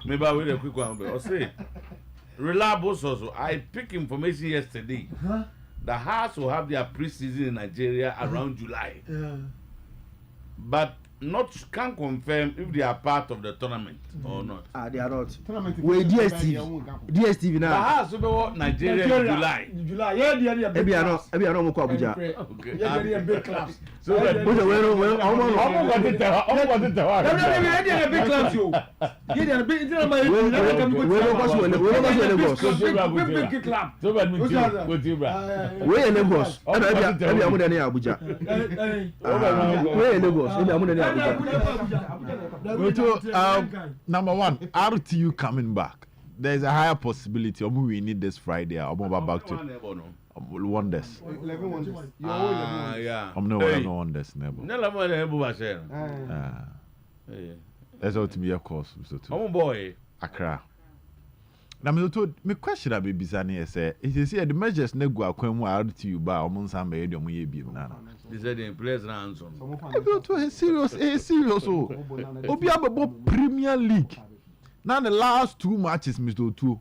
me ba we the quick one be. I say reliable source. I pick information yesterday. The Hearts will have their preseason in Nigeria around July. But can't confirm if they are part of the tournament or not. They are not. Wait, DSTV now. The Hearts will be Nigeria in July. Yeah, Ebi are not Abuja. Okay. Yeah, big clubs. So that big clubs you. Yeah, big number one, RTU coming back. There's a higher possibility of we need this Friday. I'm back to Wonders. 11 Wonders. Yeah. I'm no Wonders, never. That's all to be a course. Oh boy, Accra. Now, me told me question about Bizani. Say, it is here the measures nego akwemu RTU ba omunsa mbe edo mu ye bi na. They said the players na answer. Serious. Obi ababo Premier League. Now the last 2 matches, Mr. Otuo,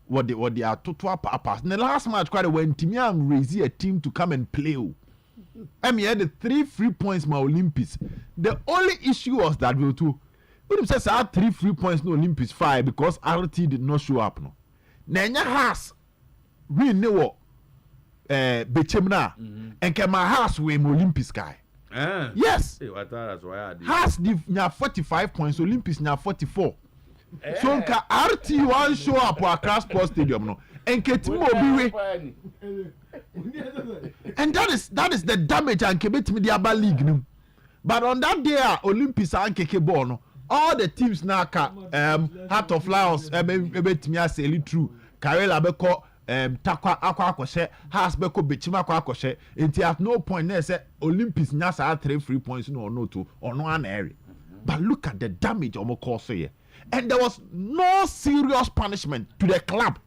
what they are total pass. In the last match, quite when Timian raised a team to come and play. I mean, had the 3 free points my Olympics. The only issue was that we too. When says I had 3 free points no Olympics 5 because RT did not show up. No. Nanya has we know Bechemna and Kema has we Olympics guy. Yes. Has the 45 points Olympics now 44. So nka RT one show up at Accra Sports Stadium no and Ketimo Obiwe. And that is the damage and Kebet Media League no. But on that day Olympics and Keke ball no, all the teams now Heart of Lions ebetimi sailing through Karela beko takwa akwa akoshe has beko bechima akwa akoshe until at no point there say Olympics nya sa 3 free points no or no to or no an area. But look at the damage omo cause here. And there was no serious punishment to the club.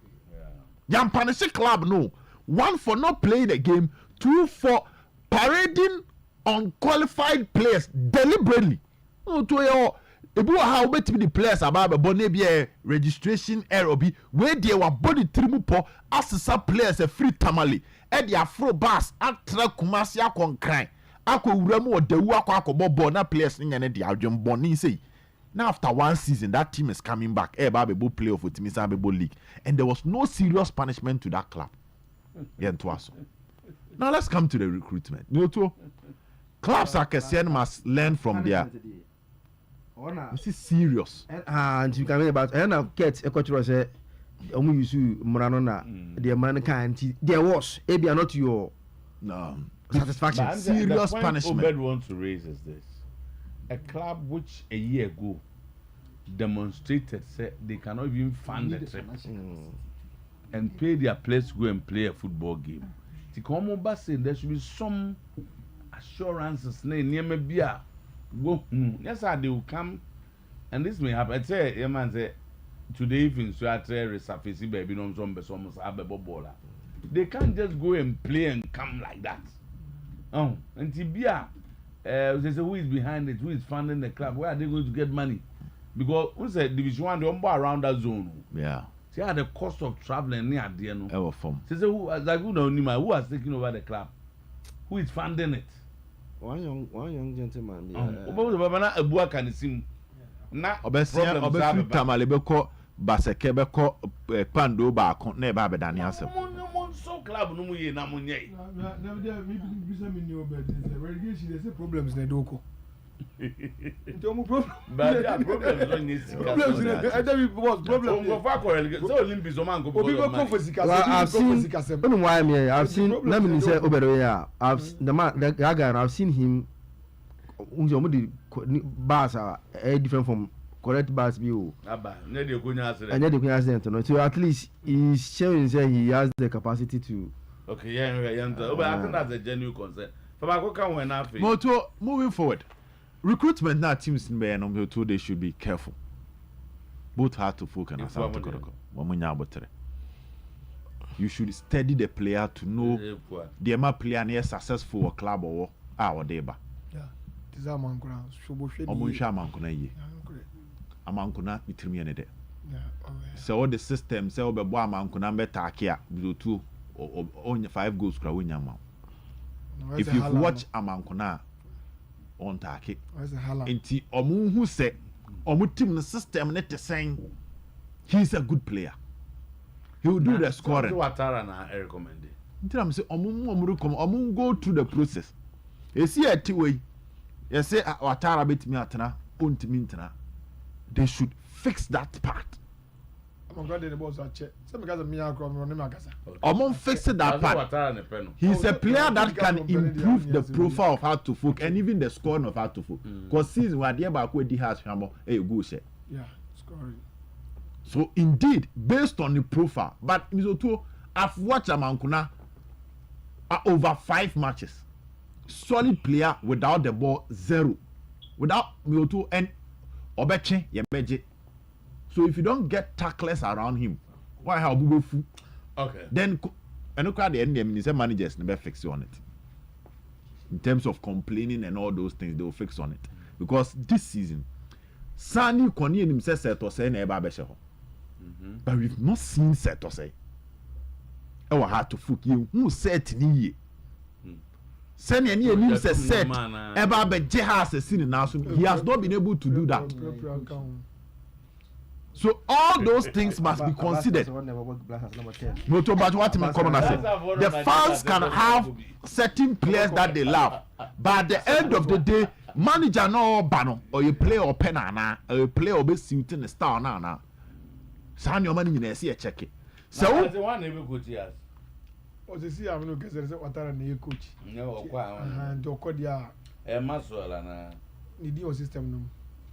Yam punish club no. 1 for not playing the game, 2 for parading unqualified players deliberately. No to your how between the players about the registration error be where they were body trimupo as players a free tamale and the afro bass atra kumasi akon cry akwa uramu or the akwa bobo na players in the Aljon Boni say. Now after 1 season, that team is coming back. Baby playoff with Timisa Bebo League. And there was no serious punishment to that club. Now let's come to the recruitment. Clubs like Kessian must learn from their. This is serious. And you can read about and get a coach was a Muranona, the mankind. There was maybe not your satisfaction. Serious punishment. Obed wants to raise is this. A club which a year ago demonstrated said they cannot even fund the trip and pay their players to go and play a football game. To come over saying there should be some assurances. Yes, they will come, and this may happen. I say, a man say today evening so I tell resurfacing baby no some baller. They can't just go and play and come like that. Oh, and Tibia. They say who is behind it, who is funding the club, where are they going to get money? Because who said Division 1 they around that zone. Yeah. See how the cost of traveling near the end. Ever form. Say who like who has taken over the club? Who is funding it? One young gentleman. Basekebeko pando ba kon na ba bedani asem so club no mu ye na munye na relegation there's problems na doko but there problems on this problems go for relegation so Olympics o man go I've seen let me say Oyerepa the guy I've seen him bars are different from correct bars view. Accident. So at least he's showing that he has the capacity to. Okay, yeah. But I think that's a genuine concern. Moto, moving forward, recruitment now teams in Bayern they should be careful. Both hard to focus and you should study the player to know the amount player near successful or club or deba. Yeah. This is a man kuna. Omunsha mankuna ye. Amankuna mitimi ene de. So all the system say obe bo amankuna be takia do 2 or 5 goals kra wonya ma. If you watch amankuna on take. Enti omu hu say omu team the system net the same. He's a good player. He will do the scoring. Watara na recommend. Until I'm say omu go through the process. You see a way. You say Watara bit me atana, untimi ntana. They should fix that part. I'm glad the boss are check. Some guys are me Omu fix that part. He's a player that can improve the profile of how to folk and even the scoring of how to folk. Because season where the back where has hammer go say. Yeah, scoring. So indeed, based on the profile, but Mizoto, I've watched Amankuna over 5 matches. Solid player without the ball, 0. Without Mizoto and Obeche, Yebeje. So if you don't get tacklers around him, why have we go? Okay. Then and look at the end, the managers never fix on it. In terms of complaining and all those things, they will fix on it. Because this season, Sani Koni and himself said to say never be. But we've not seen set to say. Oh, hard to fook you. Who said ni? Send any news set. Eba be jehas a sin now. He has not been able to do that. So all those things must be considered. No, but what the fans can have certain players that they love, but at the end of the day, manager no bano or you play or penana or you play or be suiting the star na. Sign your money in see a check it. So one never coach yes. Or the see I'm no guess what are a coach. No, quite and to Kodia a muscle and need system no.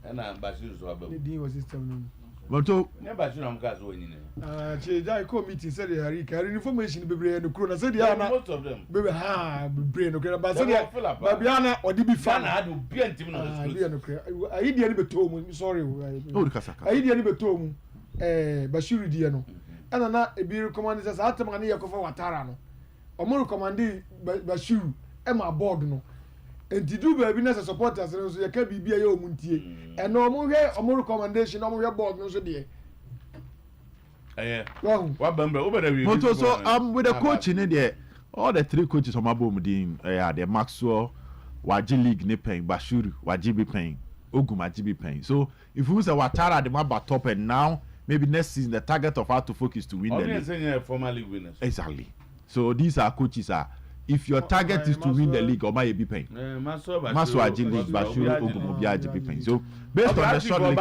And I'm Bashir's need system no. But to never should have got winning. I committee said Harry carry information be brain no crona said most of them. Baby ha brain okay but said Babiana or DB fan had to be a team. I did any betom sorry. I did any betom Bashiri Diano. And na e be recommend says atamani yakofa Watara no. Omo recommend Bashiru e ma board no. Enti do baby na supporters no so yaka bibia ya omuntie. E no omo hwe omo recommendation omo hwe board no so de. What bamba over the Moto so with the coach in there. All the 3 coaches on my boom din the Maxwell, Waji League ne pen, Bashuru, Waji be pen, Ogumaji be pen. So if we say Watara the map top and now maybe next season the target of how to focus to win the league. Former league winners. Exactly. So these are coaches if your target is to win the league, or my be paying. Maso Aji League, Bashuru, Ogumobiaji be paying. So based on the short league,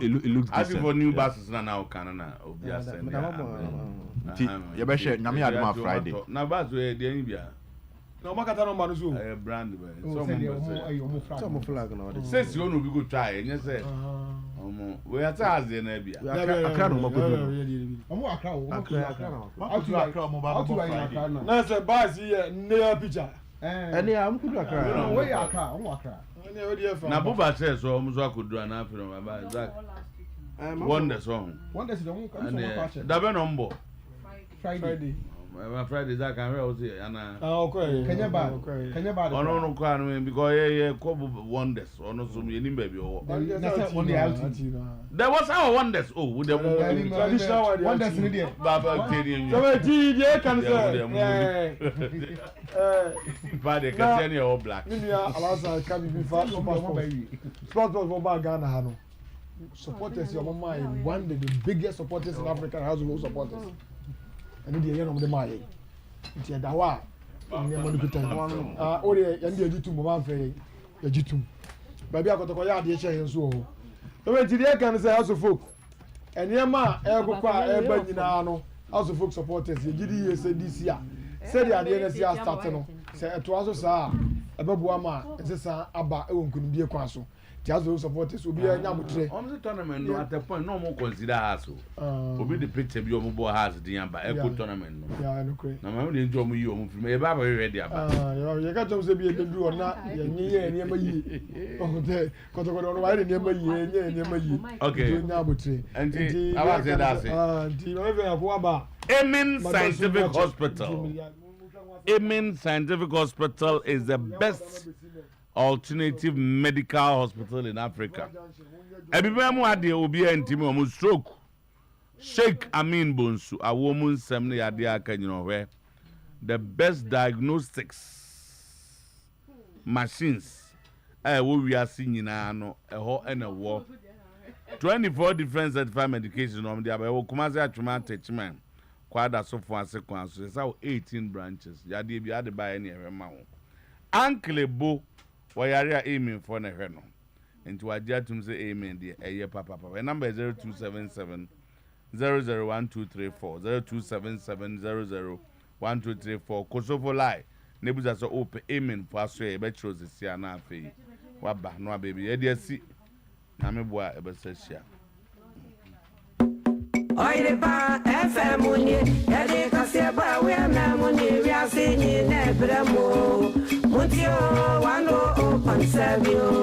it looks decent. As for new buses now, Canada, obviously. Yabeshe, Nami Adama Friday. Now, bus where the India. No, Makata no Manuzu. Brand. Some flag. Says you will be good try, and you say, we are tired, the Nebia. That's a bus here near picture. And I'm good. Nabuba says, so almost I could do an after my back. Wonder song. Wonder song. Dabenombo. Friday. My Friday that can real say and okay. Can you buy? Oh no, can because couple wonders or not some any baby or there was our wonders. Oh, with the wonders in the Baba Canadian. So DJ can say Father can all black. Alasa can be fast sport for Ghana Hano. Supporters your mama one of the biggest supporters in Africa has no supporters. And the end of the Mali. It's a dawa. Oh, yeah, and the Jitum, one for a Jitum. Baby, I got to go out the chair and so. The way to the can say house of folk. And Yama, Ergo, Erbanino, house of folk supporters, the GD said this year. Said the idea is starting. Say it was a Babuama, it's a Abba, couldn't be a castle. Tiazo supporters will be a Namutre. On the tournament, no, at the point, no more consider us. Will be the picture of your mobile house, the Yamba Echo tournament. Yeah, no, great. Now, I'm going to enjoy you from a Baba ready about. You got to be able to do or not. Near me. Oh, the Cotocono, why near me? Okay, Namutre. And I was that. Emin Scientific Hospital. Emin Scientific Hospital is the best alternative medical hospital in Africa. Everybody had the Obia and Timo stroke. Sheikh Amin Bonsu, a woman, Semni Adia, you know where the best diagnostics machines. We are seeing in a whole and a war. 24 different certified medication on the Abayokumaza Truman, Quada so far sequence, 18 branches. Yadi be added by any of them. Uncle Bo. Oyerepa aiming for the heno. And to adjust to say amen, dear. Papa. The number is 0277 001234. 0277 001234. Kosovo lie. Neighbors are so open amen for us. I bet you the Siana Fee. Wabba, no baby. Edia see. Namibwa, Ebesia. Oyerepa FM munye yade kaseba we amamuni we are singing nebramo mutio wano open service.